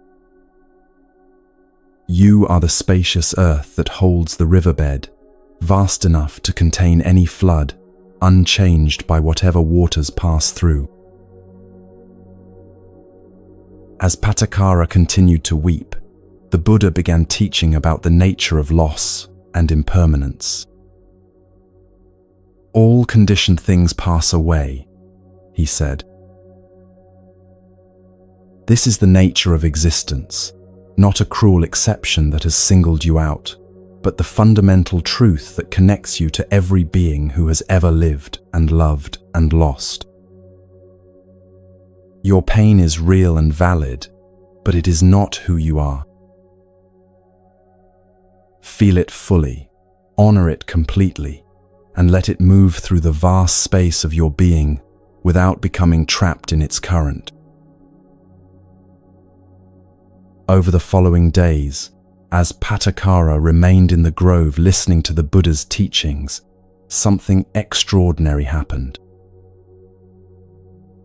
Speaker 1: You are the spacious earth that holds the riverbed, vast enough to contain any flood, unchanged by whatever waters pass through." As Patakara continued to weep, the Buddha began teaching about the nature of loss and impermanence. All conditioned things pass away, he said. This is the nature of existence, not a cruel exception that has singled you out, but the fundamental truth that connects you to every being who has ever lived and loved and lost. Your pain is real and valid, but it is not who you are. Feel it fully, honor it completely, and let it move through the vast space of your being without becoming trapped in its current. Over the following days, as Patakara remained in the grove listening to the Buddha's teachings, something extraordinary happened.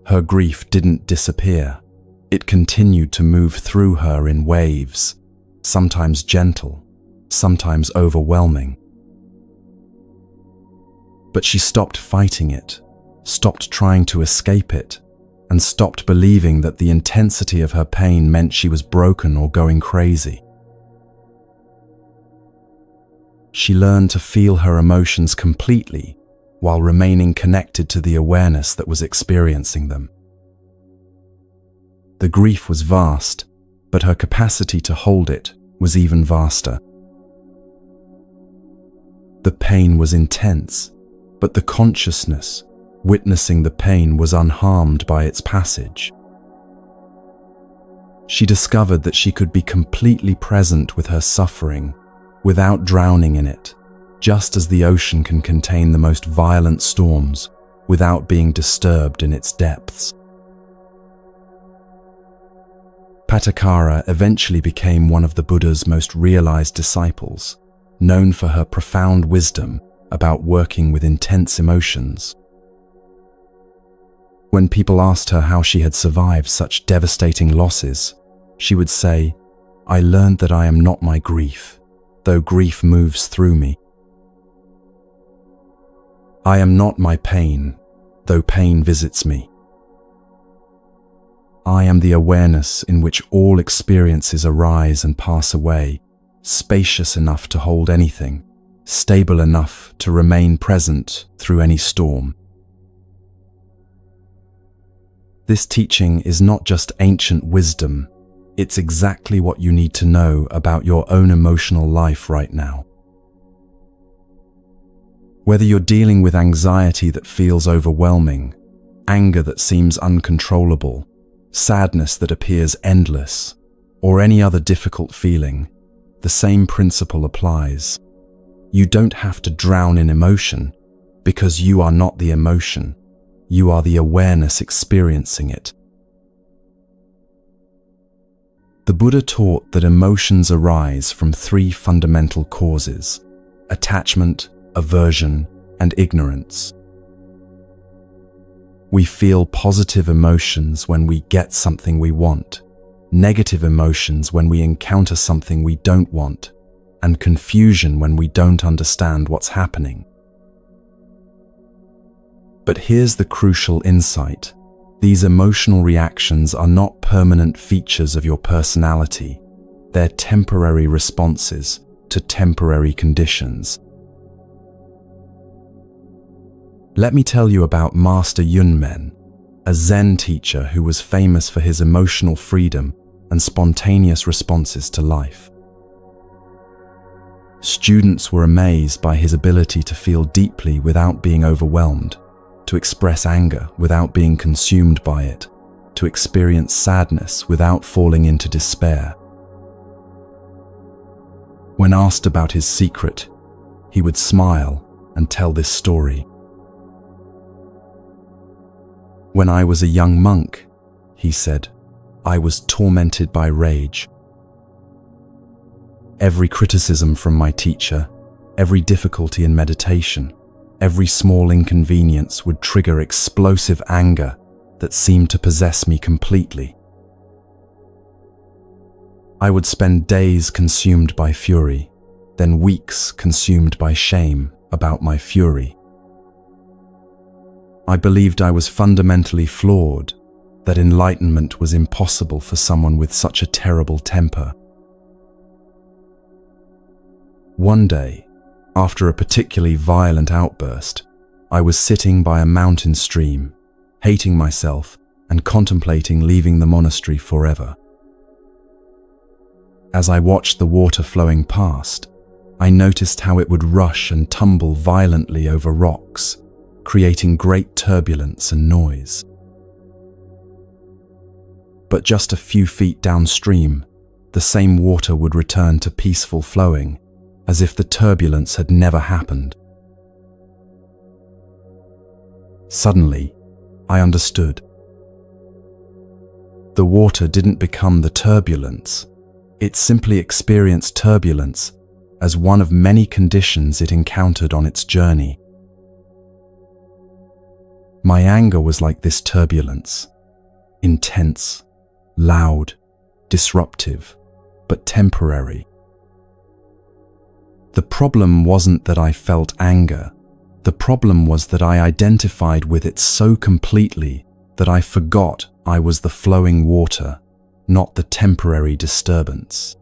Speaker 1: Her grief didn't disappear. It continued to move through her in waves, sometimes gentle, sometimes overwhelming. But she stopped fighting it, stopped trying to escape it, and stopped believing that the intensity of her pain meant she was broken or going crazy. She learned to feel her emotions completely while remaining connected to the awareness that was experiencing them. The grief was vast, but her capacity to hold it was even vaster. The pain was intense, but the consciousness, witnessing the pain, was unharmed by its passage. She discovered that she could be completely present with her suffering without drowning in it, just as the ocean can contain the most violent storms without being disturbed in its depths. Patakara eventually became one of the Buddha's most realized disciples, known for her profound wisdom about working with intense emotions. When people asked her how she had survived such devastating losses, she would say, "I learned that I am not my grief, though grief moves through me. I am not my pain, though pain visits me. I am the awareness in which all experiences arise and pass away, spacious enough to hold anything, stable enough to remain present through any storm." This teaching is not just ancient wisdom, it's exactly what you need to know about your own emotional life right now. Whether you're dealing with anxiety that feels overwhelming, anger that seems uncontrollable, sadness that appears endless, or any other difficult feeling, the same principle applies. You don't have to drown in emotion, because you are not the emotion. You are the awareness experiencing it. The Buddha taught that emotions arise from three fundamental causes: attachment, aversion, and ignorance. We feel positive emotions when we get something we want, negative emotions when we encounter something we don't want, and confusion when we don't understand what's happening. But here's the crucial insight. These emotional reactions are not permanent features of your personality. They're temporary responses to temporary conditions. Let me tell you about Master Yunmen, a Zen teacher who was famous for his emotional freedom and spontaneous responses to life. Students were amazed by his ability to feel deeply without being overwhelmed, to express anger without being consumed by it, to experience sadness without falling into despair. When asked about his secret, he would smile and tell this story. "When I was a young monk," he said, "I was tormented by rage. Every criticism from my teacher, every difficulty in meditation, every small inconvenience would trigger explosive anger that seemed to possess me completely. I would spend days consumed by fury, then weeks consumed by shame about my fury. I believed I was fundamentally flawed, that enlightenment was impossible for someone with such a terrible temper. One day, after a particularly violent outburst, I was sitting by a mountain stream, hating myself and contemplating leaving the monastery forever. As I watched the water flowing past, I noticed how it would rush and tumble violently over rocks, creating great turbulence and noise. But just a few feet downstream, the same water would return to peaceful flowing, as if the turbulence had never happened. Suddenly, I understood. The water didn't become the turbulence. It simply experienced turbulence as one of many conditions it encountered on its journey. My anger was like this turbulence, intense, loud, disruptive, but temporary. The problem wasn't that I felt anger. The problem was that I identified with it so completely that I forgot I was the flowing water, not the temporary disturbance.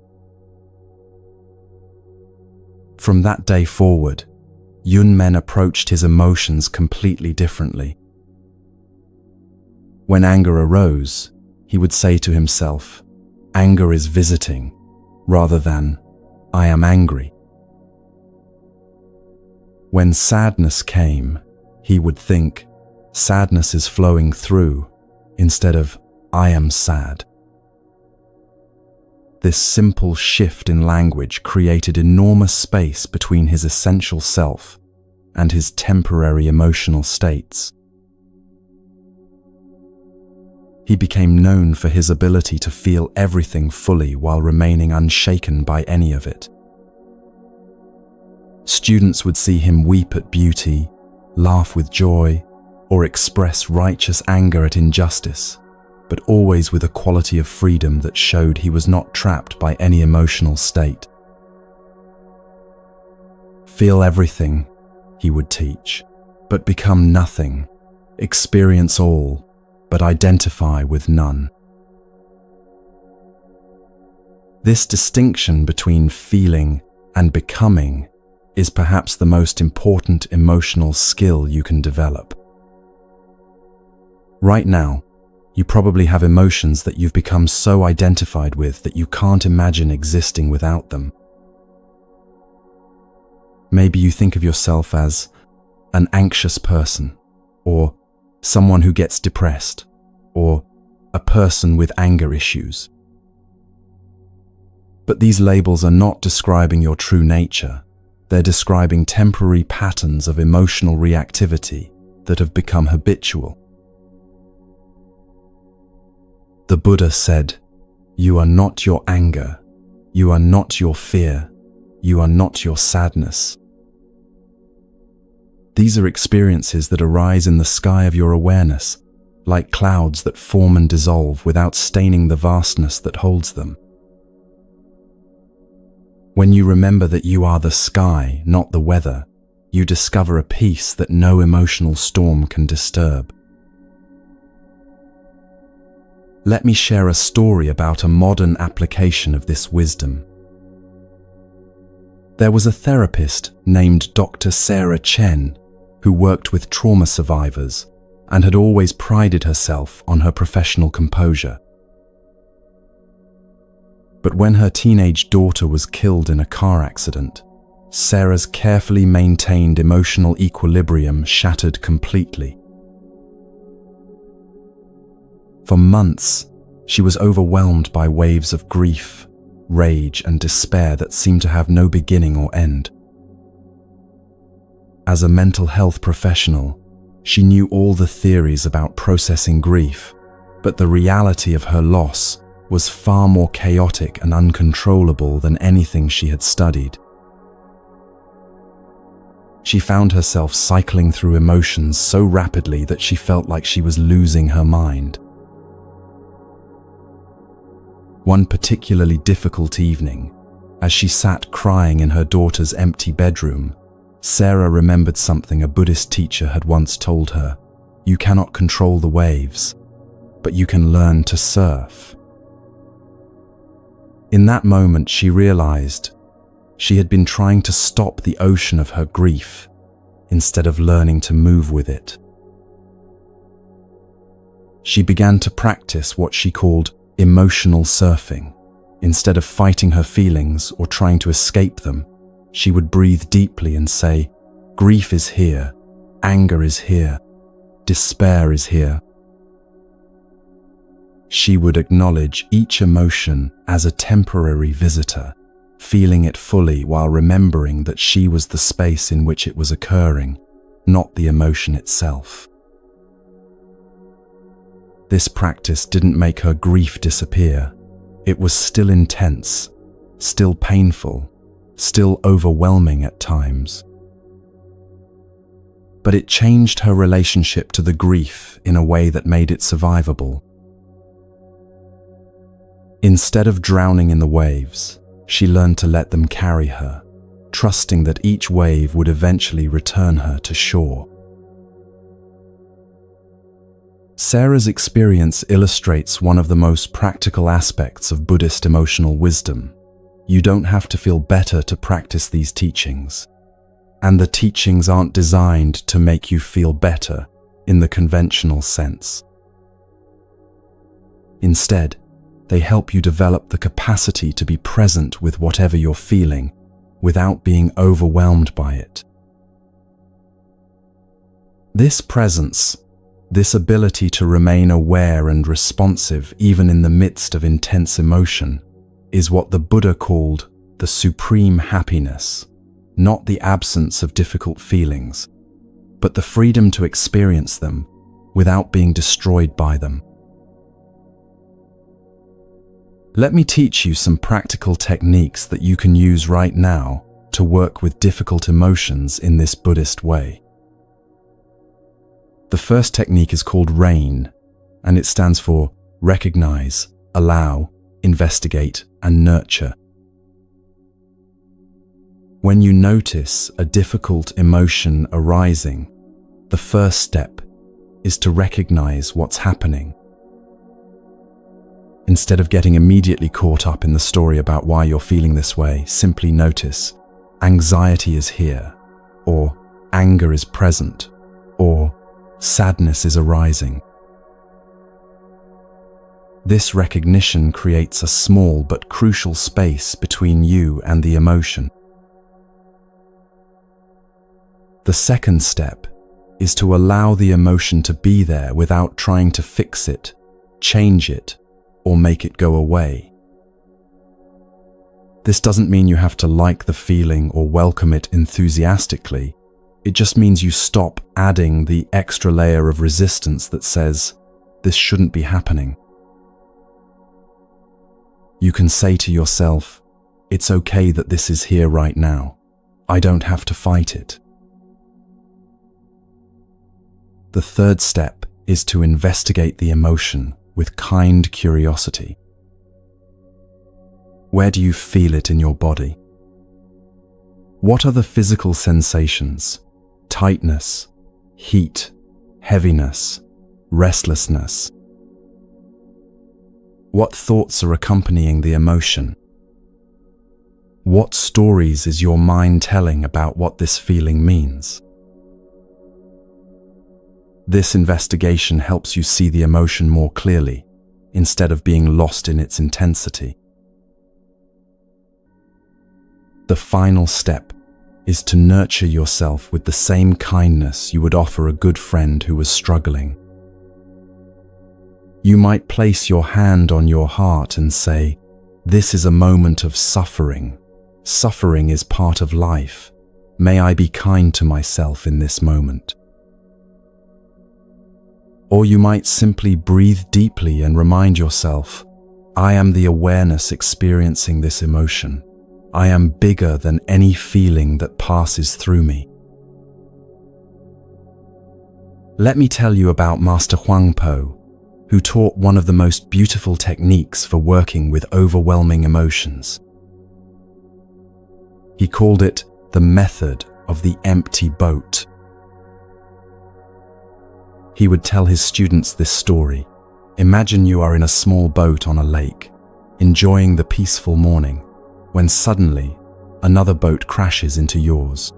Speaker 1: From that day forward, Yunmen approached his emotions completely differently. When anger arose, he would say to himself, "Anger is visiting," rather than, "I am angry." When sadness came, he would think, "Sadness is flowing through," instead of, "I am sad." This simple shift in language created enormous space between his essential self and his temporary emotional states. He became known for his ability to feel everything fully while remaining unshaken by any of it. Students would see him weep at beauty, laugh with joy, or express righteous anger at injustice, but always with a quality of freedom that showed he was not trapped by any emotional state. Feel everything, he would teach, but become nothing. Experience all, but identify with none. This distinction between feeling and becoming is perhaps the most important emotional skill you can develop. Right now, you probably have emotions that you've become so identified with that you can't imagine existing without them. Maybe you think of yourself as an anxious person, or someone who gets depressed, or a person with anger issues. But these labels are not describing your true nature. They're describing temporary patterns of emotional reactivity that have become habitual. The Buddha said, "You are not your anger, you are not your fear, you are not your sadness." These are experiences that arise in the sky of your awareness, like clouds that form and dissolve without staining the vastness that holds them. When you remember that you are the sky, not the weather, you discover a peace that no emotional storm can disturb. Let me share a story about a modern application of this wisdom. There was a therapist named Dr. Sarah Chen who worked with trauma survivors and had always prided herself on her professional composure. But when her teenage daughter was killed in a car accident, Sarah's carefully maintained emotional equilibrium shattered completely. For months, she was overwhelmed by waves of grief, rage, and despair that seemed to have no beginning or end. As a mental health professional, she knew all the theories about processing grief, but the reality of her loss was far more chaotic and uncontrollable than anything she had studied. She found herself cycling through emotions so rapidly that she felt like she was losing her mind. One particularly difficult evening, as she sat crying in her daughter's empty bedroom, Sarah remembered something a Buddhist teacher had once told her: "You cannot control the waves, but you can learn to surf." In that moment, she realized she had been trying to stop the ocean of her grief instead of learning to move with it. she began to practice what she called emotional surfing. Instead of fighting her feelings or trying to escape them, she would breathe deeply and say, "Grief is here, anger is here, despair is here." She would acknowledge each emotion as a temporary visitor, feeling it fully while remembering that she was the space in which it was occurring, not the emotion itself. This practice didn't make her grief disappear. It was still intense, still painful, still overwhelming at times. But it changed her relationship to the grief in a way that made it survivable. Instead of drowning in the waves, she learned to let them carry her, trusting that each wave would eventually return her to shore. Sarah's experience illustrates one of the most practical aspects of Buddhist emotional wisdom. You don't have to feel better to practice these teachings. And the teachings aren't designed to make you feel better in the conventional sense. Instead, they help you develop the capacity to be present with whatever you're feeling without being overwhelmed by it. This presence, this ability to remain aware and responsive even in the midst of intense emotion, is what the Buddha called the supreme happiness, not the absence of difficult feelings, but the freedom to experience them without being destroyed by them. Let me teach you some practical techniques that you can use right now to work with difficult emotions in this Buddhist way. The first technique is called RAIN, and it stands for recognize, allow, investigate, and nurture. When you notice a difficult emotion arising, the first step is to recognize what's happening. Instead of getting immediately caught up in the story about why you're feeling this way, simply notice, anxiety is here, or anger is present, or sadness is arising. This recognition creates a small but crucial space between you and the emotion. The second step is to allow the emotion to be there without trying to fix it, change it, or make it go away. This doesn't mean you have to like the feeling or welcome it enthusiastically. It just means you stop adding the extra layer of resistance that says, "This shouldn't be happening." You can say to yourself, "It's okay that this is here right now. I don't have to fight it." The third step is to investigate the emotion with kind curiosity. Where do you feel it in your body? What are the physical sensations? Tightness, heat, heaviness, restlessness. What thoughts are accompanying the emotion? What stories is your mind telling about what this feeling means? This investigation helps you see the emotion more clearly, instead of being lost in its intensity. The final step is to nurture yourself with the same kindness you would offer a good friend who was struggling. You might place your hand on your heart and say, "This is a moment of suffering. Suffering is part of life. May I be kind to myself in this moment." Or you might simply breathe deeply and remind yourself, "I am the awareness experiencing this emotion. I am bigger than any feeling that passes through me." Let me tell you about Master Huangpo, who taught one of the most beautiful techniques for working with overwhelming emotions. He called it the method of the empty boat. He would tell his students this story. Imagine you are in a small boat on a lake, enjoying the peaceful morning, when suddenly another boat crashes into yours.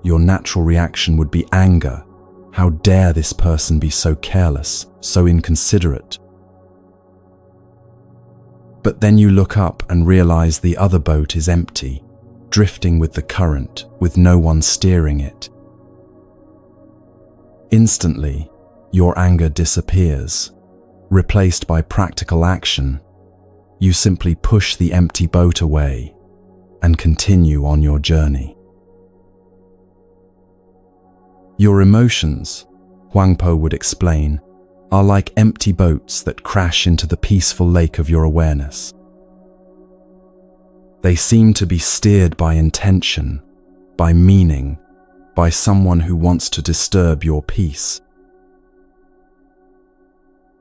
Speaker 1: Your natural reaction would be anger, How dare this person be so careless, so inconsiderate? But then you look up and realize the other boat is empty, drifting with the current, with no one steering it. Instantly, your anger disappears, replaced by practical action. You simply push the empty boat away and continue on your journey. Your emotions, Huangpo would explain, are like empty boats that crash into the peaceful lake of your awareness. They seem to be steered by intention, by meaning, by someone who wants to disturb your peace.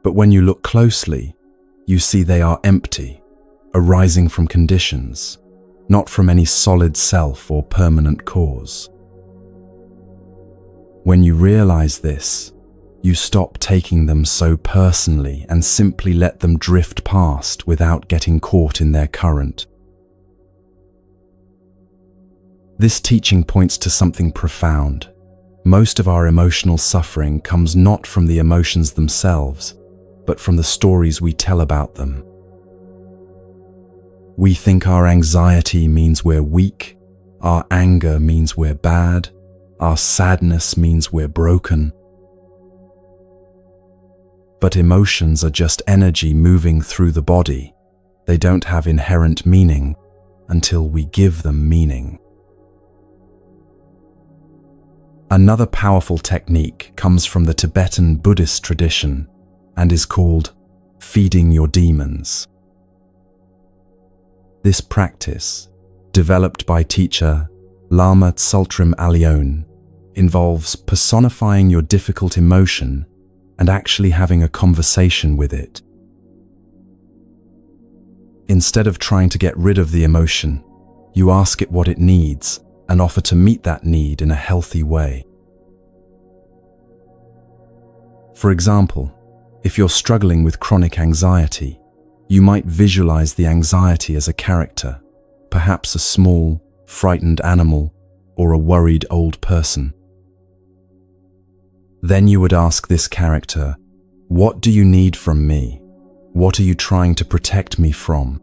Speaker 1: But when you look closely, you see they are empty, arising from conditions, not from any solid self or permanent cause. When you realize this, you stop taking them so personally and simply let them drift past without getting caught in their current. This teaching points to something profound. Most of our emotional suffering comes not from the emotions themselves, but from the stories we tell about them. We think our anxiety means we're weak, our anger means we're bad, our sadness means we're broken. But emotions are just energy moving through the body. They don't have inherent meaning until we give them meaning. Another powerful technique comes from the Tibetan Buddhist tradition and is called feeding your demons. This practice, developed by teacher Lama Tsultrim Alyon, involves personifying your difficult emotion and actually having a conversation with it. Instead of trying to get rid of the emotion, you ask it what it needs and offer to meet that need in a healthy way. For example, if you're struggling with chronic anxiety, you might visualize the anxiety as a character, perhaps a small, frightened animal or a worried old person. Then you would ask this character, "What do you need from me? What are you trying to protect me from?"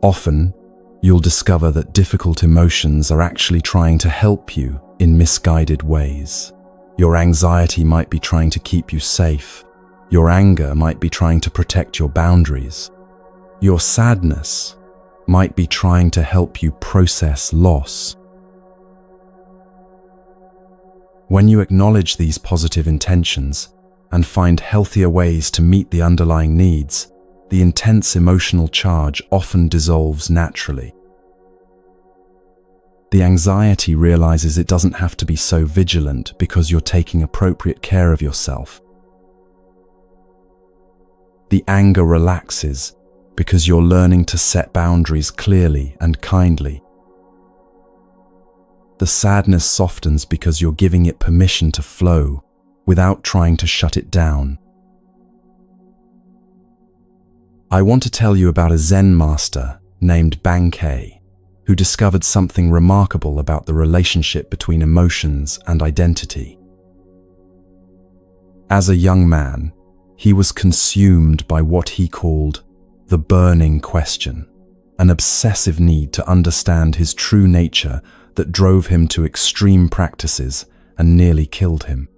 Speaker 1: Often, you'll discover that difficult emotions are actually trying to help you in misguided ways. Your anxiety might be trying to keep you safe. Your anger might be trying to protect your boundaries. Your sadness might be trying to help you process loss. When you acknowledge these positive intentions and find healthier ways to meet the underlying needs, the intense emotional charge often dissolves naturally. The anxiety realizes it doesn't have to be so vigilant because you're taking appropriate care of yourself. The anger relaxes because you're learning to set boundaries clearly and kindly. The sadness softens because you're giving it permission to flow without trying to shut it down. I want to tell you about a Zen master named Bankei, who discovered something remarkable about the relationship between emotions and identity. As a young man, he was consumed by what he called the burning question, an obsessive need to understand his true nature that drove him to extreme practices and nearly killed him.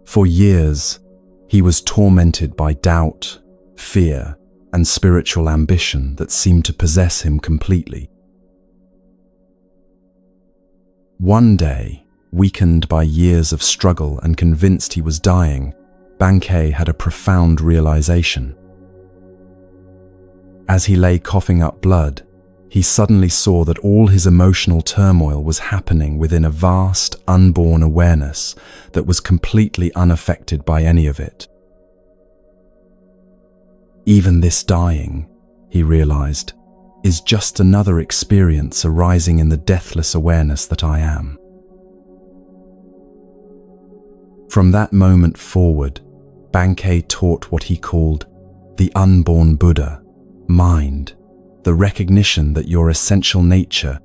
Speaker 1: For years, he was tormented by doubt, fear, and spiritual ambition that seemed to possess him completely. One day, weakened by years of struggle and convinced he was dying, Bankei had a profound realization. As he lay coughing up blood, he suddenly saw that all his emotional turmoil was happening within a vast, unborn awareness that was completely unaffected by any of it. Even this dying, he realized, is just another experience arising in the deathless awareness that I am. From that moment forward, Bankei taught what he called the unborn Buddha, mind, the recognition that your essential nature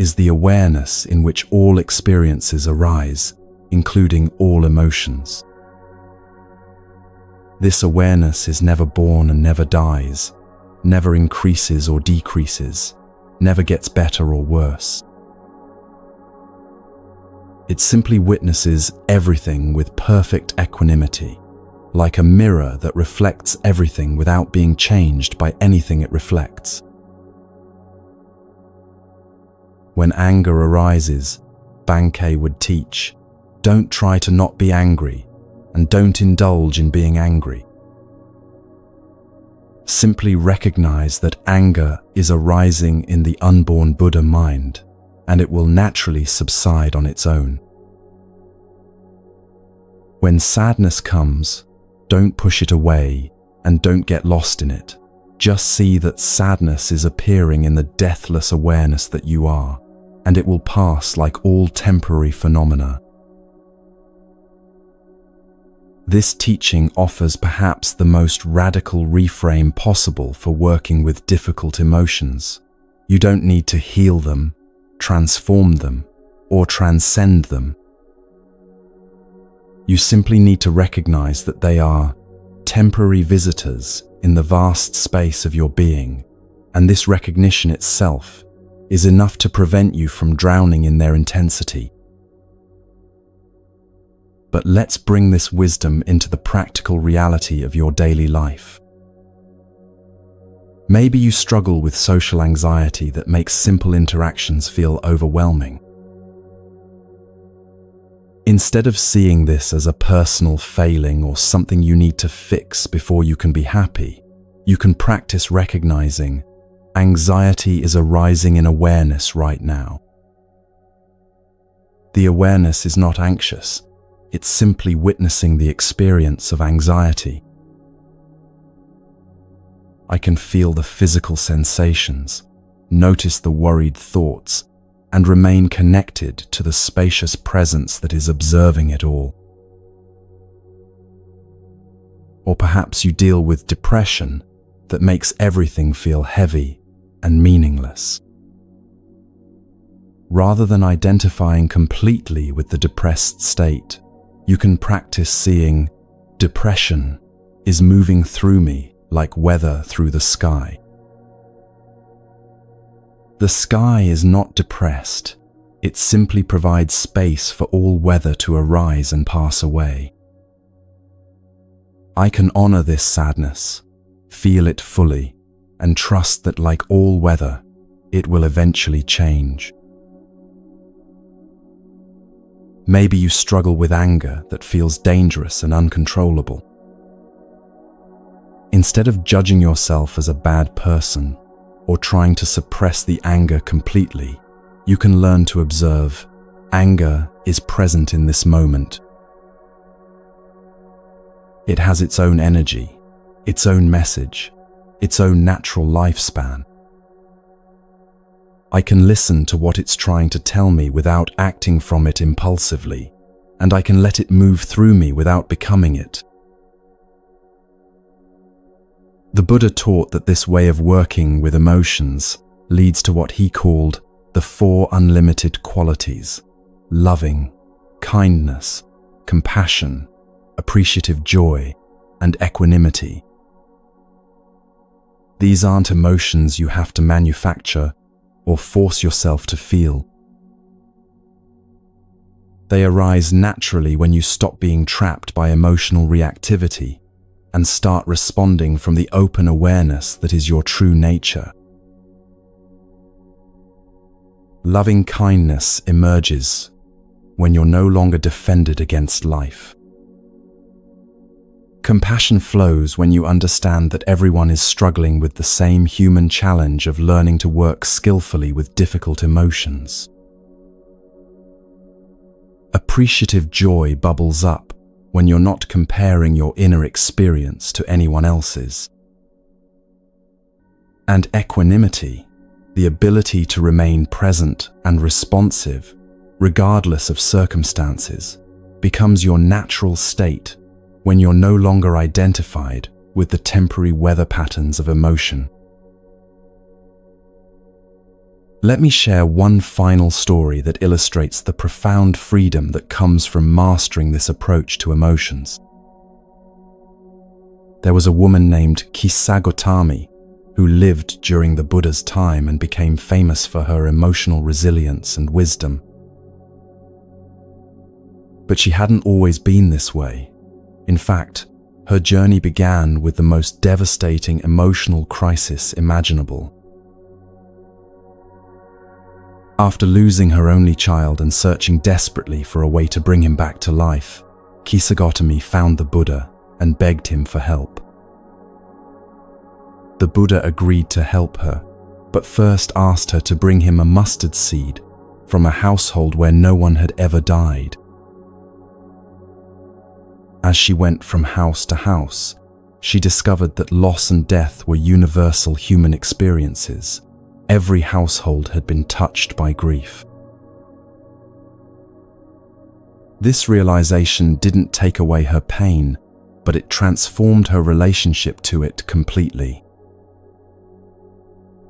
Speaker 1: is the awareness in which all experiences arise, including all emotions. This awareness is never born and never dies, never increases or decreases, never gets better or worse. It simply witnesses everything with perfect equanimity, like a mirror that reflects everything without being changed by anything it reflects. When anger arises, Bankei would teach, don't try to not be angry, and don't indulge in being angry. Simply recognize that anger is arising in the unborn Buddha mind, and it will naturally subside on its own. When sadness comes, don't push it away and don't get lost in it. Just see that sadness is appearing in the deathless awareness that you are, and it will pass like all temporary phenomena. This teaching offers perhaps the most radical reframe possible for working with difficult emotions. You don't need to heal them, transform them, or transcend them. You simply need to recognize that they are temporary visitors in the vast space of your being, and this recognition itself is enough to prevent you from drowning in their intensity. But let's bring this wisdom into the practical reality of your daily life. Maybe you struggle with social anxiety that makes simple interactions feel overwhelming. Instead of seeing this as a personal failing or something you need to fix before you can be happy, you can practice recognizing anxiety is arising in awareness right now. The awareness is not anxious, it's simply witnessing the experience of anxiety. I can feel the physical sensations, notice the worried thoughts, and remain connected to the spacious presence that is observing it all. Or perhaps you deal with depression that makes everything feel heavy and meaningless. Rather than identifying completely with the depressed state, you can practice seeing depression is moving through me like weather through the sky. The sky is not depressed, it simply provides space for all weather to arise and pass away. I can honor this sadness, feel it fully, and trust that like all weather, it will eventually change. Maybe you struggle with anger that feels dangerous and uncontrollable. Instead of judging yourself as a bad person or trying to suppress the anger completely, you can learn to observe anger is present in this moment. It has its own energy, its own message, its own natural lifespan. I can listen to what it's trying to tell me without acting from it impulsively, and I can let it move through me without becoming it. The Buddha taught that this way of working with emotions leads to what he called the 4 unlimited qualities: loving, kindness, compassion, appreciative joy, and equanimity. These aren't emotions you have to manufacture or force yourself to feel. They arise naturally when you stop being trapped by emotional reactivity and start responding from the open awareness that is your true nature. Loving kindness emerges when you're no longer defended against life. Compassion flows when you understand that everyone is struggling with the same human challenge of learning to work skillfully with difficult emotions. Appreciative joy bubbles up when you're not comparing your inner experience to anyone else's. And equanimity, the ability to remain present and responsive, regardless of circumstances, becomes your natural state when you're no longer identified with the temporary weather patterns of emotion. Let me share one final story that illustrates the profound freedom that comes from mastering this approach to emotions. There was a woman named Kisagotami who lived during the Buddha's time and became famous for her emotional resilience and wisdom. But she hadn't always been this way. In fact, her journey began with the most devastating emotional crisis imaginable. After losing her only child and searching desperately for a way to bring him back to life, Kisagotami found the Buddha and begged him for help. The Buddha agreed to help her, but first asked her to bring him a mustard seed from a household where no one had ever died. As she went from house to house, she discovered that loss and death were universal human experiences. Every household had been touched by grief. This realization didn't take away her pain, but it transformed her relationship to it completely.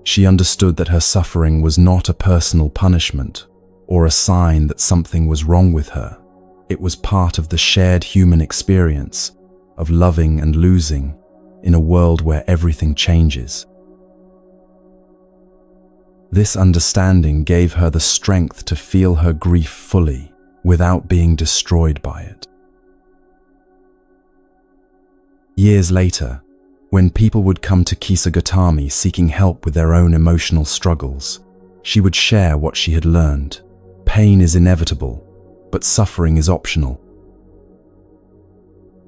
Speaker 1: She understood that her suffering was not a personal punishment or a sign that something was wrong with her. It was part of the shared human experience of loving and losing in a world where everything changes. This understanding gave her the strength to feel her grief fully without being destroyed by it. Years later, when people would come to Kisagotami seeking help with their own emotional struggles, she would share what she had learned. Pain is inevitable, but suffering is optional.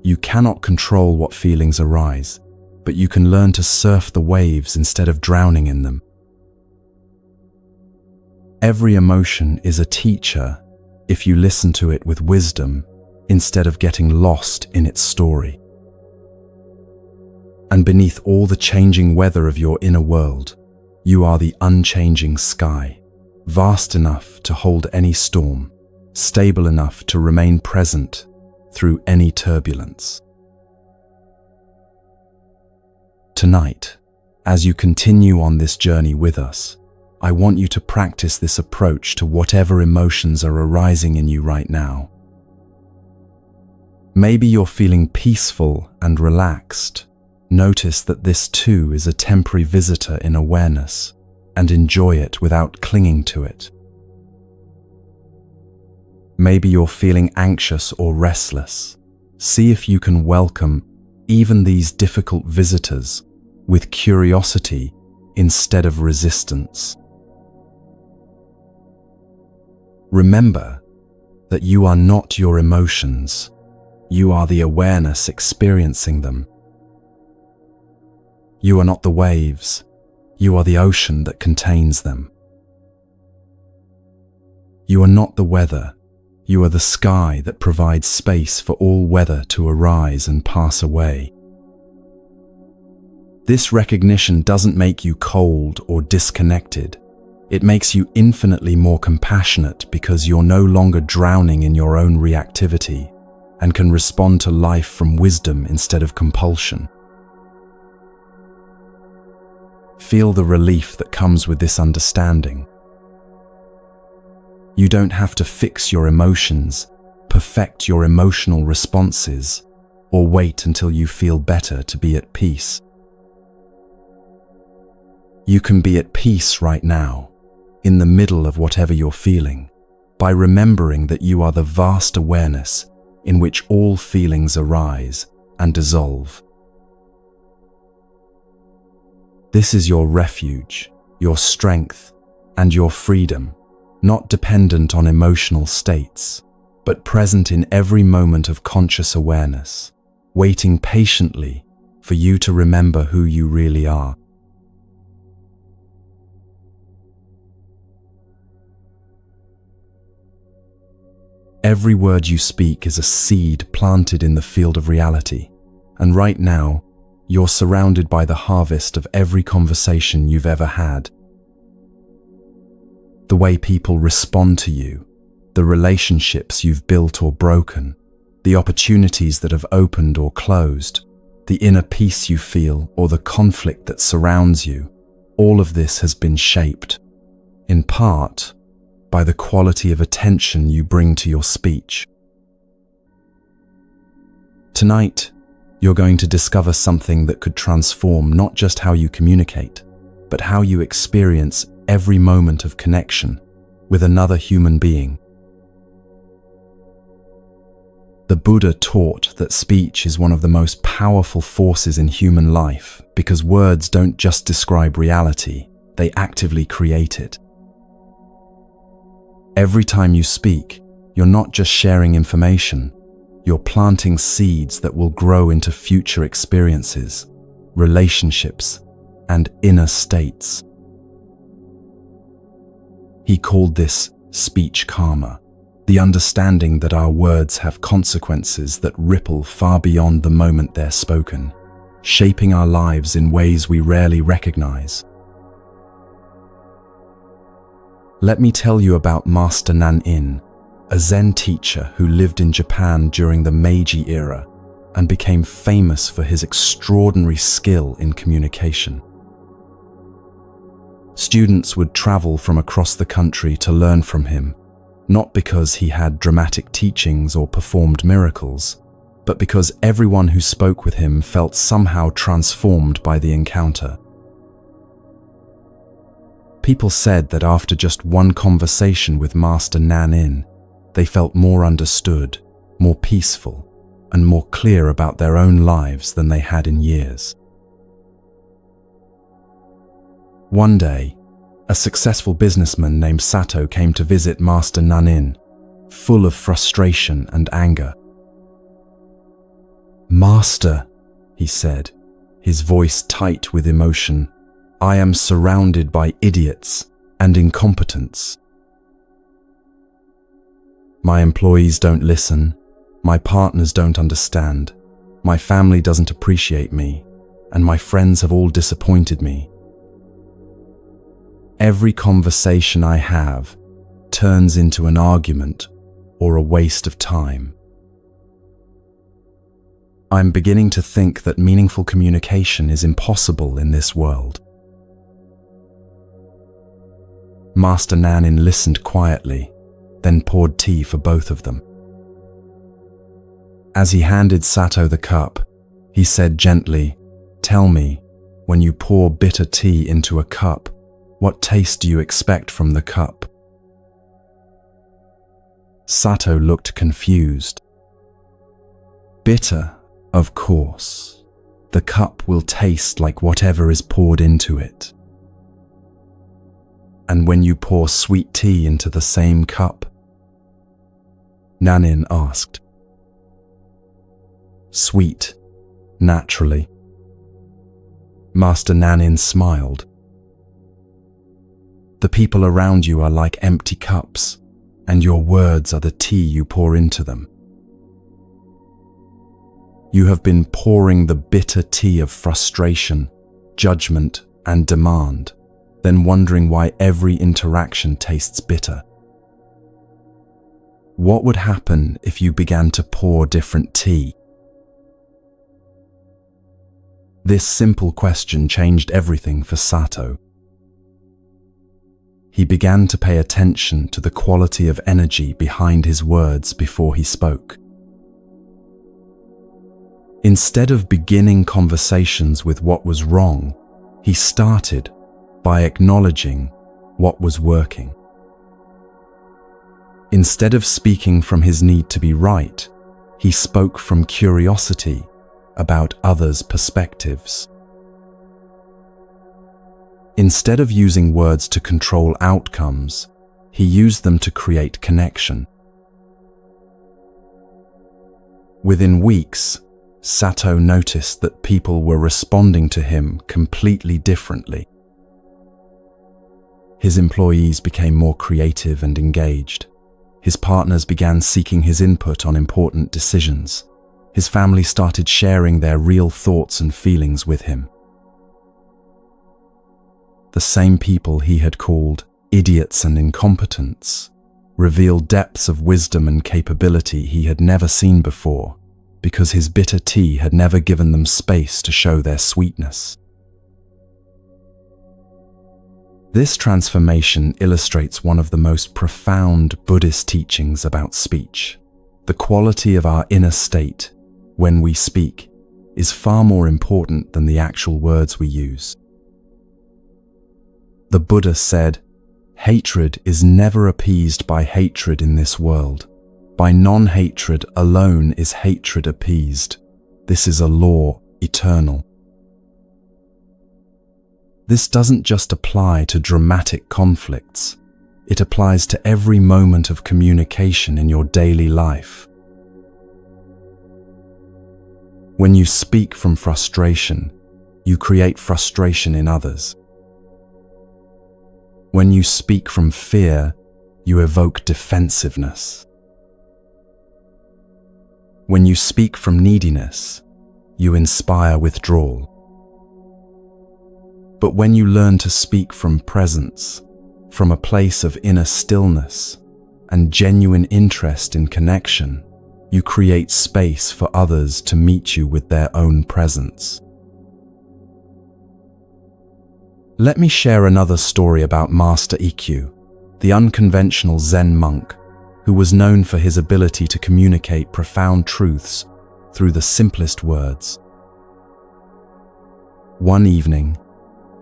Speaker 1: You cannot control what feelings arise, but you can learn to surf the waves instead of drowning in them. Every emotion is a teacher if you listen to it with wisdom instead of getting lost in its story. And beneath all the changing weather of your inner world, you are the unchanging sky, vast enough to hold any storm, stable enough to remain present through any turbulence. Tonight, as you continue on this journey with us, I want you to practice this approach to whatever emotions are arising in you right now. Maybe you're feeling peaceful and relaxed. Notice that this too is a temporary visitor in awareness, and enjoy it without clinging to it. Maybe you're feeling anxious or restless. See if you can welcome even these difficult visitors with curiosity instead of resistance. Remember that you are not your emotions. You are the awareness experiencing them. You are not the waves. You are the ocean that contains them. You are not the weather. You are the sky that provides space for all weather to arise and pass away. This recognition doesn't make you cold or disconnected. It makes you infinitely more compassionate because you're no longer drowning in your own reactivity and can respond to life from wisdom instead of compulsion. Feel the relief that comes with this understanding. You don't have to fix your emotions, perfect your emotional responses, or wait until you feel better to be at peace. You can be at peace right now, in the middle of whatever you're feeling, by remembering that you are the vast awareness in which all feelings arise and dissolve. This is your refuge, your strength, and your freedom, not dependent on emotional states, but present in every moment of conscious awareness, waiting patiently for you to remember who you really are. Every word you speak is a seed planted in the field of reality, and right now, you're surrounded by the harvest of every conversation you've ever had. The way people respond to you, the relationships you've built or broken, the opportunities that have opened or closed, the inner peace you feel or the conflict that surrounds you, all of this has been shaped in part by the quality of attention you bring to your speech. Tonight, you're going to discover something that could transform not just how you communicate, but how you experience every moment of connection with another human being. The Buddha taught that speech is one of the most powerful forces in human life because words don't just describe reality, they actively create it. Every time you speak, you're not just sharing information, you're planting seeds that will grow into future experiences, relationships, and inner states. He called this speech karma, the understanding that our words have consequences that ripple far beyond the moment they're spoken, shaping our lives in ways we rarely recognize. Let me tell you about Master Nan-in, a Zen teacher who lived in Japan during the Meiji era and became famous for his extraordinary skill in communication. Students would travel from across the country to learn from him, not because he had dramatic teachings or performed miracles, but because everyone who spoke with him felt somehow transformed by the encounter. People said that after just one conversation with Master Nan-in, they felt more understood, more peaceful, and more clear about their own lives than they had in years. One day, a successful businessman named Sato came to visit Master Nan-in, full of frustration and anger. "Master," he said, his voice tight with emotion, "I am surrounded by idiots and incompetents. My employees don't listen, my partners don't understand, my family doesn't appreciate me, and my friends have all disappointed me. Every conversation I have turns into an argument or a waste of time. I'm beginning to think that meaningful communication is impossible in this world." Master Nan-in listened quietly, then poured tea for both of them. As he handed Sato the cup, he said gently, "Tell me, when you pour bitter tea into a cup, what taste do you expect from the cup?" Sato looked confused. "Bitter, of course. The cup will taste like whatever is poured into it." "And when you pour sweet tea into the same cup?" Nan-in asked. "Sweet, naturally." Master Nan-in smiled. "The people around you are like empty cups, and your words are the tea you pour into them. You have been pouring the bitter tea of frustration, judgment, and demand, then wondering why every interaction tastes bitter. What would happen if you began to pour different tea?" This simple question changed everything for Sato. He began to pay attention to the quality of energy behind his words before he spoke. Instead of beginning conversations with what was wrong, he started by acknowledging what was working. Instead of speaking from his need to be right, he spoke from curiosity about others' perspectives. Instead of using words to control outcomes, he used them to create connection. Within weeks, Sato noticed that people were responding to him completely differently. His employees became more creative and engaged. His partners began seeking his input on important decisions. His family started sharing their real thoughts and feelings with him. The same people he had called idiots and incompetents revealed depths of wisdom and capability he had never seen before, because his bitter tea had never given them space to show their sweetness. This transformation illustrates one of the most profound Buddhist teachings about speech. The quality of our inner state, when we speak, is far more important than the actual words we use. The Buddha said, "Hatred is never appeased by hatred in this world. By non-hatred alone is hatred appeased. This is a law eternal." This doesn't just apply to dramatic conflicts. It applies to every moment of communication in your daily life. When you speak from frustration, you create frustration in others. When you speak from fear, you evoke defensiveness. When you speak from neediness, you inspire withdrawal. But when you learn to speak from presence, from a place of inner stillness and genuine interest in connection, you create space for others to meet you with their own presence. Let me share another story about Master Ikkyu, the unconventional Zen monk who was known for his ability to communicate profound truths through the simplest words. One evening,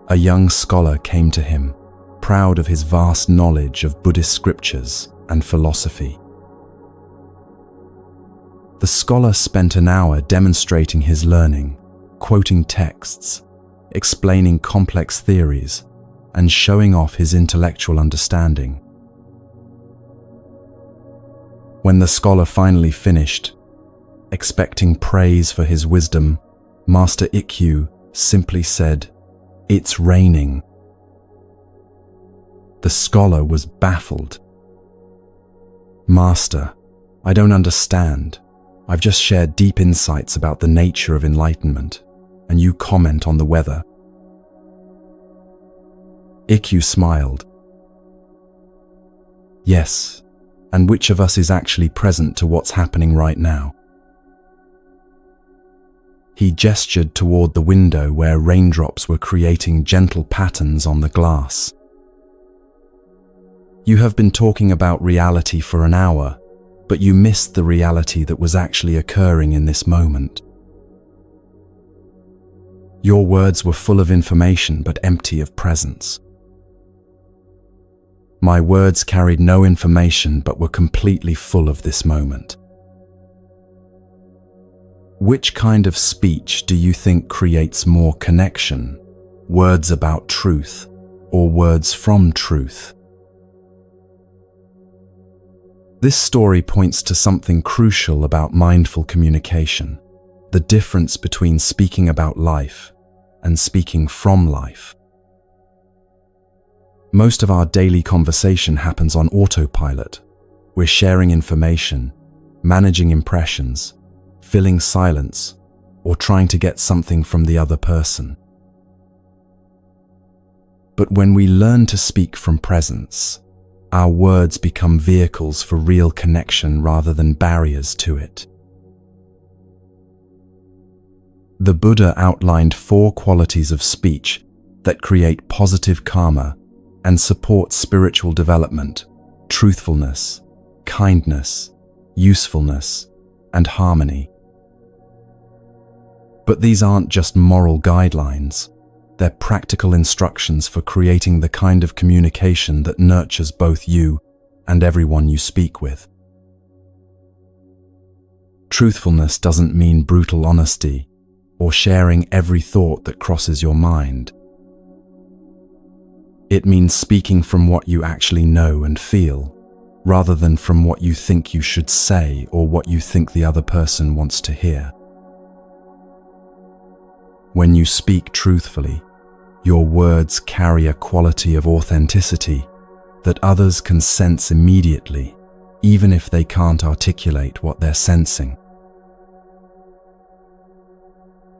Speaker 1: a young scholar came to him, proud of his vast knowledge of Buddhist scriptures and philosophy. The scholar spent an hour demonstrating his learning, quoting texts, explaining complex theories, and showing off his intellectual understanding. When the scholar finally finished, expecting praise for his wisdom, Master Ikkyu simply said, "It's raining." The scholar was baffled. "Master, I don't understand. I've just shared deep insights about the nature of enlightenment, and you comment on the weather." Ikkyu smiled. "Yes, and which of us is actually present to what's happening right now?" He gestured toward the window where raindrops were creating gentle patterns on the glass. "You have been talking about reality for an hour, but you missed the reality that was actually occurring in this moment. Your words were full of information but empty of presence." "My words carried no information but were completely full of this moment." Which kind of speech do you think creates more connection? Words about truth or words from truth? This story points to something crucial about mindful communication, the difference between speaking about life and speaking from life. Most of our daily conversation happens on autopilot. We're sharing information, managing impressions, filling silence, or trying to get something from the other person. But when we learn to speak from presence, our words become vehicles for real connection rather than barriers to it. The Buddha outlined 4 qualities of speech that create positive karma and support spiritual development: truthfulness, kindness, usefulness, and harmony. But these aren't just moral guidelines. They're practical instructions for creating the kind of communication that nurtures both you and everyone you speak with. Truthfulness doesn't mean brutal honesty or sharing every thought that crosses your mind. It means speaking from what you actually know and feel, rather than from what you think you should say or what you think the other person wants to hear. When you speak truthfully, your words carry a quality of authenticity that others can sense immediately, even if they can't articulate what they're sensing.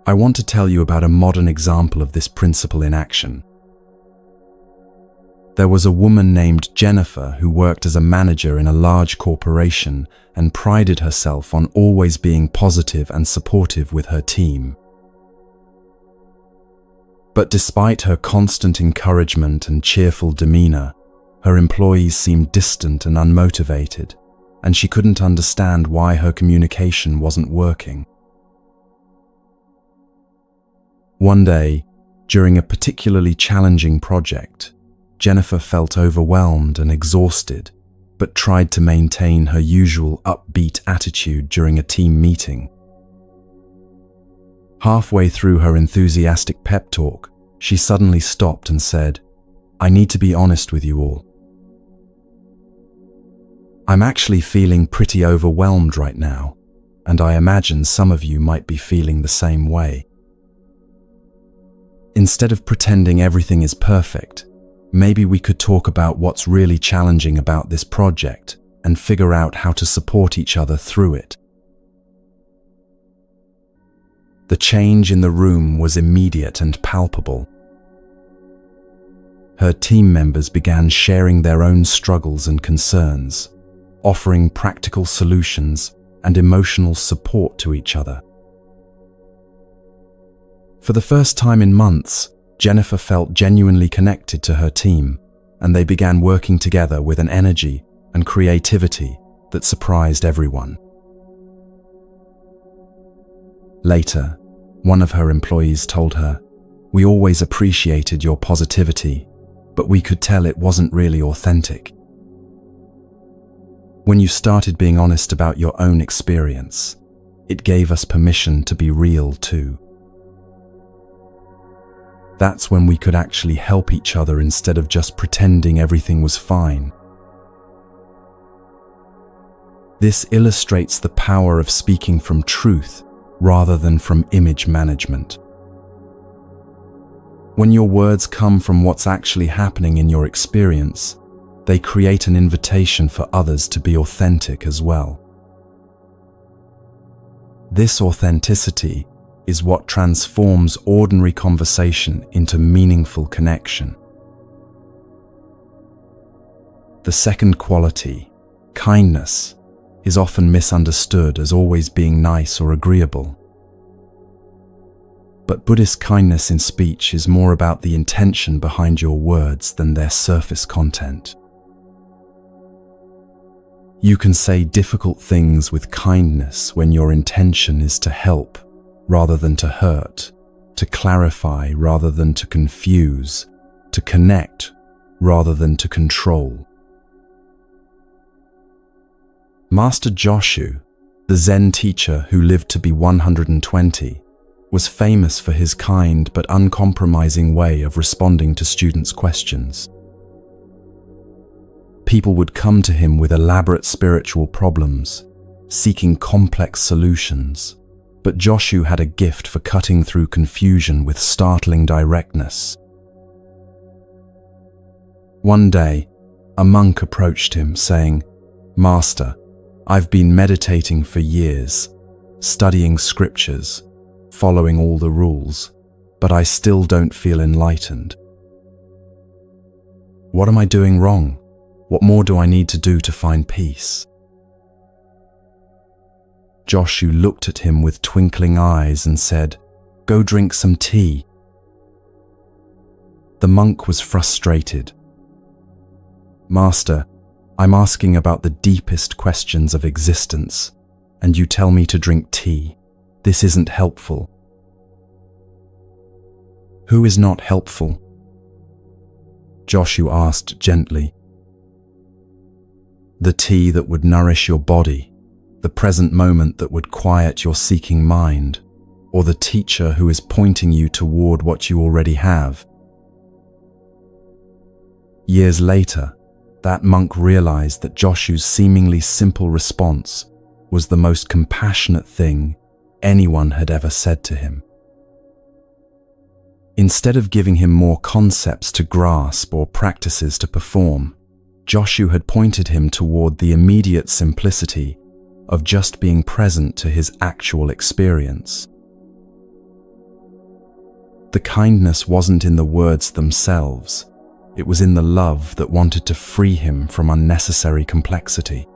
Speaker 1: I want to tell you about a modern example of this principle in action. There was a woman named Jennifer who worked as a manager in a large corporation and prided herself on always being positive and supportive with her team. But despite her constant encouragement and cheerful demeanor, her employees seemed distant and unmotivated, and she couldn't understand why her communication wasn't working. One day, during a particularly challenging project, Jennifer felt overwhelmed and exhausted, but tried to maintain her usual upbeat attitude during a team meeting. Halfway through her enthusiastic pep talk, she suddenly stopped and said, "I need to be honest with you all. I'm actually feeling pretty overwhelmed right now, and I imagine some of you might be feeling the same way. Instead of pretending everything is perfect, maybe we could talk about what's really challenging about this project and figure out how to support each other through it." The change in the room was immediate and palpable. Her team members began sharing their own struggles and concerns, offering practical solutions and emotional support to each other. For the first time in months, Jennifer felt genuinely connected to her team, and they began working together with an energy and creativity that surprised everyone. Later, one of her employees told her, "We always appreciated your positivity, but we could tell it wasn't really authentic. When you started being honest about your own experience, it gave us permission to be real too. That's when we could actually help each other instead of just pretending everything was fine." This illustrates the power of speaking from truth rather than from image management. When your words come from what's actually happening in your experience, they create an invitation for others to be authentic as well. This authenticity is what transforms ordinary conversation into meaningful connection. The second quality, kindness, is often misunderstood as always being nice or agreeable. But Buddhist kindness in speech is more about the intention behind your words than their surface content. You can say difficult things with kindness when your intention is to help rather than to hurt, to clarify rather than to confuse, to connect rather than to control. Master Joshu, the Zen teacher who lived to be 120, was famous for his kind but uncompromising way of responding to students' questions. People would come to him with elaborate spiritual problems, seeking complex solutions, but Joshu had a gift for cutting through confusion with startling directness. One day, a monk approached him saying, "Master, I've been meditating for years, studying scriptures, following all the rules, but I still don't feel enlightened. What am I doing wrong? What more do I need to do to find peace?" Joshu looked at him with twinkling eyes and said, "Go drink some tea." The monk was frustrated. "Master, I'm asking about the deepest questions of existence, and you tell me to drink tea. This isn't helpful." "Who is not helpful?" Joshu asked gently. "The tea that would nourish your body, the present moment that would quiet your seeking mind, or the teacher who is pointing you toward what you already have." Years later, that monk realized that Joshu's seemingly simple response was the most compassionate thing anyone had ever said to him. Instead of giving him more concepts to grasp or practices to perform, Joshu had pointed him toward the immediate simplicity of just being present to his actual experience. The kindness wasn't in the words themselves, it was in the love that wanted to free him from unnecessary complexity.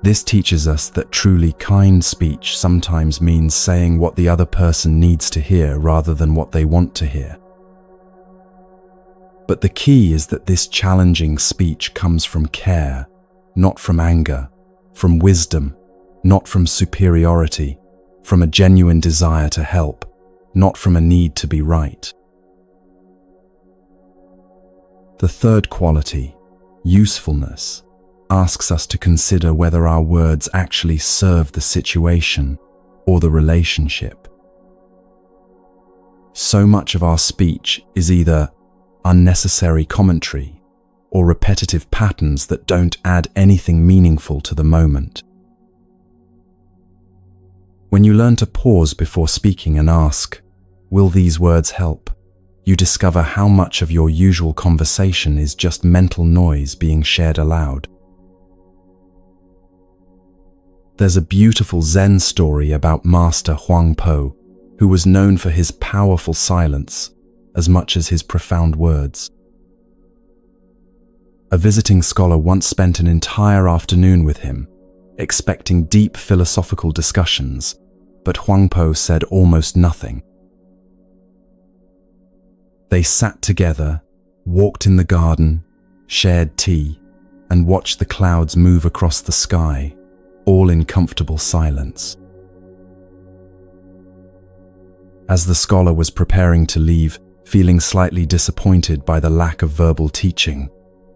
Speaker 1: This teaches us that truly kind speech sometimes means saying what the other person needs to hear rather than what they want to hear. But the key is that this challenging speech comes from care, not from anger, from wisdom, not from superiority, from a genuine desire to help, not from a need to be right. The third quality, usefulness, asks us to consider whether our words actually serve the situation or the relationship. So much of our speech is either unnecessary commentary or repetitive patterns that don't add anything meaningful to the moment. When you learn to pause before speaking and ask, "Will these words help?" you discover how much of your usual conversation is just mental noise being shared aloud. There's a beautiful Zen story about Master Huang Po, who was known for his powerful silence as much as his profound words. A visiting scholar once spent an entire afternoon with him, expecting deep philosophical discussions, but Huang Po said almost nothing. They sat together, walked in the garden, shared tea, and watched the clouds move across the sky, all in comfortable silence. As the scholar was preparing to leave, feeling slightly disappointed by the lack of verbal teaching,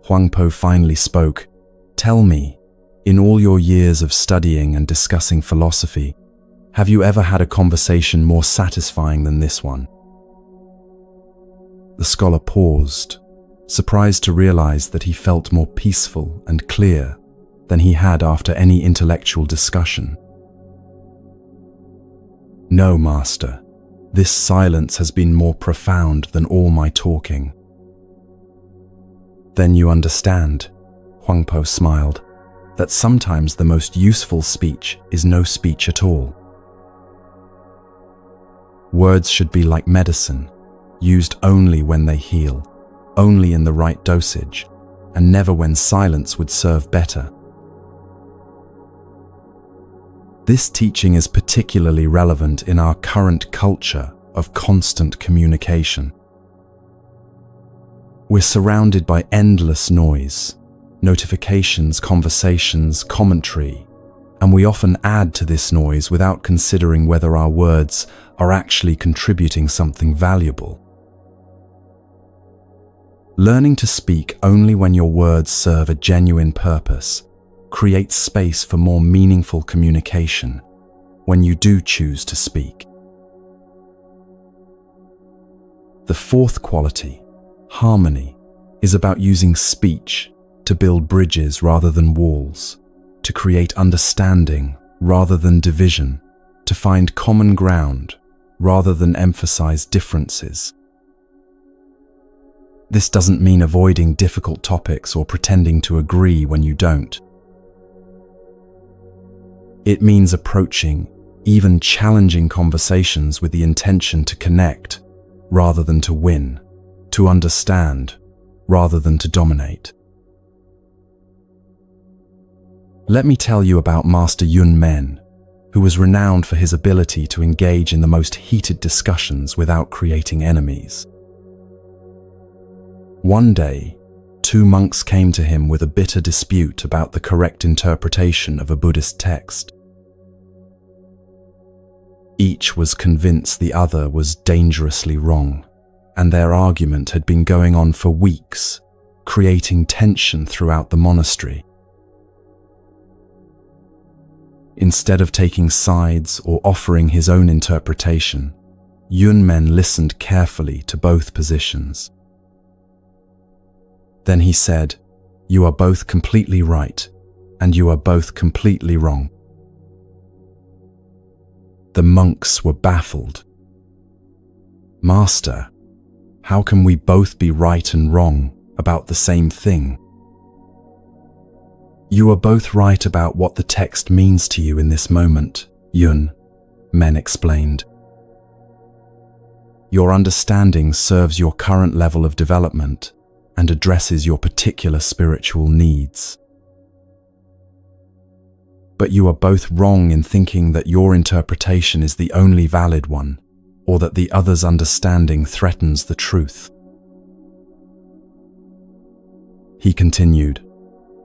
Speaker 1: Huang Po finally spoke, "Tell me, in all your years of studying and discussing philosophy, have you ever had a conversation more satisfying than this one?" The scholar paused, surprised to realize that he felt more peaceful and clear than he had after any intellectual discussion. "No, Master, this silence has been more profound than all my talking." "Then you understand," Huang Po smiled, "that sometimes the most useful speech is no speech at all. Words should be like medicine, used only when they heal, only in the right dosage, and never when silence would serve better." This teaching is particularly relevant in our current culture of constant communication. We're surrounded by endless noise, notifications, conversations, commentary, and we often add to this noise without considering whether our words are actually contributing something valuable. Learning to speak only when your words serve a genuine purpose creates space for more meaningful communication when you do choose to speak. The fourth quality, harmony, is about using speech to build bridges rather than walls, to create understanding rather than division, to find common ground rather than emphasize differences. This doesn't mean avoiding difficult topics or pretending to agree when you don't. It means approaching even challenging conversations with the intention to connect rather than to win, to understand rather than to dominate. Let me tell you about Master Yun Men, who was renowned for his ability to engage in the most heated discussions without creating enemies. One day, two monks came to him with a bitter dispute about the correct interpretation of a Buddhist text. Each was convinced the other was dangerously wrong, and their argument had been going on for weeks, creating tension throughout the monastery. Instead of taking sides or offering his own interpretation, Yun Men listened carefully to both positions. Then he said, "You are both completely right, and you are both completely wrong." The monks were baffled. "Master, how can we both be right and wrong about the same thing?" "You are both right about what the text means to you in this moment," Yun Men explained. "Your understanding serves your current level of development and addresses your particular spiritual needs." but you are both wrong in thinking that your interpretation is the only valid one, or that the other's understanding threatens the truth. He continued,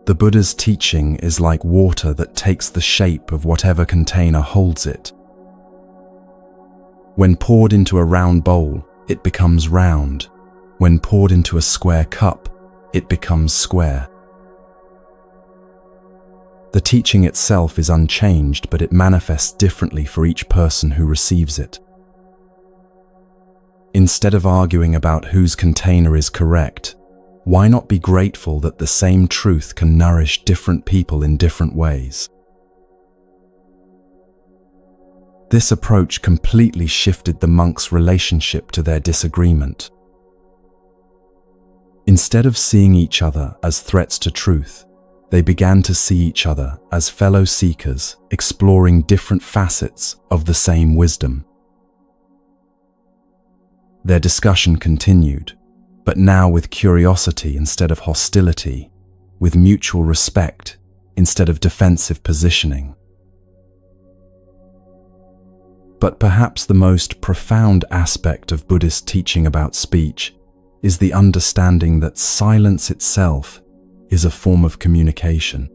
Speaker 1: "The Buddha's teaching is like water that takes the shape of whatever container holds it. When poured into a round bowl, it becomes round. When poured into a square cup, it becomes square." The teaching itself is unchanged, but it manifests differently for each person who receives it. Instead of arguing about whose container is correct, why not be grateful that the same truth can nourish different people in different ways? This approach completely shifted the monks' relationship to their disagreement. Instead of seeing each other as threats to truth, they began to see each other as fellow seekers exploring different facets of the same wisdom. Their discussion continued, but now with curiosity instead of hostility, with mutual respect instead of defensive positioning. But perhaps the most profound aspect of Buddhist teaching about speech is the understanding that silence itself is a form of communication.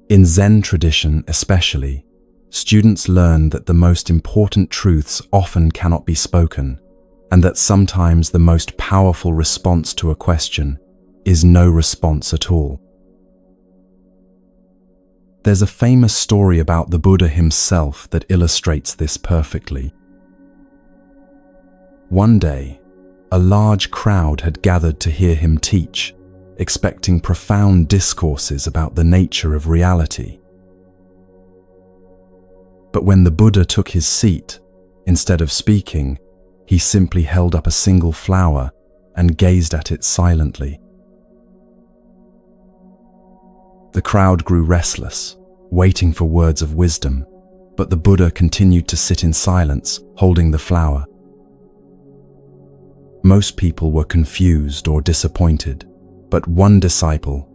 Speaker 1: In Zen tradition especially, students learn that the most important truths often cannot be spoken, and that sometimes the most powerful response to a question is no response at all. There's a famous story about the Buddha himself that illustrates this perfectly. One day, a large crowd had gathered to hear him teach, expecting profound discourses about the nature of reality. But when the Buddha took his seat, instead of speaking, he simply held up a single flower and gazed at it silently. The crowd grew restless, waiting for words of wisdom, but the Buddha continued to sit in silence, holding the flower. Most people were confused or disappointed, but one disciple,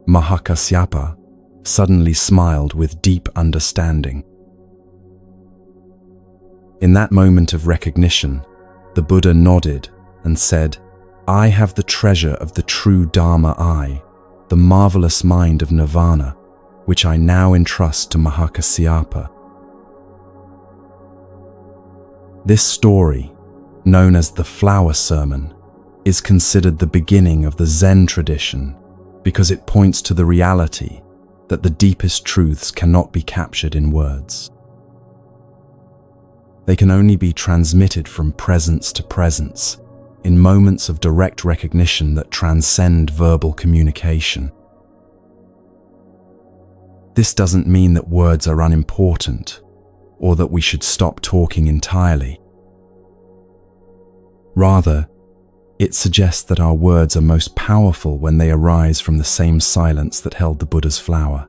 Speaker 1: Mahakasyapa, suddenly smiled with deep understanding. In that moment of recognition, the Buddha nodded and said, "I have the treasure of the true Dharma I, the marvelous mind of Nirvana, which I now entrust to Mahakasyapa." This story, known as the Flower Sermon, is considered the beginning of the Zen tradition because it points to the reality that the deepest truths cannot be captured in words. They can only be transmitted from presence to presence, in moments of direct recognition that transcend verbal communication. This doesn't mean that words are unimportant, or that we should stop talking entirely. Rather, it suggests that our words are most powerful when they arise from the same silence that held the Buddha's flower,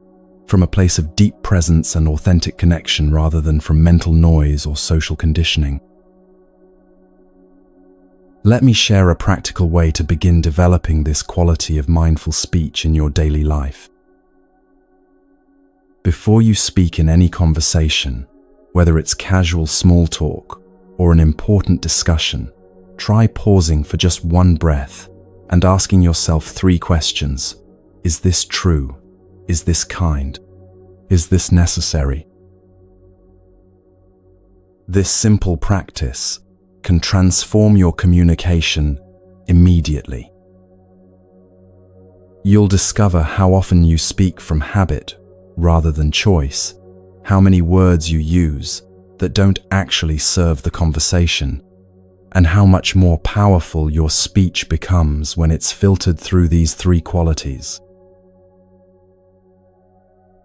Speaker 1: from a place of deep presence and authentic connection rather than from mental noise or social conditioning. Let me share a practical way to begin developing this quality of mindful speech in your daily life. Before you speak in any conversation, whether it's casual small talk or an important discussion, try pausing for just one breath and asking yourself 3 questions. Is this true? Is this kind? Is this necessary? This simple practice can transform your communication immediately. You'll discover how often you speak from habit rather than choice, how many words you use that don't actually serve the conversation, and how much more powerful your speech becomes when it's filtered through these 3 qualities.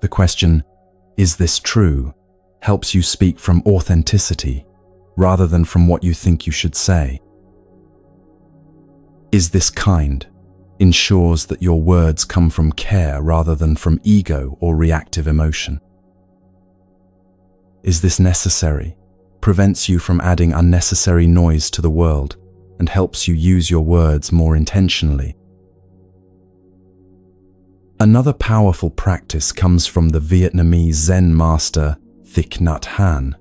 Speaker 1: The question, "Is this true?" helps you speak from authenticity rather than from what you think you should say. "Is this kind?" ensures that your words come from care rather than from ego or reactive emotion. "Is this necessary?" prevents you from adding unnecessary noise to the world and helps you use your words more intentionally. Another powerful practice comes from the Vietnamese Zen master Thich Nhat Hanh,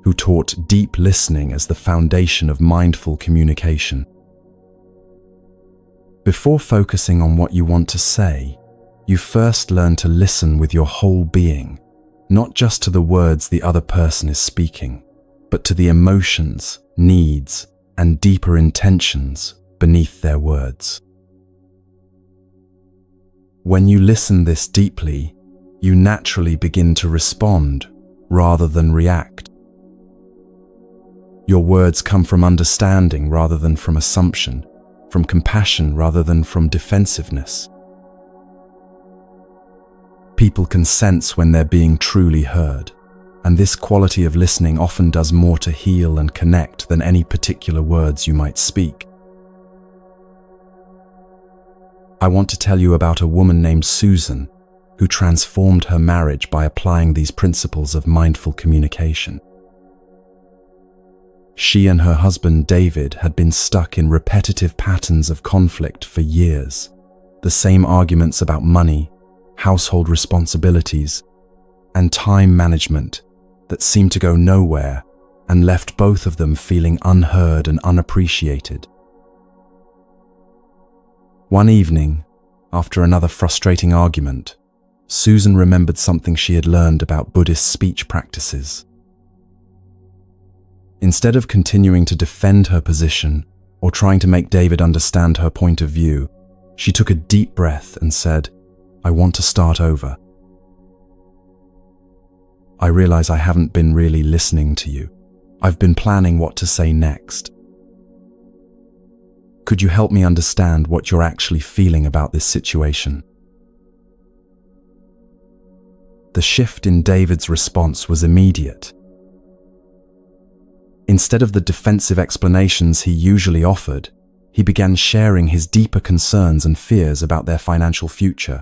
Speaker 1: who taught deep listening as the foundation of mindful communication. Before focusing on what you want to say, you first learn to listen with your whole being, not just to the words the other person is speaking, but to the emotions, needs, and deeper intentions beneath their words. When you listen this deeply, you naturally begin to respond rather than react. Your words come from understanding rather than from assumption, from compassion rather than from defensiveness. People can sense when they're being truly heard, and this quality of listening often does more to heal and connect than any particular words you might speak. I want to tell you about a woman named Susan who transformed her marriage by applying these principles of mindful communication. She and her husband David had been stuck in repetitive patterns of conflict for years, the same arguments about money, household responsibilities, and time management that seemed to go nowhere and left both of them feeling unheard and unappreciated. One evening, after another frustrating argument, Susan remembered something she had learned about Buddhist speech practices. Instead of continuing to defend her position or trying to make David understand her point of view, she took a deep breath and said, "I want to start over. I realize I haven't been really listening to you. I've been planning what to say next. Could you help me understand what you're actually feeling about this situation?" The shift in David's response was immediate. Instead of the defensive explanations he usually offered, he began sharing his deeper concerns and fears about their financial future.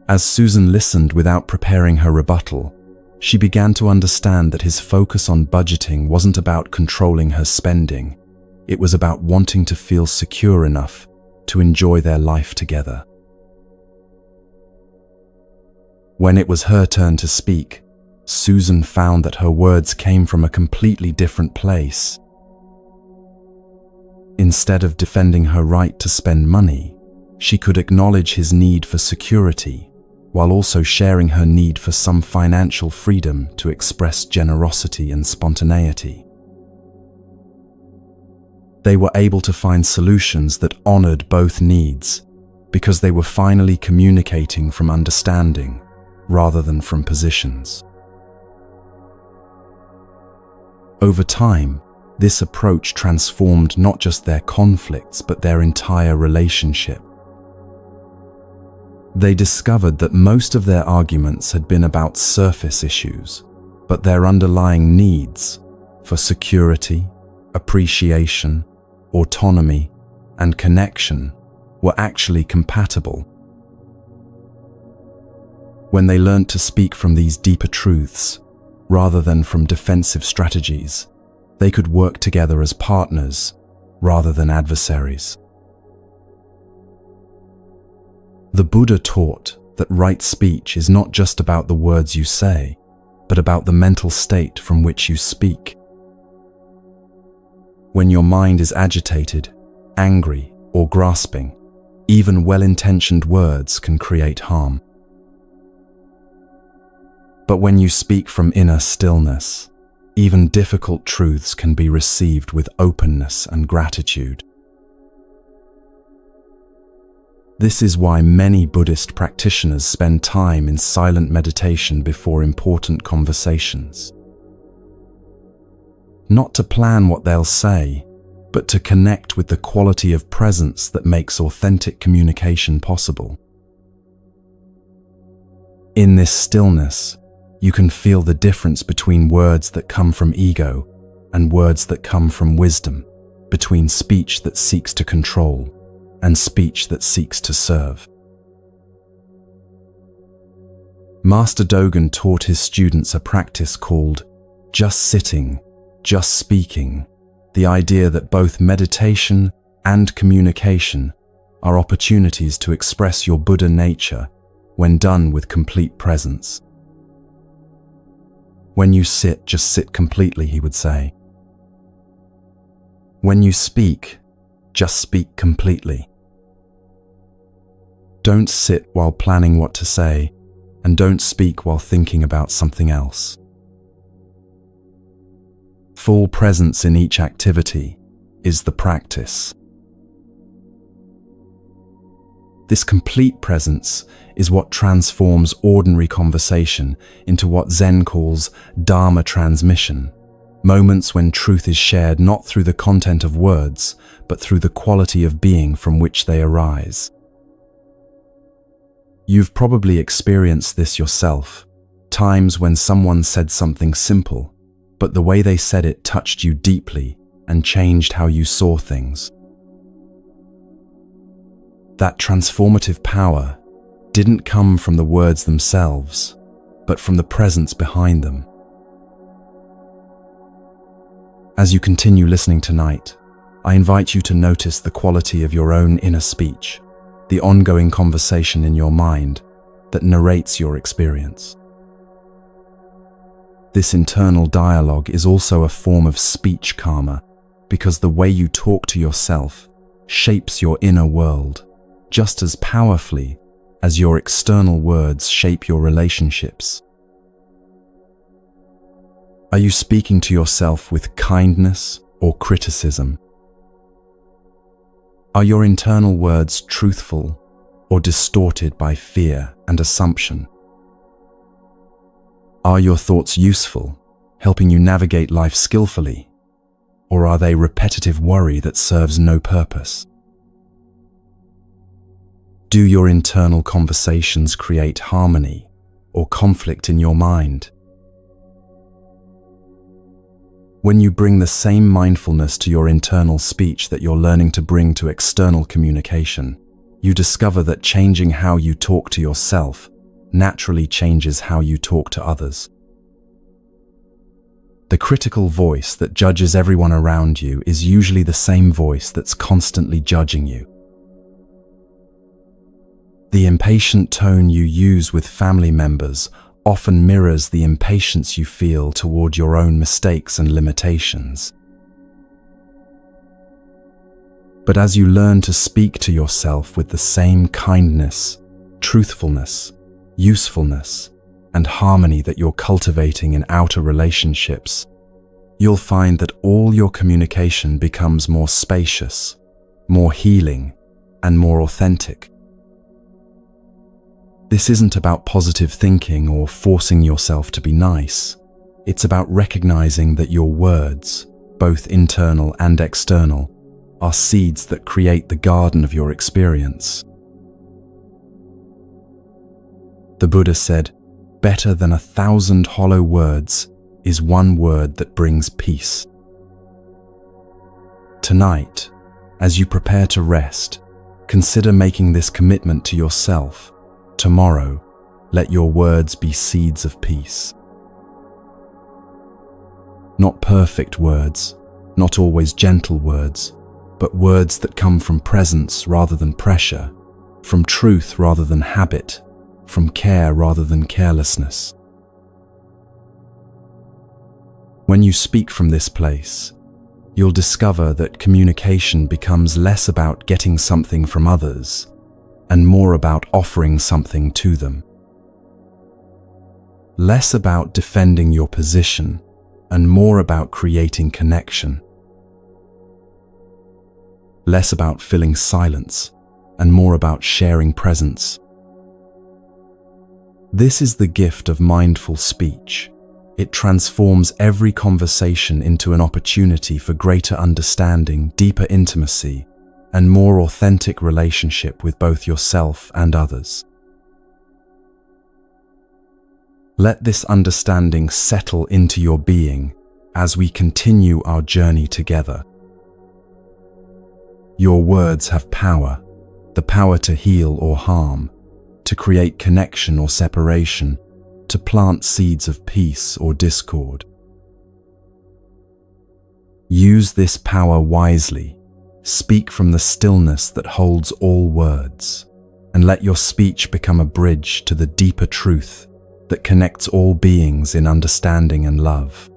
Speaker 1: As Susan listened without preparing her rebuttal, she began to understand that his focus on budgeting wasn't about controlling her spending. It was about wanting to feel secure enough to enjoy their life together. When it was her turn to speak, Susan found that her words came from a completely different place. Instead of defending her right to spend money, she could acknowledge his need for security, while also sharing her need for some financial freedom to express generosity and spontaneity. They were able to find solutions that honored both needs because they were finally communicating from understanding rather than from positions. Over time, this approach transformed not just their conflicts but their entire relationship. They discovered that most of their arguments had been about surface issues, but their underlying needs for security, appreciation, autonomy, and connection were actually compatible. When they learned to speak from these deeper truths, rather than from defensive strategies, they could work together as partners rather than adversaries. The Buddha taught that right speech is not just about the words you say, but about the mental state from which you speak. When your mind is agitated, angry, or grasping, even well-intentioned words can create harm. But when you speak from inner stillness, even difficult truths can be received with openness and gratitude. This is why many Buddhist practitioners spend time in silent meditation before important conversations. Not to plan what they'll say, but to connect with the quality of presence that makes authentic communication possible. In this stillness, you can feel the difference between words that come from ego and words that come from wisdom, between speech that seeks to control and speech that seeks to serve. Master Dogen taught his students a practice called just sitting, just speaking, the idea that both meditation and communication are opportunities to express your Buddha nature when done with complete presence. When you sit, just sit completely, he would say. When you speak, just speak completely. Don't sit while planning what to say, and don't speak while thinking about something else. Full presence in each activity is the practice. This complete presence is what transforms ordinary conversation into what Zen calls Dharma transmission, moments when truth is shared not through the content of words, but through the quality of being from which they arise. You've probably experienced this yourself, times when someone said something simple, but the way they said it touched you deeply and changed how you saw things. That transformative power didn't come from the words themselves, but from the presence behind them. As you continue listening tonight, I invite you to notice the quality of your own inner speech, the ongoing conversation in your mind that narrates your experience. This internal dialogue is also a form of speech karma, because the way you talk to yourself shapes your inner world just as powerfully as your external words shape your relationships. Are you speaking to yourself with kindness or criticism? Are your internal words truthful or distorted by fear and assumption? Are your thoughts useful, helping you navigate life skillfully, or are they repetitive worry that serves no purpose? Do your internal conversations create harmony or conflict in your mind? When you bring the same mindfulness to your internal speech that you're learning to bring to external communication, you discover that changing how you talk to yourself naturally changes how you talk to others. The critical voice that judges everyone around you is usually the same voice that's constantly judging you. The impatient tone you use with family members often mirrors the impatience you feel toward your own mistakes and limitations. But as you learn to speak to yourself with the same kindness, truthfulness, usefulness, and harmony that you're cultivating in outer relationships, you'll find that all your communication becomes more spacious, more healing, and more authentic. This isn't about positive thinking or forcing yourself to be nice. It's about recognizing that your words, both internal and external, are seeds that create the garden of your experience. The Buddha said, "Better than 1,000 hollow words is one word that brings peace." Tonight, as you prepare to rest, consider making this commitment to yourself. Tomorrow, let your words be seeds of peace. Not perfect words, not always gentle words, but words that come from presence rather than pressure, from truth rather than habit, from care rather than carelessness. When you speak from this place, you'll discover that communication becomes less about getting something from others and more about offering something to them. Less about defending your position and more about creating connection. Less about filling silence and more about sharing presence. This is the gift of mindful speech. It transforms every conversation into an opportunity for greater understanding, deeper intimacy, and more authentic relationship with both yourself and others. Let this understanding settle into your being as we continue our journey together. Your words have power, the power to heal or harm, to create connection or separation, to plant seeds of peace or discord. Use this power wisely. Speak from the stillness that holds all words, and let your speech become a bridge to the deeper truth that connects all beings in understanding and love.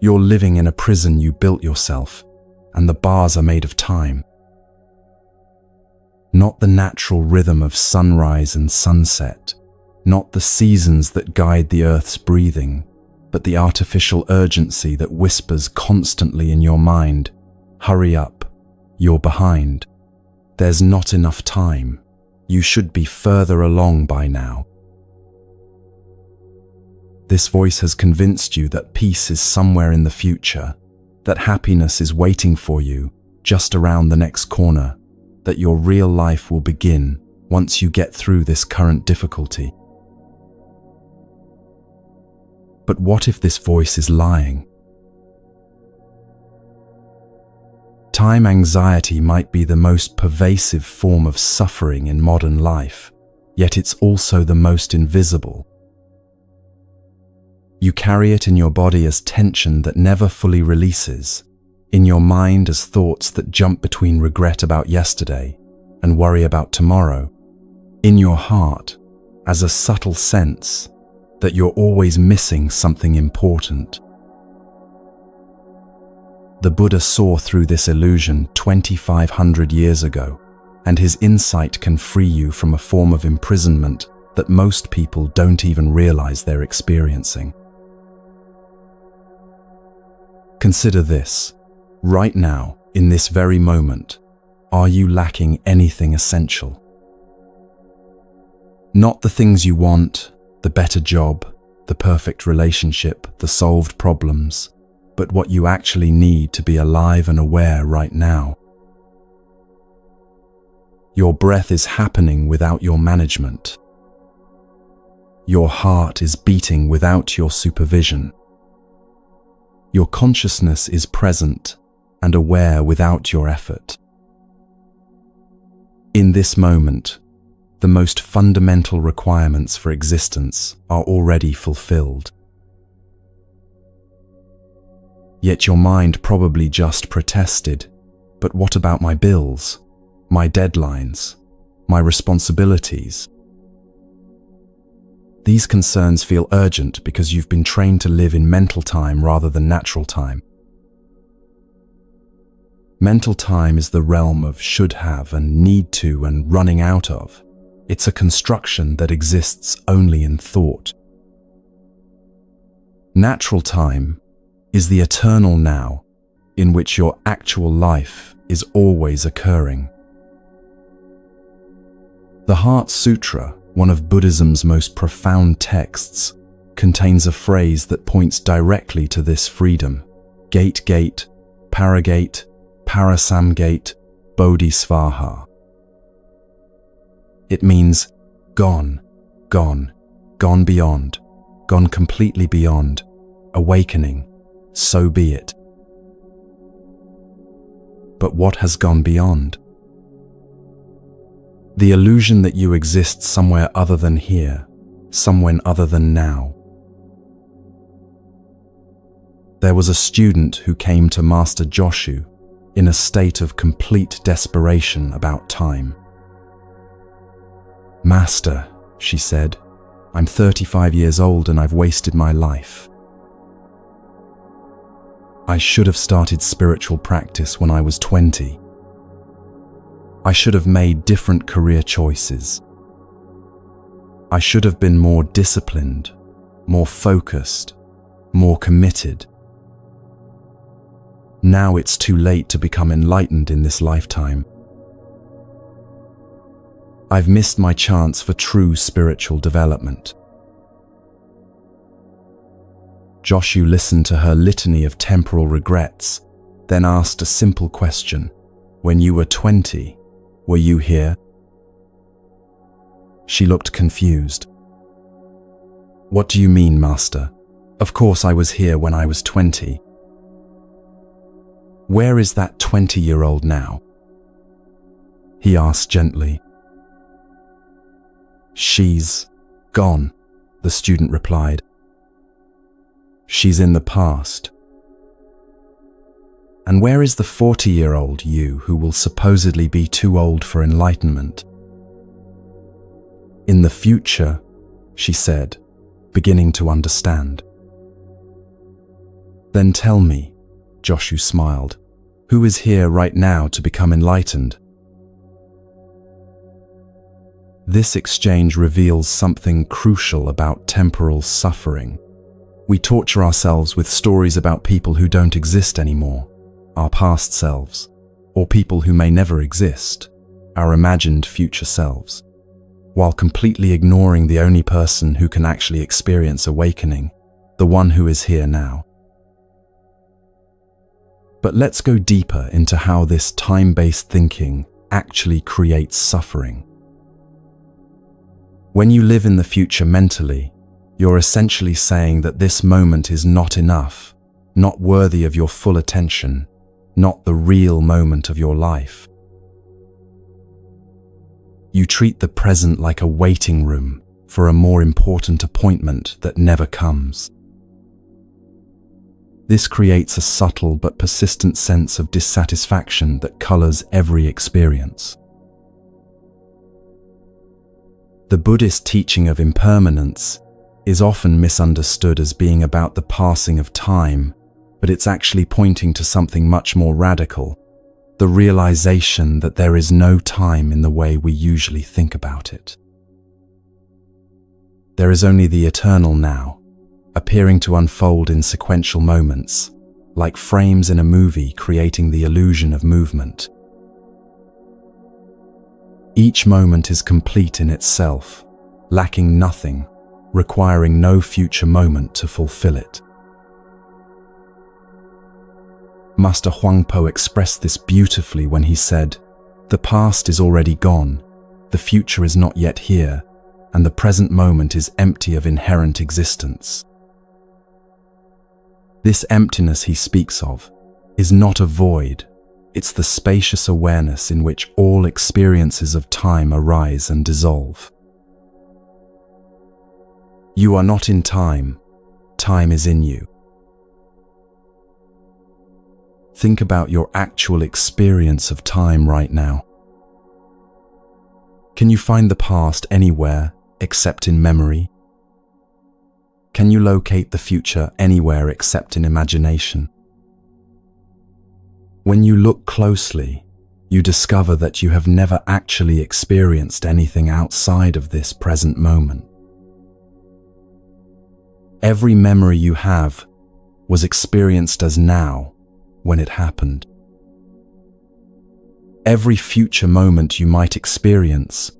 Speaker 1: You're living in a prison you built yourself, and the bars are made of time. Not the natural rhythm of sunrise and sunset, not the seasons that guide the earth's breathing, but the artificial urgency that whispers constantly in your mind, "Hurry up, you're behind. There's not enough time. You should be further along by now." This voice has convinced you that peace is somewhere in the future, that happiness is waiting for you just around the next corner, that your real life will begin once you get through this current difficulty. But what if this voice is lying? Time anxiety might be the most pervasive form of suffering in modern life, yet it's also the most invisible. You carry it in your body as tension that never fully releases, in your mind as thoughts that jump between regret about yesterday and worry about tomorrow, in your heart as a subtle sense that you're always missing something important. The Buddha saw through this illusion 2,500 years ago, and his insight can free you from a form of imprisonment that most people don't even realize they're experiencing. Consider this. Right now, in this very moment, are you lacking anything essential? Not the things you want, the better job, the perfect relationship, the solved problems, but what you actually need to be alive and aware right now. Your breath is happening without your management. Your heart is beating without your supervision. Your consciousness is present and aware without your effort. In this moment, the most fundamental requirements for existence are already fulfilled. Yet your mind probably just protested, "But what about my bills, my deadlines, my responsibilities?" These concerns feel urgent because you've been trained to live in mental time rather than natural time. Mental time is the realm of should have and need to and running out of. It's a construction that exists only in thought. Natural time is the eternal now, in which your actual life is always occurring. The Heart Sutra, one of Buddhism's most profound texts, contains a phrase that points directly to this freedom: gate, paragate, parasamgate, bodhisvaha. It means gone, gone, gone beyond, gone completely beyond, awakening, so be it. But what has gone beyond? The illusion that you exist somewhere other than here, somewhere other than now. There was a student who came to Master Joshu in a state of complete desperation about time. "Master," she said, "I'm 35 years old and I've wasted my life. I should have started spiritual practice when I was 20. I should have made different career choices. I should have been more disciplined, more focused, more committed. Now it's too late to become enlightened in this lifetime. I've missed my chance for true spiritual development." Joshu listened to her litany of temporal regrets, then asked a simple question: "When you were 20, were you here?" She looked confused. "What do you mean, Master? Of course I was here when I was 20. Where is that 20-year-old now?" He asked gently. "She's gone," the student replied. She's in the past. And where is the 40-year-old you who will supposedly be too old for enlightenment? In the future, she said, beginning to understand. Then tell me, Joshu smiled, who is here right now to become enlightened? This exchange reveals something crucial about temporal suffering. We torture ourselves with stories about people who don't exist anymore, our past selves, or people who may never exist, our imagined future selves, while completely ignoring the only person who can actually experience awakening, the one who is here now. But let's go deeper into how this time-based thinking actually creates suffering. When you live in the future mentally, you're essentially saying that this moment is not enough, not worthy of your full attention, not the real moment of your life. You treat the present like a waiting room for a more important appointment that never comes. This creates a subtle but persistent sense of dissatisfaction that colors every experience. The Buddhist teaching of impermanence is often misunderstood as being about the passing of time, but it's actually pointing to something much more radical, the realization that there is no time in the way we usually think about it. There is only the eternal now, appearing to unfold in sequential moments, like frames in a movie creating the illusion of movement. Each moment is complete in itself, lacking nothing, requiring no future moment to fulfill it. Master Huangpo expressed this beautifully when he said, "The past is already gone, the future is not yet here, and the present moment is empty of inherent existence." This emptiness he speaks of is not a void, it's the spacious awareness in which all experiences of time arise and dissolve. You are not in time, time is in you. Think about your actual experience of time right now. Can you find the past anywhere except in memory? Can you locate the future anywhere except in imagination? When you look closely, you discover that you have never actually experienced anything outside of this present moment. Every memory you have was experienced as now when it happened. Every future moment you might experience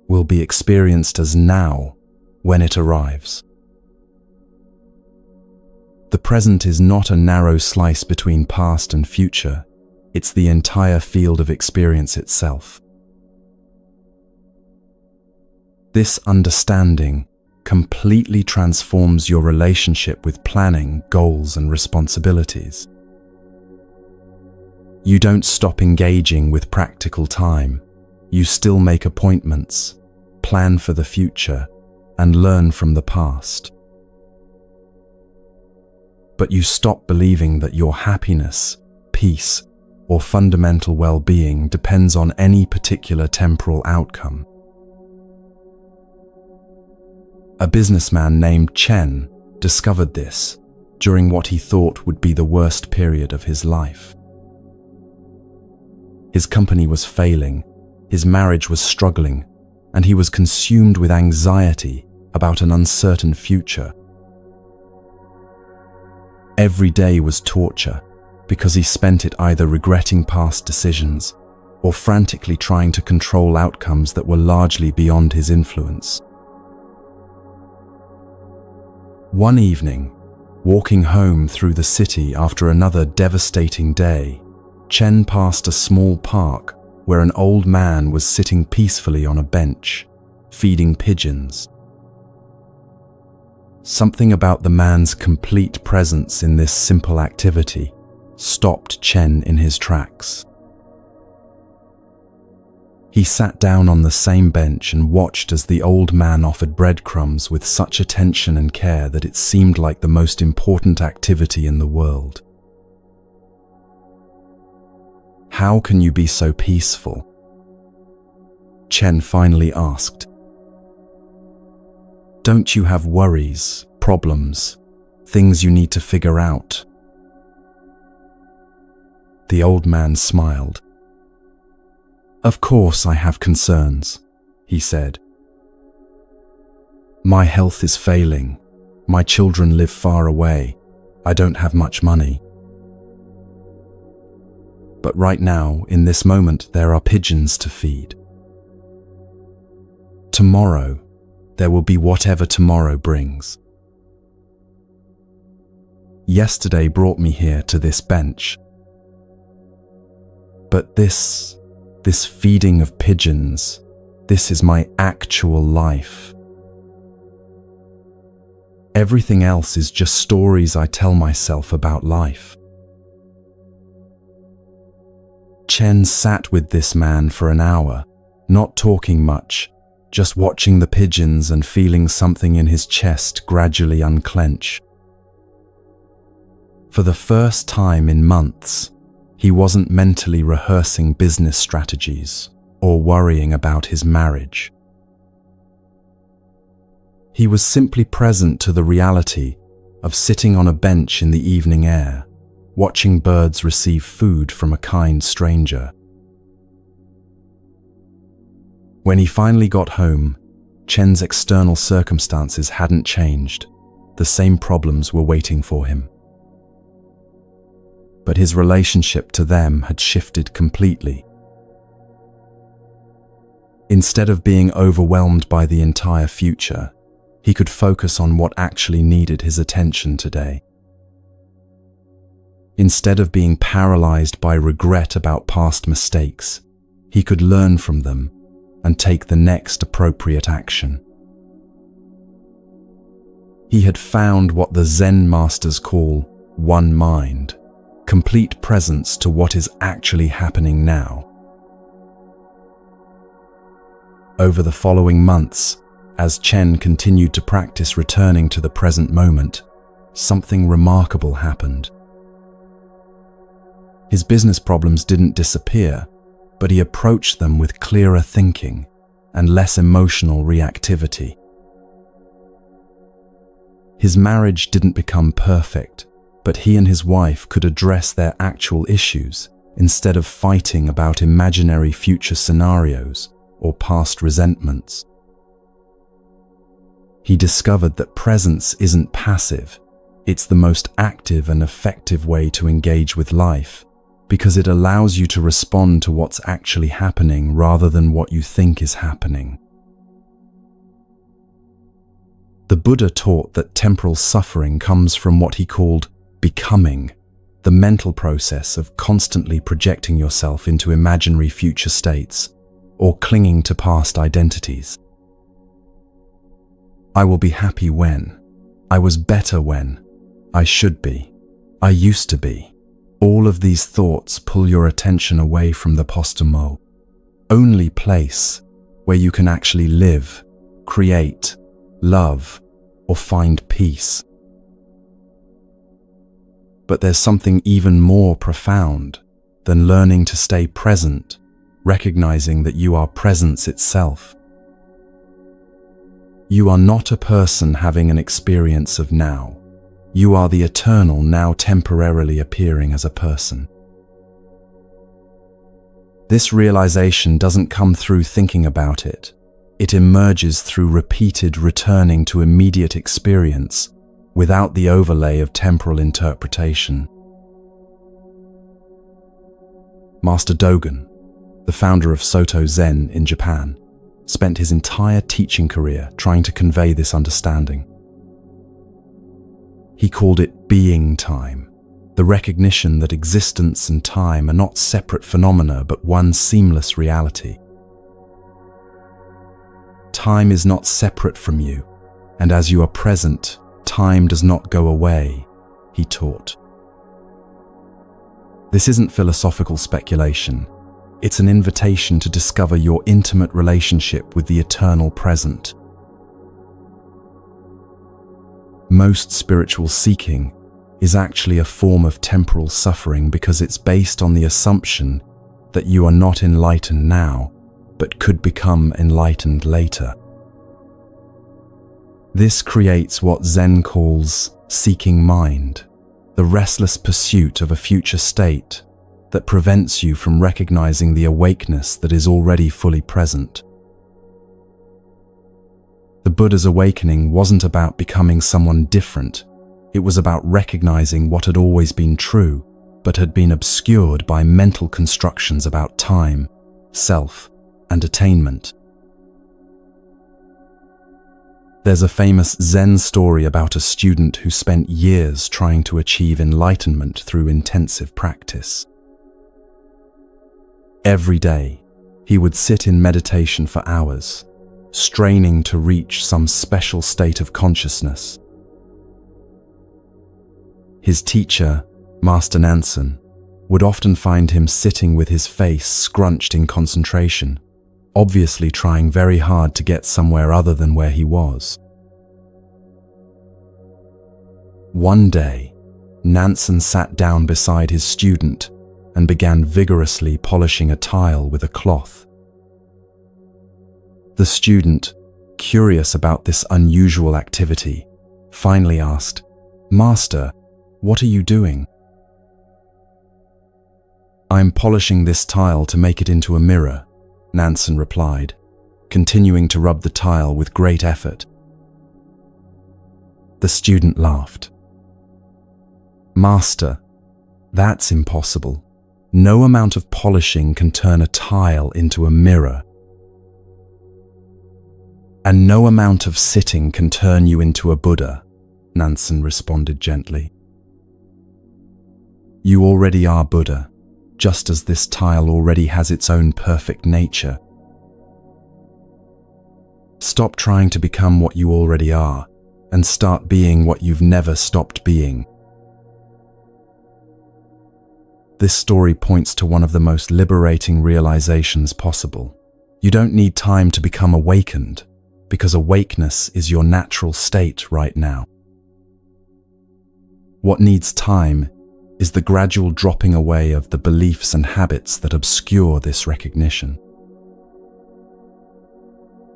Speaker 1: will be experienced as now when it arrives. The present is not a narrow slice between past and future, it's the entire field of experience itself. This understanding completely transforms your relationship with planning, goals, and responsibilities. You don't stop engaging with practical time. You still make appointments, plan for the future, and learn from the past. But you stop believing that your happiness, peace, or fundamental well-being depends on any particular temporal outcome. A businessman named Chen discovered this during what he thought would be the worst period of his life. His company was failing, his marriage was struggling, and he was consumed with anxiety about an uncertain future. Every day was torture because he spent it either regretting past decisions or frantically trying to control outcomes that were largely beyond his influence. One evening, walking home through the city after another devastating day, Chen passed a small park where an old man was sitting peacefully on a bench, feeding pigeons. Something about the man's complete presence in this simple activity stopped Chen in his tracks. He sat down on the same bench and watched as the old man offered breadcrumbs with such attention and care that it seemed like the most important activity in the world. "How can you be so peaceful?" Chen finally asked. "Don't you have worries, problems, things you need to figure out?" The old man smiled. "Of course I have concerns," he said. "My health is failing. My children live far away. I don't have much money. But right now, in this moment, there are pigeons to feed. Tomorrow, there will be whatever tomorrow brings. Yesterday brought me here to this bench. But this feeding of pigeons, this is my actual life. Everything else is just stories I tell myself about life." Chen sat with this man for an hour, not talking much, just watching the pigeons and feeling something in his chest gradually unclench. For the first time in months, he wasn't mentally rehearsing business strategies or worrying about his marriage. He was simply present to the reality of sitting on a bench in the evening air, watching birds receive food from a kind stranger. When he finally got home, Chen's external circumstances hadn't changed. The same problems were waiting for him. But his relationship to them had shifted completely. Instead of being overwhelmed by the entire future, he could focus on what actually needed his attention today. Instead of being paralyzed by regret about past mistakes, he could learn from them and take the next appropriate action. He had found what the Zen masters call one mind, complete presence to what is actually happening now. Over the following months, as Chen continued to practice returning to the present moment, something remarkable happened. His business problems didn't disappear, but he approached them with clearer thinking and less emotional reactivity. His marriage didn't become perfect, but he and his wife could address their actual issues instead of fighting about imaginary future scenarios or past resentments. He discovered that presence isn't passive, it's the most active and effective way to engage with life, because it allows you to respond to what's actually happening rather than what you think is happening. The Buddha taught that temporal suffering comes from what he called becoming, the mental process of constantly projecting yourself into imaginary future states or clinging to past identities. I will be happy when, I was better when, I should be, I used to be. All of these thoughts pull your attention away from the postimo, only place where you can actually live, create, love, or find peace. But there's something even more profound than learning to stay present, recognizing that you are presence itself. You are not a person having an experience of now. You are the eternal now temporarily appearing as a person. This realization doesn't come through thinking about it. It emerges through repeated returning to immediate experience without the overlay of temporal interpretation. Master Dogen, the founder of Soto Zen in Japan, spent his entire teaching career trying to convey this understanding. He called it being time, the recognition that existence and time are not separate phenomena but one seamless reality. Time is not separate from you, and as you are present, time does not go away, he taught. This isn't philosophical speculation. It's an invitation to discover your intimate relationship with the eternal present. Most spiritual seeking is actually a form of temporal suffering because it's based on the assumption that you are not enlightened now, but could become enlightened later. This creates what Zen calls seeking mind, the restless pursuit of a future state that prevents you from recognizing the awakeness that is already fully present. The Buddha's awakening wasn't about becoming someone different. It was about recognizing what had always been true, but had been obscured by mental constructions about time, self, and attainment. There's a famous Zen story about a student who spent years trying to achieve enlightenment through intensive practice. Every day, he would sit in meditation for hours, straining to reach some special state of consciousness. His teacher, Master Nansen, would often find him sitting with his face scrunched in concentration, obviously trying very hard to get somewhere other than where he was. One day, Nansen sat down beside his student and began vigorously polishing a tile with a cloth. The student, curious about this unusual activity, finally asked, "Master, what are you doing?" "I'm polishing this tile to make it into a mirror," Nansen replied, continuing to rub the tile with great effort. The student laughed. "Master, that's impossible. No amount of polishing can turn a tile into a mirror. And no amount of sitting can turn you into a Buddha," Nansen responded gently. "You already are Buddha, just as this tile already has its own perfect nature. Stop trying to become what you already are, and start being what you've never stopped being." This story points to one of the most liberating realizations possible. You don't need time to become awakened, because awakeness is your natural state right now. What needs time is the gradual dropping away of the beliefs and habits that obscure this recognition.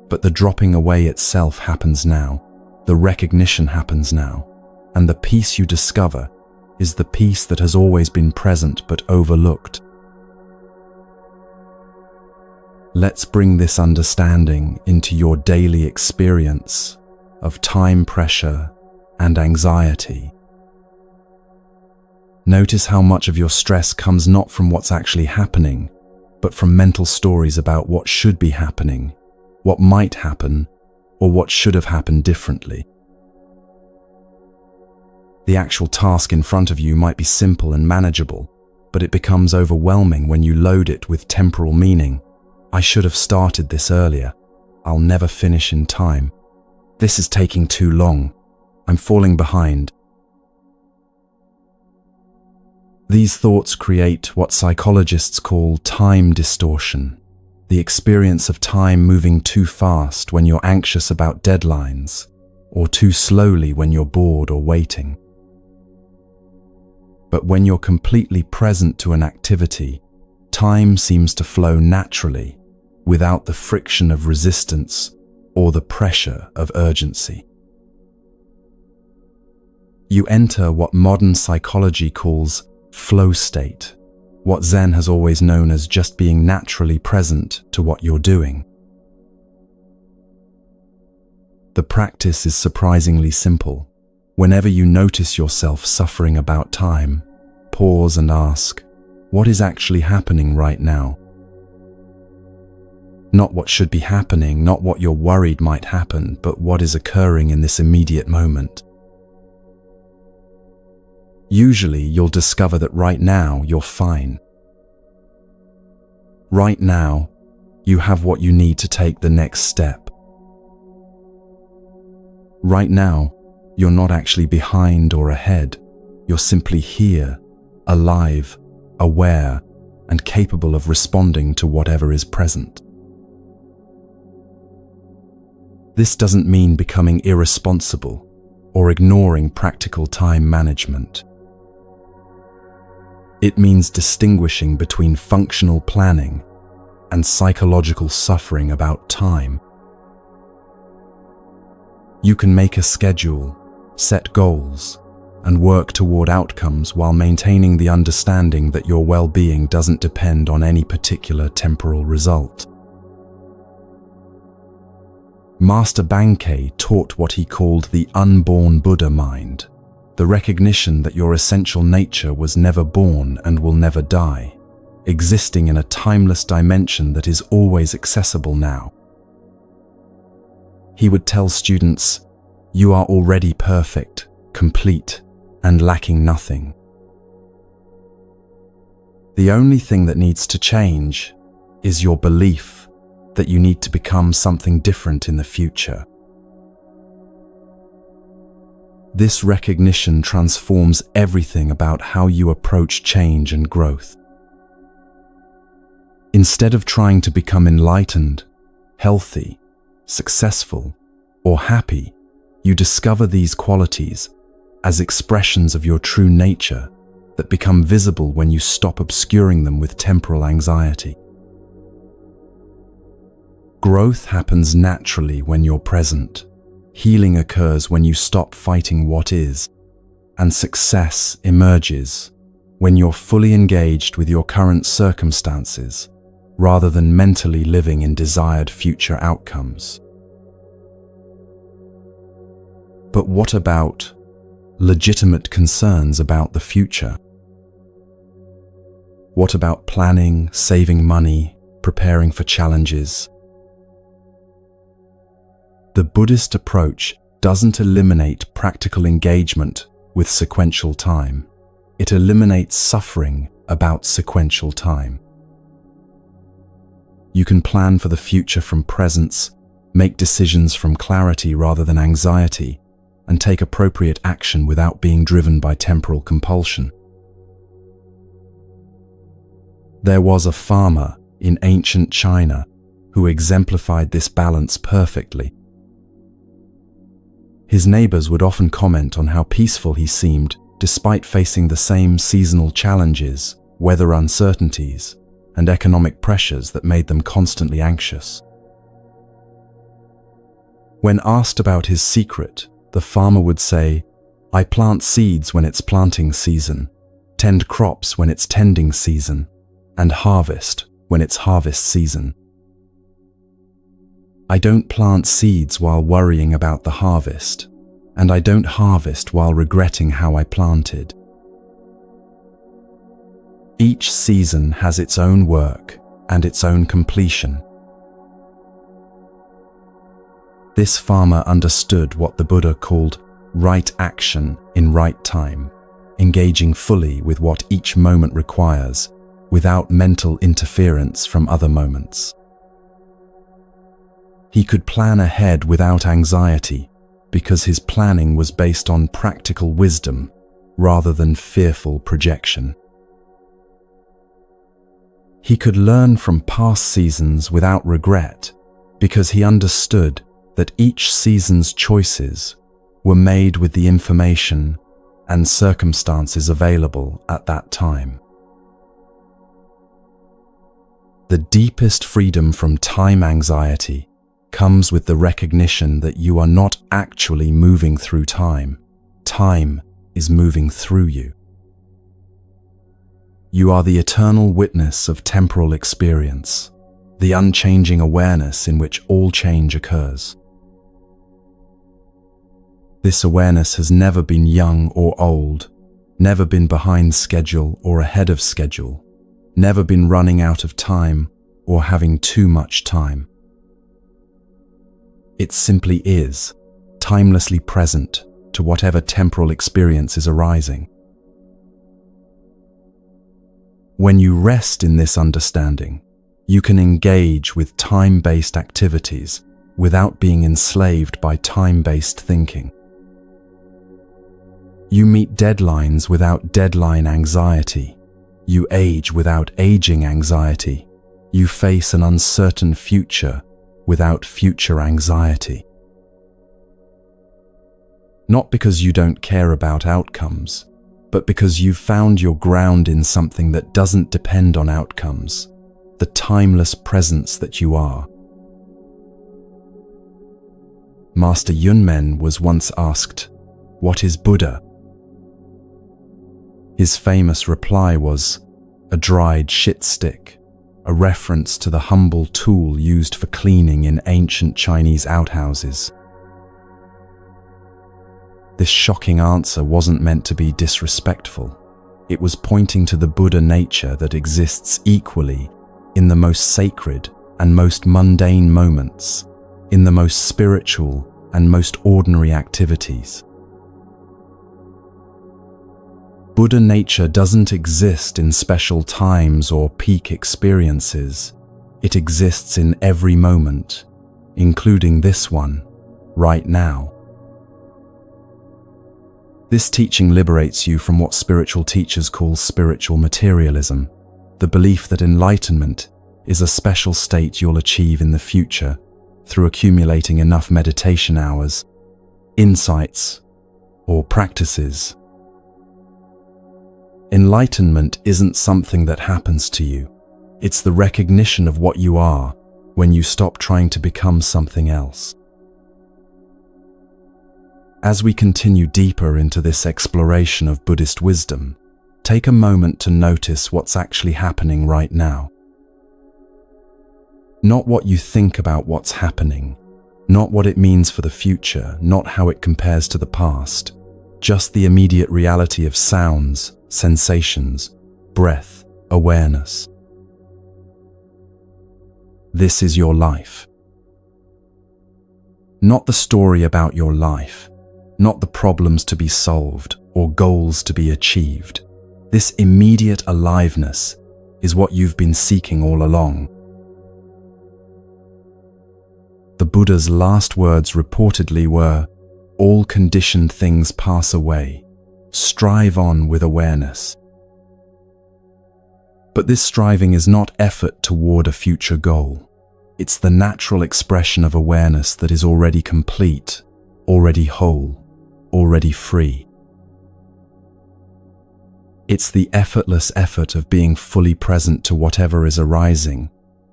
Speaker 1: But the dropping away itself happens now, the recognition happens now, and the peace you discover is the peace that has always been present but overlooked. Let's bring this understanding into your daily experience of time pressure and anxiety. Notice how much of your stress comes not from what's actually happening, but from mental stories about what should be happening, what might happen, or what should have happened differently. The actual task in front of you might be simple and manageable, but it becomes overwhelming when you load it with temporal meaning. "I should have started this earlier. I'll never finish in time. This is taking too long. I'm falling behind." These thoughts create what psychologists call time distortion, the experience of time moving too fast when you're anxious about deadlines, or too slowly when you're bored or waiting. But when you're completely present to an activity, time seems to flow naturally, without the friction of resistance or the pressure of urgency. You enter what modern psychology calls flow state, what Zen has always known as just being naturally present to what you're doing. The practice is surprisingly simple. Whenever you notice yourself suffering about time, pause and ask, what is actually happening right now? Not what should be happening, not what you're worried might happen, but what is occurring in this immediate moment. Usually, you'll discover that right now, you're fine. Right now, you have what you need to take the next step. Right now, you're not actually behind or ahead. You're simply here, alive, aware, and capable of responding to whatever is present. This doesn't mean becoming irresponsible or ignoring practical time management. It means distinguishing between functional planning and psychological suffering about time. You can make a schedule, set goals, and work toward outcomes while maintaining the understanding that your well-being doesn't depend on any particular temporal result. Master Bankei taught what he called the unborn Buddha mind, the recognition that your essential nature was never born and will never die, existing in a timeless dimension that is always accessible now. He would tell students, "You are already perfect, complete, and lacking nothing. The only thing that needs to change is your belief that you need to become something different in the future." This recognition transforms everything about how you approach change and growth. Instead of trying to become enlightened, healthy, successful, or happy, you discover these qualities as expressions of your true nature that become visible when you stop obscuring them with temporal anxiety. Growth happens naturally when you're present. Healing occurs when you stop fighting what is, and success emerges when you're fully engaged with your current circumstances rather than mentally living in desired future outcomes. But what about legitimate concerns about the future? What about planning, saving money, preparing for challenges? The Buddhist approach doesn't eliminate practical engagement with sequential time. It eliminates suffering about sequential time. You can plan for the future from presence, make decisions from clarity rather than anxiety, and take appropriate action without being driven by temporal compulsion. There was a farmer in ancient China who exemplified this balance perfectly. His neighbors would often comment on how peaceful he seemed despite facing the same seasonal challenges, weather uncertainties, and economic pressures that made them constantly anxious. When asked about his secret, the farmer would say, "I plant seeds when it's planting season, tend crops when it's tending season, and harvest when it's harvest season. I don't plant seeds while worrying about the harvest, and I don't harvest while regretting how I planted." Each season has its own work and its own completion. This farmer understood what the Buddha called right action in right time, engaging fully with what each moment requires, without mental interference from other moments. He could plan ahead without anxiety because his planning was based on practical wisdom rather than fearful projection. He could learn from past seasons without regret because he understood that each season's choices were made with the information and circumstances available at that time. The deepest freedom from time anxiety comes with the recognition that you are not actually moving through time. Time is moving through you. You are the eternal witness of temporal experience, the unchanging awareness in which all change occurs. This awareness has never been young or old, never been behind schedule or ahead of schedule, never been running out of time or having too much time. It simply is, timelessly present to whatever temporal experience is arising. When you rest in this understanding, you can engage with time-based activities without being enslaved by time-based thinking. You meet deadlines without deadline anxiety. You age without aging anxiety. You face an uncertain future without future anxiety. Not because you don't care about outcomes, but because you've found your ground in something that doesn't depend on outcomes, the timeless presence that you are. Master Yunmen was once asked, "What is Buddha?" His famous reply was, "A dried shit stick," a reference to the humble tool used for cleaning in ancient Chinese outhouses. This shocking answer wasn't meant to be disrespectful. It was pointing to the Buddha nature that exists equally in the most sacred and most mundane moments, in the most spiritual and most ordinary activities. Buddha nature doesn't exist in special times or peak experiences. It exists in every moment, including this one, right now. This teaching liberates you from what spiritual teachers call spiritual materialism, the belief that enlightenment is a special state you'll achieve in the future through accumulating enough meditation hours, insights, or practices. Enlightenment isn't something that happens to you. It's the recognition of what you are when you stop trying to become something else. As we continue deeper into this exploration of Buddhist wisdom, take a moment to notice what's actually happening right now. Not what you think about what's happening, not what it means for the future, not how it compares to the past, just the immediate reality of sounds, sensations, breath, awareness. This is your life. Not the story about your life, not the problems to be solved or goals to be achieved. This immediate aliveness is what you've been seeking all along. The Buddha's last words reportedly were, "All conditioned things pass away. Strive on with awareness." But this striving is not effort toward a future goal. It's the natural expression of awareness that is already complete, already whole, already free. It's the effortless effort of being fully present to whatever is arising,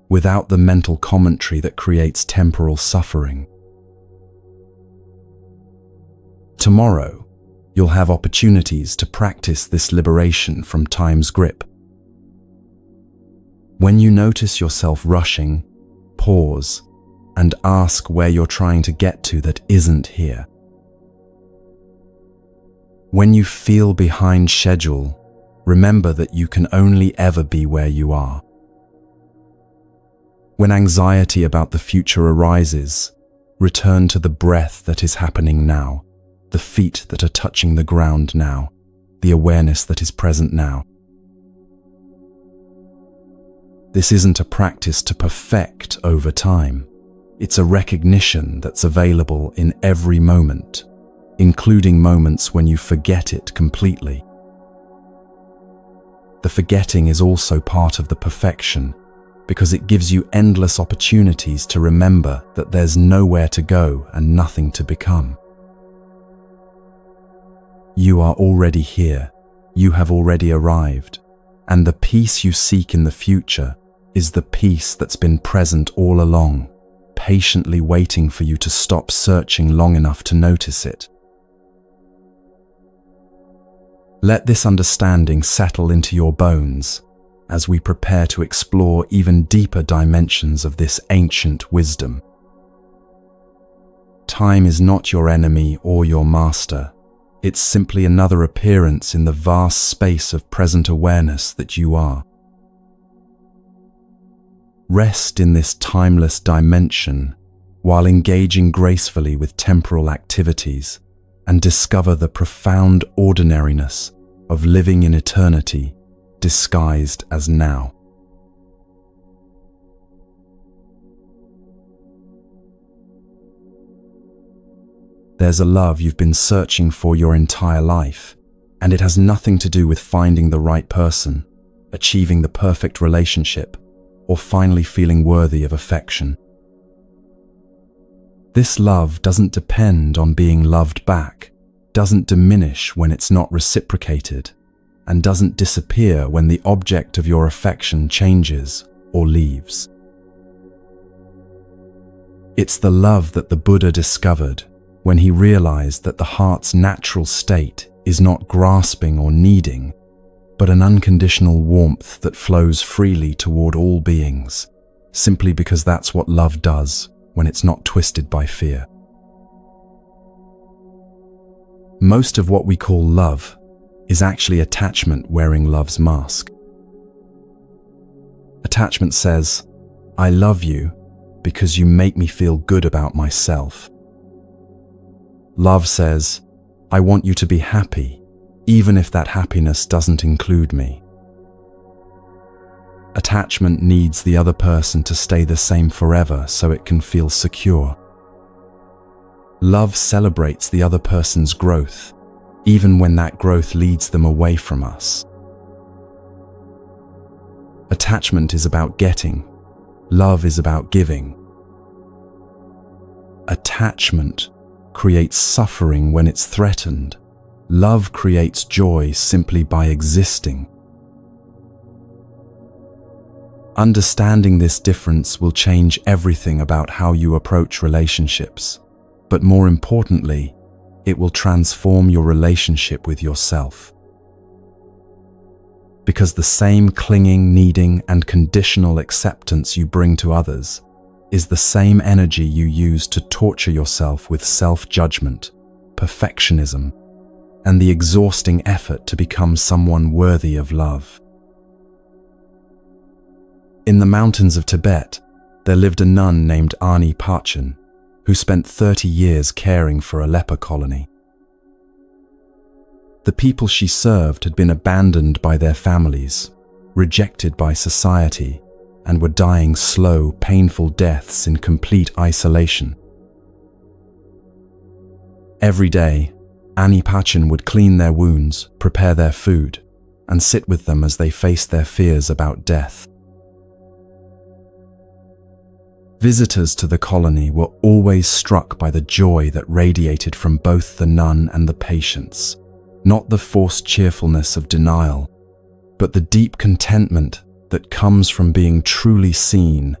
Speaker 1: without the mental commentary that creates temporal suffering. Tomorrow, you'll have opportunities to practice this liberation from time's grip. When you notice yourself rushing, pause and ask where you're trying to get to that isn't here. When you feel behind schedule, remember that you can only ever be where you are. When anxiety about the future arises, return to the breath that is happening now, the feet that are touching the ground now, the awareness that is present now. This isn't a practice to perfect over time. It's a recognition that's available in every moment, including moments when you forget it completely. The forgetting is also part of the perfection, because it gives you endless opportunities to remember that there's nowhere to go and nothing to become. You are already here, you have already arrived, and the peace you seek in the future is the peace that's been present all along, patiently waiting for you to stop searching long enough to notice it. Let this understanding settle into your bones as we prepare to explore even deeper dimensions of this ancient wisdom. Time is not your enemy or your master. It's simply another appearance in the vast space of present awareness that you are. Rest in this timeless dimension while engaging gracefully with temporal activities and discover the profound ordinariness of living in eternity disguised as now. There's a love you've been searching for your entire life, and it has nothing to do with finding the right person. achieving the perfect relationship, or finally feeling worthy of affection. This love doesn't depend on being loved back, doesn't diminish when it's not reciprocated, and doesn't disappear when the object of your affection changes or leaves. It's the love that the Buddha discovered when he realized that the heart's natural state is not grasping or needing, but an unconditional warmth that flows freely toward all beings, simply because that's what love does when it's not twisted by fear. Most of what we call love is actually attachment wearing love's mask. Attachment says, "I love you because you make me feel good about myself." Love says, "I want you to be happy, even if that happiness doesn't include me." Attachment needs the other person to stay the same forever so it can feel secure. Love celebrates the other person's growth, even when that growth leads them away from us. Attachment is about getting. Love is about giving. Attachment creates suffering when it's threatened. Love creates joy simply by existing. Understanding this difference will change everything about how you approach relationships, but more importantly, it will transform your relationship with yourself. Because the same clinging, needing, and conditional acceptance you bring to others is the same energy you use to torture yourself with self-judgment, perfectionism, and the exhausting effort to become someone worthy of love. In the mountains of Tibet, there lived a nun named Ani Parchin, who spent 30 years caring for a leper colony. The people she served had been abandoned by their families, rejected by society, and were dying slow, painful deaths in complete isolation. Every day, Ani Parchin would clean their wounds, prepare their food, and sit with them as they faced their fears about death. Visitors to the colony were always struck by the joy that radiated from both the nun and the patients, not the forced cheerfulness of denial, but the deep contentment that comes from being truly seen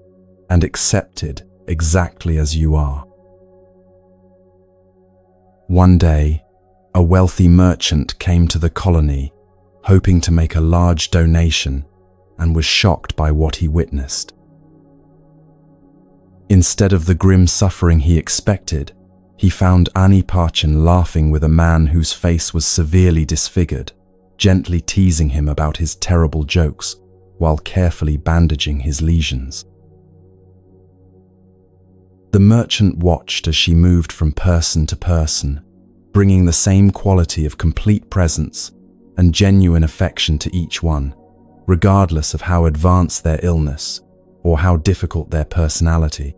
Speaker 1: and accepted exactly as you are. One day, a wealthy merchant came to the colony, hoping to make a large donation, and was shocked by what he witnessed. Instead of the grim suffering he expected, he found Ani Parchin laughing with a man whose face was severely disfigured, gently teasing him about his terrible jokes while carefully bandaging his lesions. The merchant watched as she moved from person to person, bringing the same quality of complete presence and genuine affection to each one, regardless of how advanced their illness or how difficult their personality.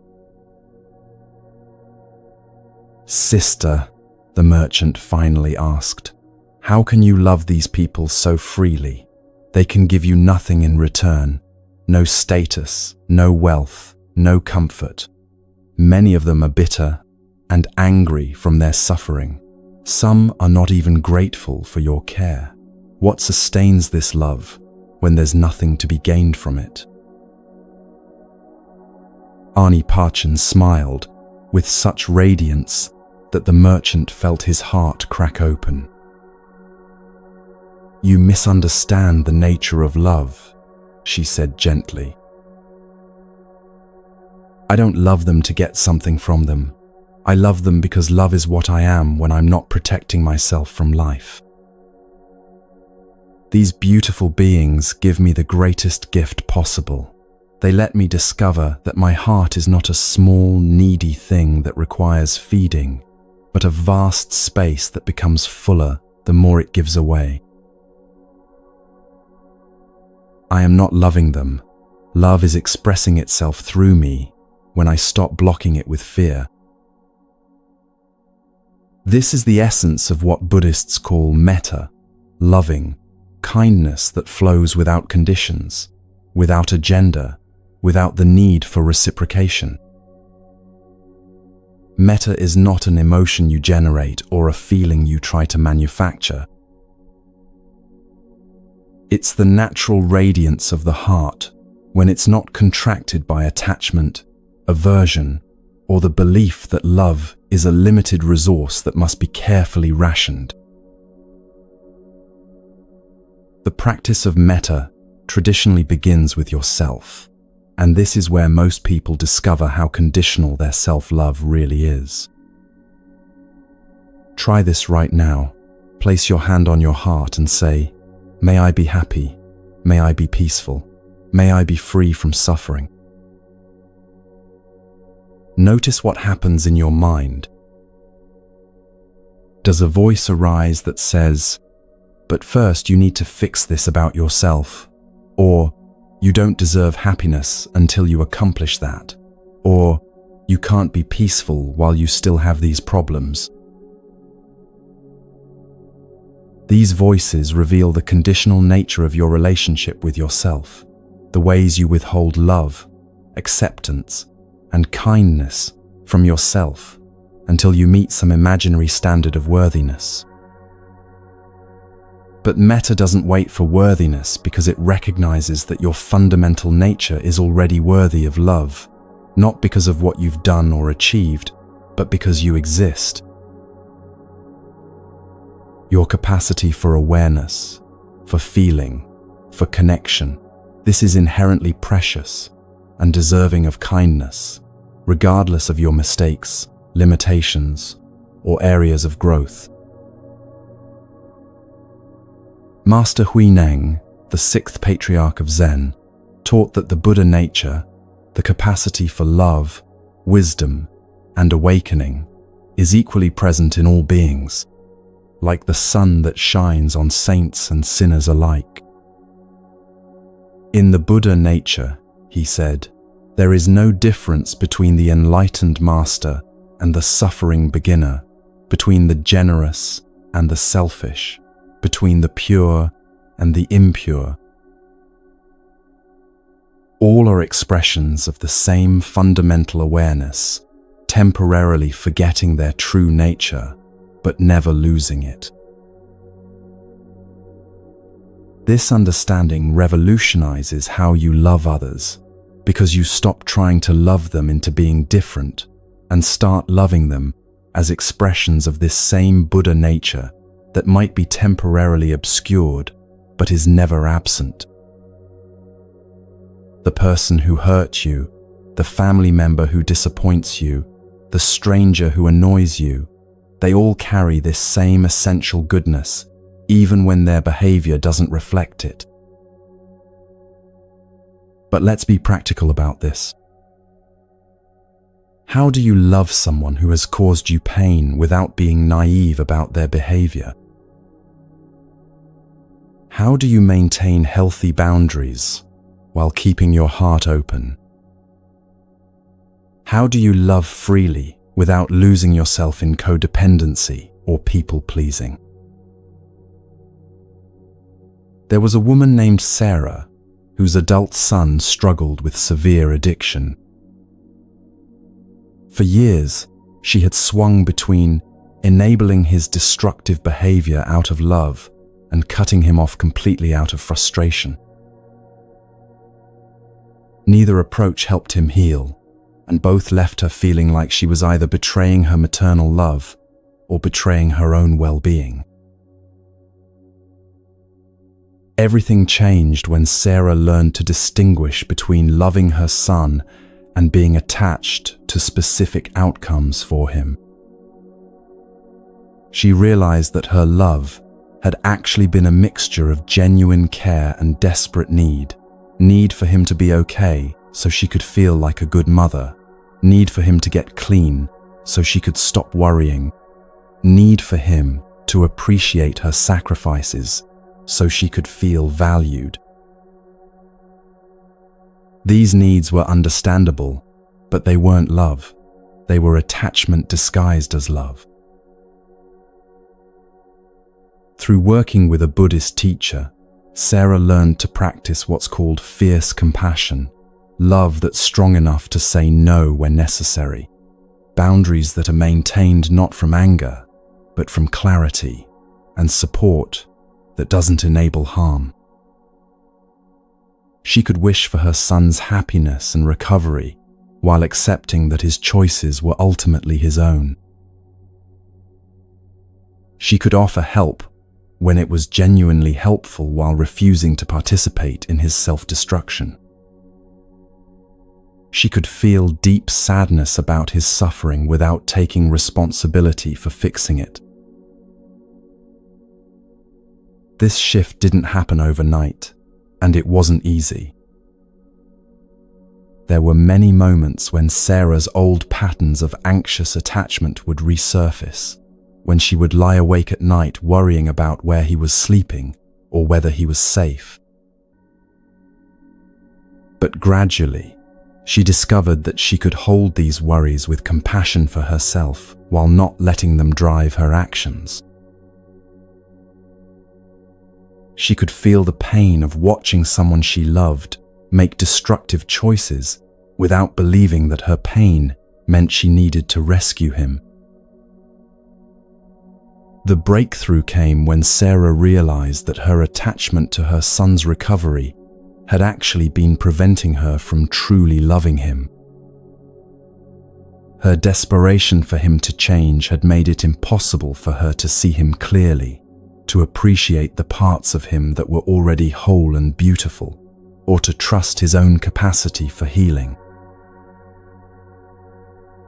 Speaker 1: "Sister," the merchant finally asked, "how can you love these people so freely? They can give you nothing in return, no status, no wealth, no comfort. Many of them are bitter and angry from their suffering. Some are not even grateful for your care. What sustains this love when there's nothing to be gained from it?" Ani Parchin smiled with such radiance that the merchant felt his heart crack open. "You misunderstand the nature of love," she said gently. "I don't love them to get something from them. I love them because love is what I am when I'm not protecting myself from life. These beautiful beings give me the greatest gift possible. They let me discover that my heart is not a small, needy thing that requires feeding, but a vast space that becomes fuller the more it gives away. I am not loving them. Love is expressing itself through me when I stop blocking it with fear. This is the essence of what Buddhists call metta, loving, kindness that flows without conditions, without agenda, without the need for reciprocation. Metta is not an emotion you generate or a feeling you try to manufacture. It's the natural radiance of the heart when it's not contracted by attachment, aversion, or the belief that love is a limited resource that must be carefully rationed. The practice of metta traditionally begins with yourself, and this is where most people discover how conditional their self-love really is. Try this right now. Place your hand on your heart and say, "May I be happy, may I be peaceful, may I be free from suffering." Notice what happens in your mind. Does a voice arise that says, "But first you need to fix this about yourself," or "You don't deserve happiness until you accomplish that," or "You can't be peaceful while you still have these problems"? These voices reveal the conditional nature of your relationship with yourself, the ways you withhold love, acceptance, and kindness from yourself until you meet some imaginary standard of worthiness. But metta doesn't wait for worthiness because it recognizes that your fundamental nature is already worthy of love, not because of what you've done or achieved, but because you exist. Your capacity for awareness, for feeling, for connection, this is inherently precious and deserving of kindness, regardless of your mistakes, limitations, or areas of growth. Master Huineng, the sixth patriarch of Zen, taught that the Buddha nature, the capacity for love, wisdom, and awakening, is equally present in all beings, like the sun that shines on saints and sinners alike. In the Buddha nature, he said, there is no difference between the enlightened master and the suffering beginner, between the generous and the selfish, between the pure and the impure. All are expressions of the same fundamental awareness, temporarily forgetting their true nature, but never losing it. This understanding revolutionizes how you love others, because you stop trying to love them into being different and start loving them as expressions of this same Buddha nature that might be temporarily obscured, but is never absent. The person who hurt you, the family member who disappoints you, the stranger who annoys you, they all carry this same essential goodness, even when their behavior doesn't reflect it. But let's be practical about this. How do you love someone who has caused you pain without being naive about their behavior? How do you maintain healthy boundaries while keeping your heart open? How do you love freely without losing yourself in codependency or people-pleasing? There was a woman named Sarah whose adult son struggled with severe addiction. For years, she had swung between enabling his destructive behavior out of love and cutting him off completely out of frustration. Neither approach helped him heal, and both left her feeling like she was either betraying her maternal love or betraying her own well-being. Everything changed when Sarah learned to distinguish between loving her son and being attached to specific outcomes for him. She realized that her love had actually been a mixture of genuine care and desperate need for him to be okay so she could feel like a good mother, need for him to get clean so she could stop worrying, need for him to appreciate her sacrifices so she could feel valued. These needs were understandable, but they weren't love. They were attachment disguised as love. Through working with a Buddhist teacher, Sarah learned to practice what's called fierce compassion, love that's strong enough to say no when necessary, boundaries that are maintained not from anger, but from clarity, and support that doesn't enable harm. She could wish for her son's happiness and recovery while accepting that his choices were ultimately his own. She could offer help when it was genuinely helpful while refusing to participate in his self-destruction. She could feel deep sadness about his suffering without taking responsibility for fixing it. This shift didn't happen overnight, and it wasn't easy. There were many moments when Sarah's old patterns of anxious attachment would resurface, when she would lie awake at night worrying about where he was sleeping or whether he was safe. But gradually, she discovered that she could hold these worries with compassion for herself while not letting them drive her actions. She could feel the pain of watching someone she loved make destructive choices without believing that her pain meant she needed to rescue him. The breakthrough came when Sarah realized that her attachment to her son's recovery had actually been preventing her from truly loving him. Her desperation for him to change had made it impossible for her to see him clearly, to appreciate the parts of him that were already whole and beautiful, or to trust his own capacity for healing.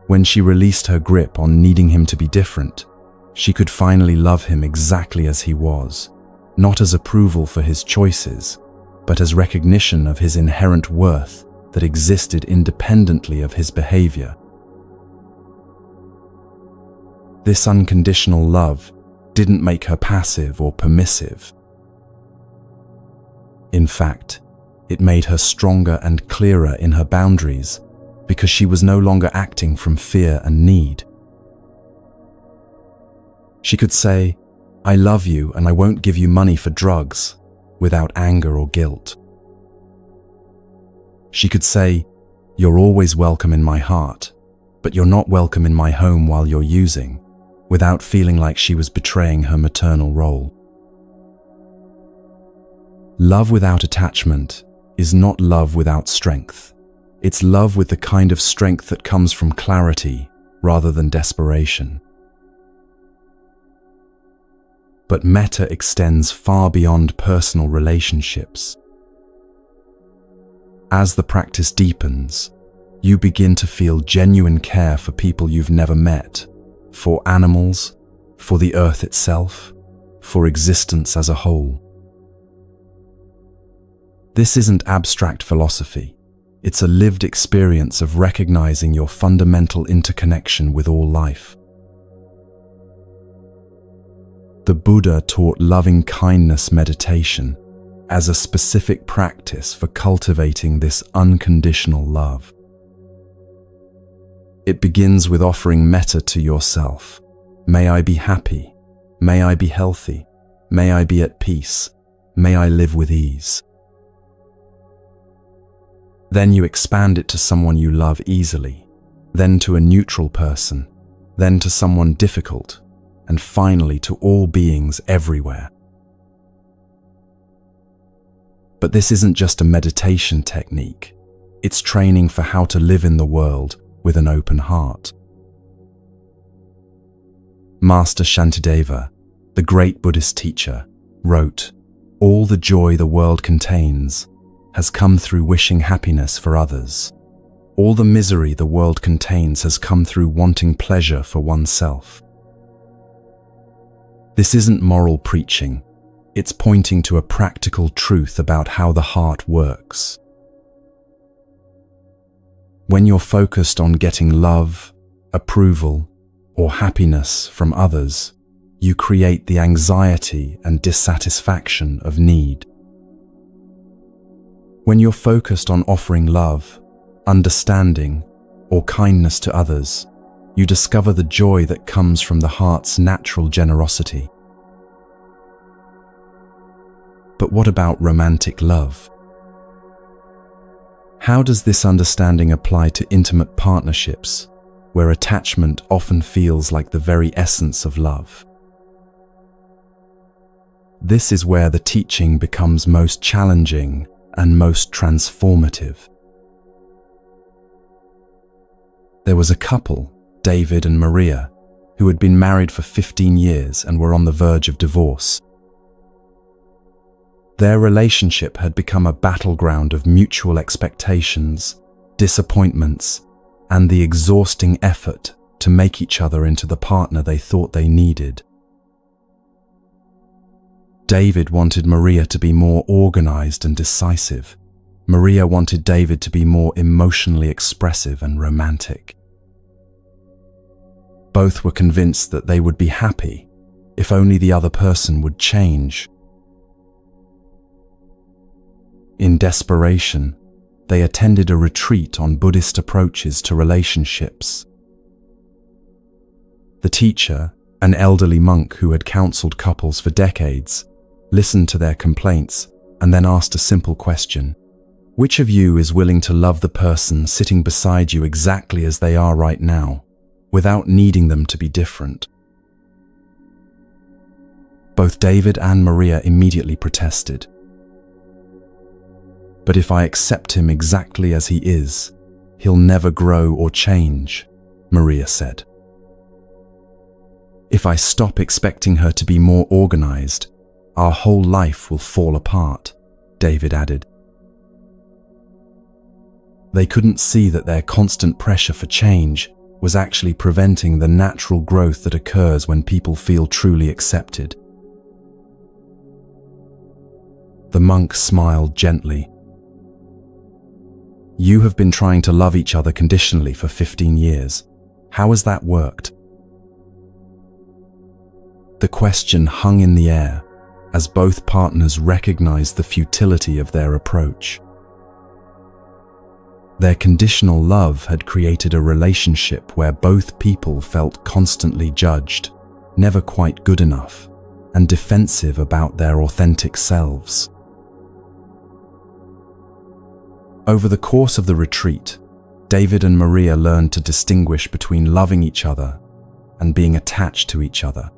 Speaker 1: When she released her grip on needing him to be different, she could finally love him exactly as he was, not as approval for his choices, but as recognition of his inherent worth that existed independently of his behavior. This unconditional love didn't make her passive or permissive. In fact, it made her stronger and clearer in her boundaries because she was no longer acting from fear and need. She could say, "I love you and I won't give you money for drugs," without anger or guilt. She could say, "You're always welcome in my heart, but you're not welcome in my home while you're using," without feeling like she was betraying her maternal role. Love without attachment is not love without strength. It's love with the kind of strength that comes from clarity rather than desperation. But metta extends far beyond personal relationships. As the practice deepens, you begin to feel genuine care for people you've never met, for animals, for the earth itself, for existence as a whole. This isn't abstract philosophy. It's a lived experience of recognizing your fundamental interconnection with all life. The Buddha taught loving kindness meditation as a specific practice for cultivating this unconditional love. It begins with offering metta to yourself. May I be happy. May I be healthy. May I be at peace. May I live with ease. Then you expand it to someone you love easily, then to a neutral person, then to someone difficult, and finally to all beings everywhere. But this isn't just a meditation technique. It's training for how to live in the world with an open heart. Master Shantideva, the great Buddhist teacher, wrote, "All the joy the world contains has come through wishing happiness for others. All the misery the world contains has come through wanting pleasure for oneself." This isn't moral preaching. It's pointing to a practical truth about how the heart works. When you're focused on getting love, approval, or happiness from others, you create the anxiety and dissatisfaction of need. When you're focused on offering love, understanding, or kindness to others, you discover the joy that comes from the heart's natural generosity. But what about romantic love? How does this understanding apply to intimate partnerships, where attachment often feels like the very essence of love? This is where the teaching becomes most challenging and most transformative. There was a couple, David and Maria, who had been married for 15 years and were on the verge of divorce. Their relationship had become a battleground of mutual expectations, disappointments, and the exhausting effort to make each other into the partner they thought they needed. David wanted Maria to be more organized and decisive. Maria wanted David to be more emotionally expressive and romantic. Both were convinced that they would be happy if only the other person would change. In desperation, they attended a retreat on Buddhist approaches to relationships. The teacher, an elderly monk who had counseled couples for decades, listened to their complaints and then asked a simple question. Which of you is willing to love the person sitting beside you exactly as they are right now, without needing them to be different? Both David and Maria immediately protested. But if I accept him exactly as he is, he'll never grow or change, Maria said. If I stop expecting her to be more organized, our whole life will fall apart, David added. They couldn't see that their constant pressure for change was actually preventing the natural growth that occurs when people feel truly accepted. The monk smiled gently. You have been trying to love each other conditionally for 15 years. How has that worked? The question hung in the air as both partners recognized the futility of their approach. Their conditional love had created a relationship where both people felt constantly judged, never quite good enough, and defensive about their authentic selves. Over the course of the retreat, David and Maria learned to distinguish between loving each other and being attached to each other.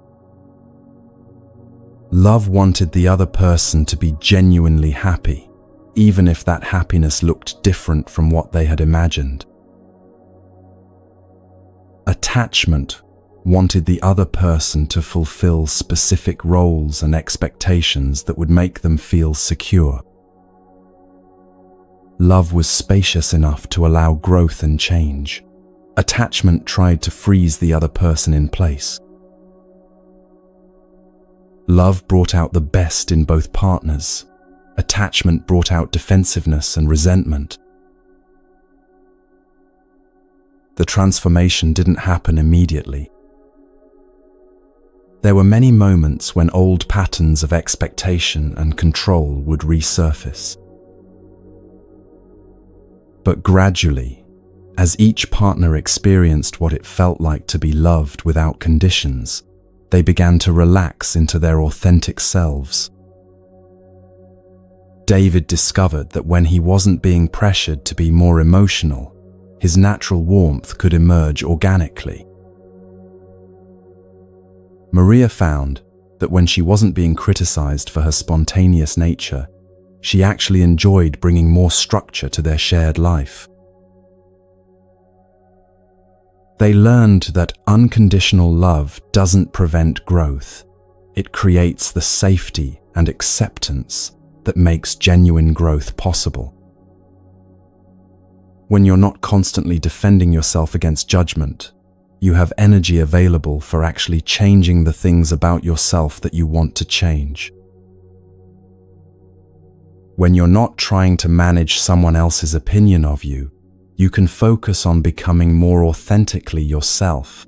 Speaker 1: Love wanted the other person to be genuinely happy, even if that happiness looked different from what they had imagined. Attachment wanted the other person to fulfill specific roles and expectations that would make them feel secure. Love was spacious enough to allow growth and change. Attachment tried to freeze the other person in place. Love brought out the best in both partners. Attachment brought out defensiveness and resentment. The transformation didn't happen immediately. There were many moments when old patterns of expectation and control would resurface. But gradually, as each partner experienced what it felt like to be loved without conditions, they began to relax into their authentic selves. David discovered that when he wasn't being pressured to be more emotional, his natural warmth could emerge organically. Maria found that when she wasn't being criticized for her spontaneous nature, she actually enjoyed bringing more structure to their shared life. They learned that unconditional love doesn't prevent growth. It creates the safety and acceptance that makes genuine growth possible. When you're not constantly defending yourself against judgment, you have energy available for actually changing the things about yourself that you want to change. When you're not trying to manage someone else's opinion of you, you can focus on becoming more authentically yourself.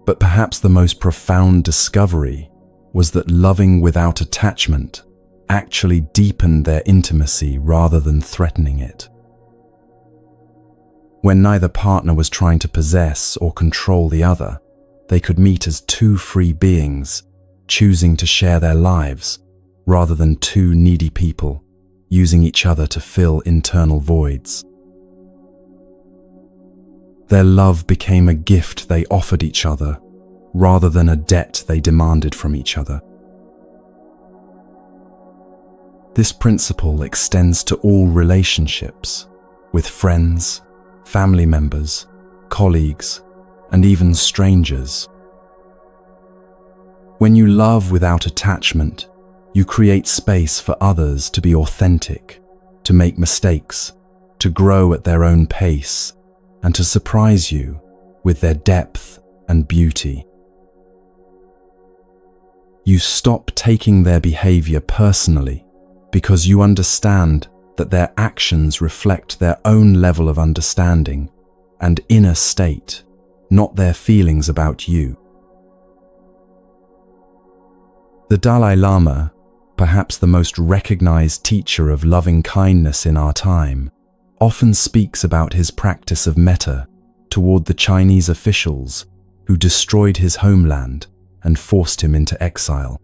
Speaker 1: But perhaps the most profound discovery was that loving without attachment actually deepened their intimacy rather than threatening it. When neither partner was trying to possess or control the other, they could meet as two free beings, choosing to share their lives rather than two needy people using each other to fill internal voids. Their love became a gift they offered each other rather than a debt they demanded from each other. This principle extends to all relationships, with friends, family members, colleagues, and even strangers. When you love without attachment, you create space for others to be authentic, to make mistakes, to grow at their own pace, and to surprise you with their depth and beauty. You stop taking their behavior personally because you understand that their actions reflect their own level of understanding and inner state, not their feelings about you. The Dalai Lama, perhaps the most recognized teacher of loving kindness in our time, often speaks about his practice of metta toward the Chinese officials who destroyed his homeland and forced him into exile.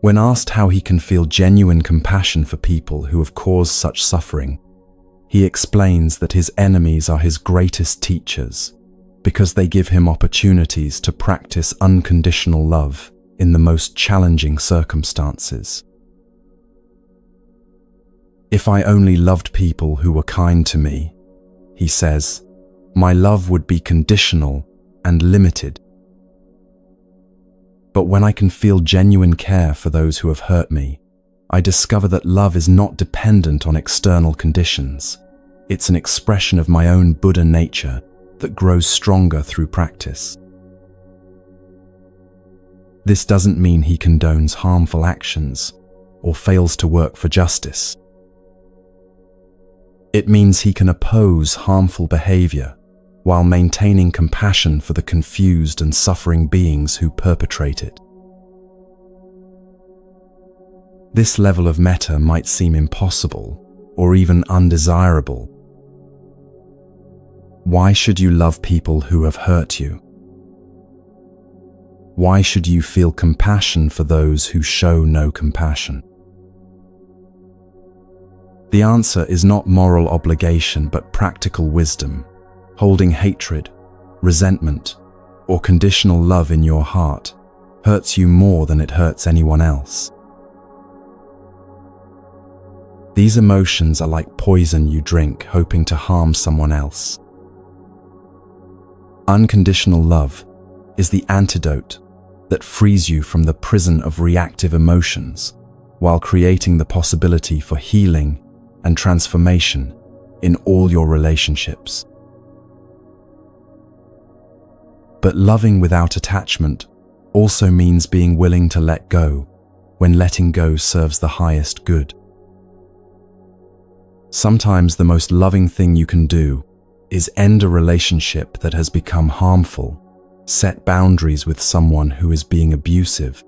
Speaker 1: When asked how he can feel genuine compassion for people who have caused such suffering, he explains that his enemies are his greatest teachers because they give him opportunities to practice unconditional love in the most challenging circumstances. If I only loved people who were kind to me, he says, my love would be conditional and limited. But when I can feel genuine care for those who have hurt me, I discover that love is not dependent on external conditions. It's an expression of my own Buddha nature that grows stronger through practice. This doesn't mean he condones harmful actions or fails to work for justice. It means he can oppose harmful behavior while maintaining compassion for the confused and suffering beings who perpetrate it. This level of metta might seem impossible or even undesirable. Why should you love people who have hurt you? Why should you feel compassion for those who show no compassion? The answer is not moral obligation but practical wisdom. Holding hatred, resentment, or conditional love in your heart hurts you more than it hurts anyone else. These emotions are like poison you drink hoping to harm someone else. Unconditional love is the antidote that frees you from the prison of reactive emotions while creating the possibility for healing and transformation in all your relationships. But loving without attachment also means being willing to let go when letting go serves the highest good. Sometimes the most loving thing you can do is end a relationship that has become harmful, set boundaries with someone who is being abusive,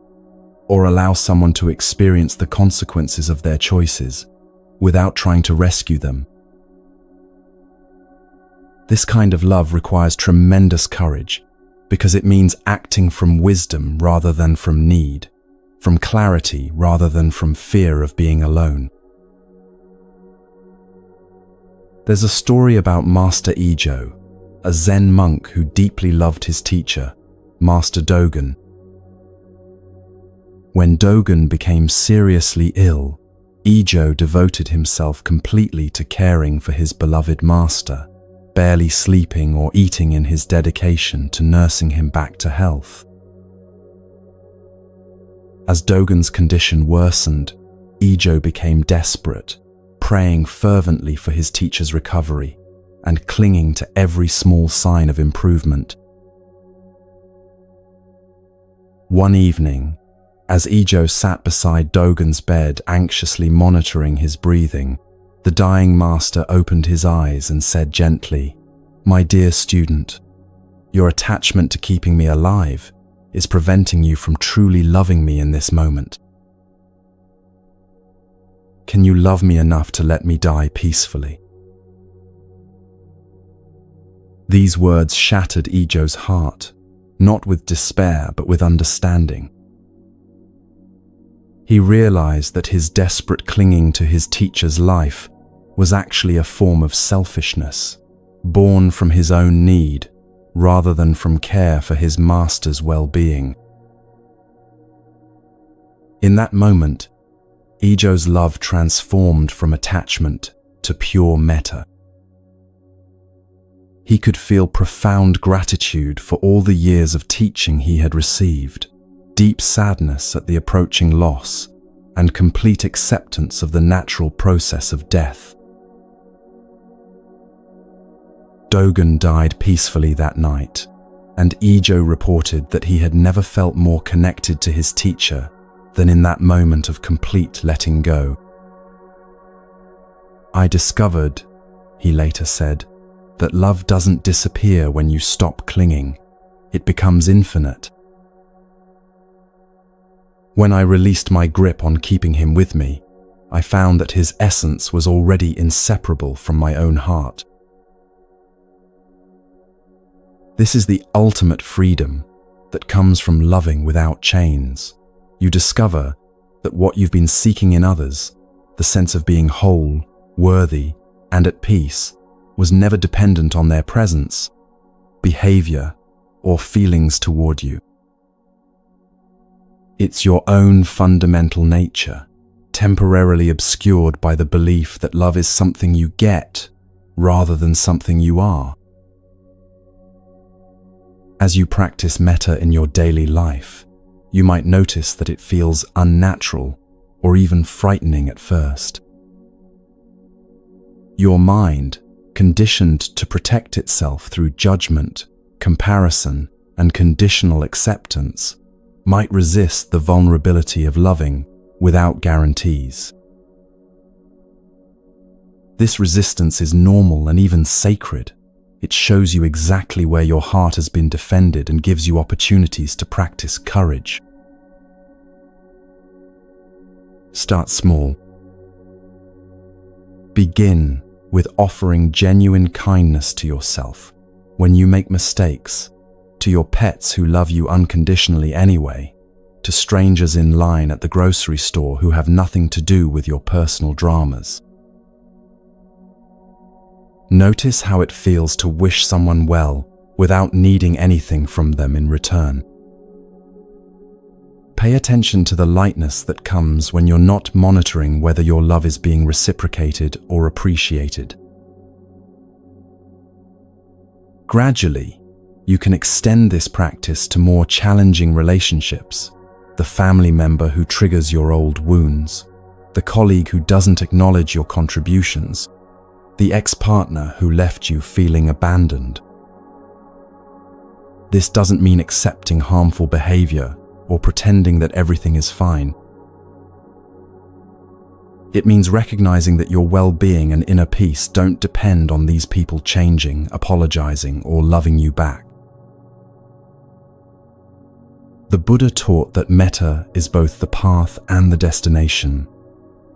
Speaker 1: or allow someone to experience the consequences of their choices without trying to rescue them. This kind of love requires tremendous courage because it means acting from wisdom rather than from need, from clarity rather than from fear of being alone. There's a story about Master Ijo, a Zen monk who deeply loved his teacher, Master Dogen. When Dogen became seriously ill, Ijo devoted himself completely to caring for his beloved master, barely sleeping or eating in his dedication to nursing him back to health. As Dogen's condition worsened, Ijo became desperate, praying fervently for his teacher's recovery and clinging to every small sign of improvement. One evening, as Ijo sat beside Dogen's bed anxiously monitoring his breathing, the dying master opened his eyes and said gently, "My dear student, your attachment to keeping me alive is preventing you from truly loving me in this moment. Can you love me enough to let me die peacefully?" These words shattered Ijo's heart, not with despair but with understanding. He realized that his desperate clinging to his teacher's life was actually a form of selfishness, born from his own need rather than from care for his master's well-being. In that moment, Ijo's love transformed from attachment to pure metta. He could feel profound gratitude for all the years of teaching he had received, deep sadness at the approaching loss, and complete acceptance of the natural process of death. Dogen died peacefully that night, and Ijo reported that he had never felt more connected to his teacher than in that moment of complete letting go. "I discovered," he later said, "that love doesn't disappear when you stop clinging. It becomes infinite. When I released my grip on keeping him with me, I found that his essence was already inseparable from my own heart." This is the ultimate freedom that comes from loving without chains. You discover that what you've been seeking in others, the sense of being whole, worthy, and at peace, was never dependent on their presence, behavior, or feelings toward you. It's your own fundamental nature, temporarily obscured by the belief that love is something you get rather than something you are. As you practice metta in your daily life, you might notice that it feels unnatural or even frightening at first. Your mind, conditioned to protect itself through judgment, comparison, and conditional acceptance, might resist the vulnerability of loving without guarantees. This resistance is normal and even sacred. It shows you exactly where your heart has been defended and gives you opportunities to practice courage. Start small. Begin with offering genuine kindness to yourself when you make mistakes, to your pets who love you unconditionally anyway, to strangers in line at the grocery store who have nothing to do with your personal dramas. Notice how it feels to wish someone well without needing anything from them in return. Pay attention to the lightness that comes when you're not monitoring whether your love is being reciprocated or appreciated. Gradually, you can extend this practice to more challenging relationships, the family member who triggers your old wounds, the colleague who doesn't acknowledge your contributions, the ex-partner who left you feeling abandoned. This doesn't mean accepting harmful behavior or pretending that everything is fine. It means recognizing that your well-being and inner peace don't depend on these people changing, apologizing, or loving you back. The Buddha taught that metta is both the path and the destination.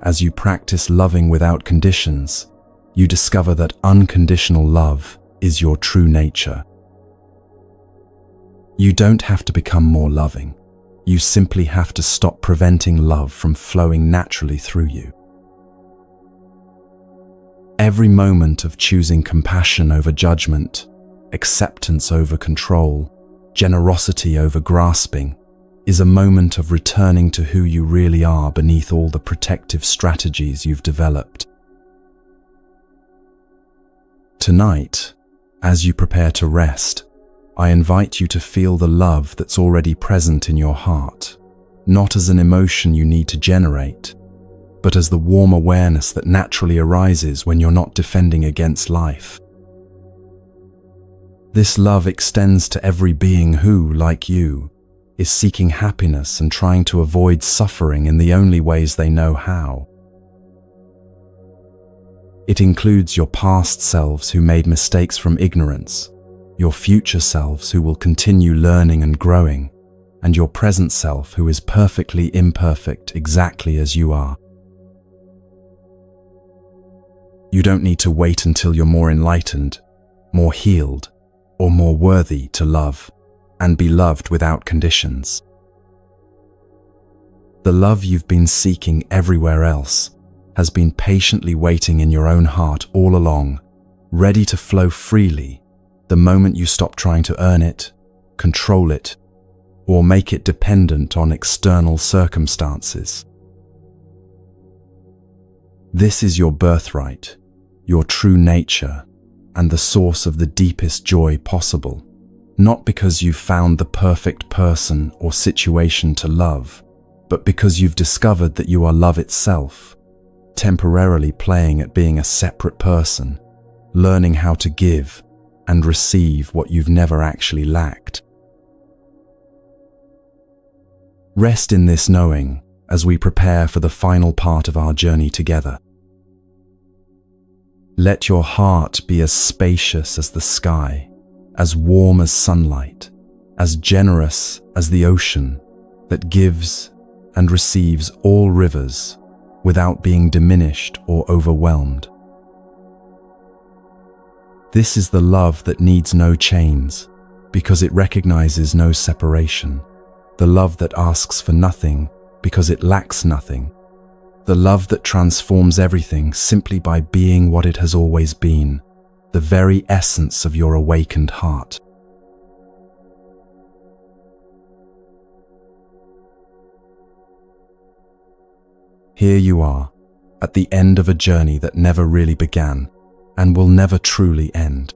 Speaker 1: As you practice loving without conditions, you discover that unconditional love is your true nature. You don't have to become more loving. You simply have to stop preventing love from flowing naturally through you. Every moment of choosing compassion over judgment, acceptance over control, generosity over grasping, is a moment of returning to who you really are beneath all the protective strategies you've developed. Tonight, as you prepare to rest, I invite you to feel the love that's already present in your heart, not as an emotion you need to generate, but as the warm awareness that naturally arises when you're not defending against life. This love extends to every being who, like you, is seeking happiness and trying to avoid suffering in the only ways they know how. It includes your past selves who made mistakes from ignorance, your future selves who will continue learning and growing, and your present self who is perfectly imperfect exactly as you are. You don't need to wait until you're more enlightened, more healed, or more worthy to love, and be loved without conditions. The love you've been seeking everywhere else has been patiently waiting in your own heart all along, ready to flow freely the moment you stop trying to earn it, control it, or make it dependent on external circumstances. This is your birthright, your true nature, and the source of the deepest joy possible, not because you've found the perfect person or situation to love, but because you've discovered that you are love itself, temporarily playing at being a separate person, learning how to give and receive what you've never actually lacked. Rest in this knowing as we prepare for the final part of our journey together. Let your heart be as spacious as the sky, as warm as sunlight, as generous as the ocean that gives and receives all rivers without being diminished or overwhelmed. This is the love that needs no chains because it recognizes no separation, the love that asks for nothing because it lacks nothing, the love that transforms everything simply by being what it has always been, the very essence of your awakened heart. Here you are, at the end of a journey that never really began and will never truly end.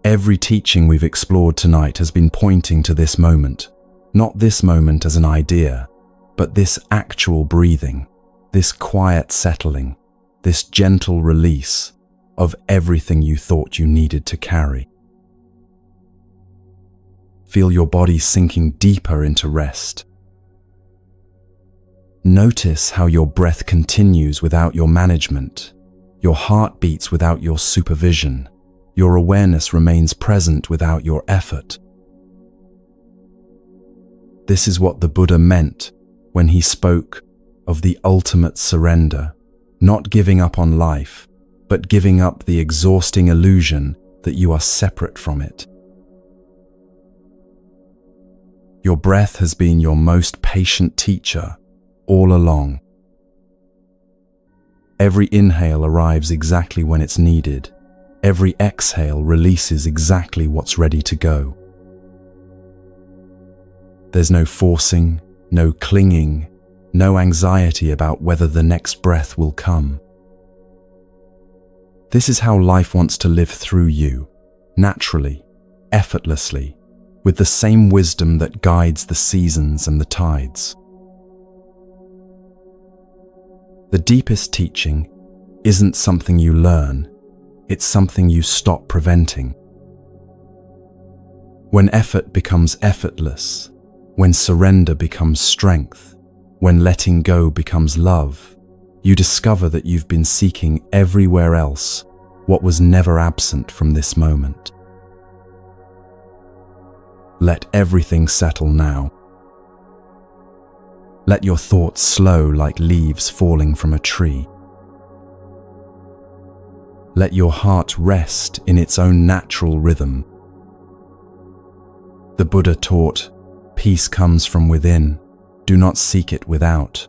Speaker 1: Every teaching we've explored tonight has been pointing to this moment, not this moment as an idea, but this actual breathing, this quiet settling, this gentle release of everything you thought you needed to carry. Feel your body sinking deeper into rest. Notice how your breath continues without your management, your heart beats without your supervision, your awareness remains present without your effort. This is what the Buddha meant when he spoke of the ultimate surrender, not giving up on life, but giving up the exhausting illusion that you are separate from it. Your breath has been your most patient teacher all along. Every inhale arrives exactly when it's needed. Every exhale releases exactly what's ready to go. There's no forcing, no clinging, no anxiety about whether the next breath will come. This is how life wants to live through you, naturally, effortlessly, with the same wisdom that guides the seasons and the tides. The deepest teaching isn't something you learn, it's something you stop preventing. When effort becomes effortless, when surrender becomes strength, when letting go becomes love, you discover that you've been seeking everywhere else what was never absent from this moment. Let everything settle now. Let your thoughts slow like leaves falling from a tree. Let your heart rest in its own natural rhythm. The Buddha taught, "Peace comes from within, do not seek it without."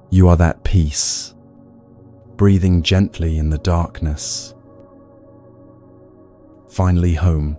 Speaker 1: You are that peace, breathing gently in the darkness. Finally home,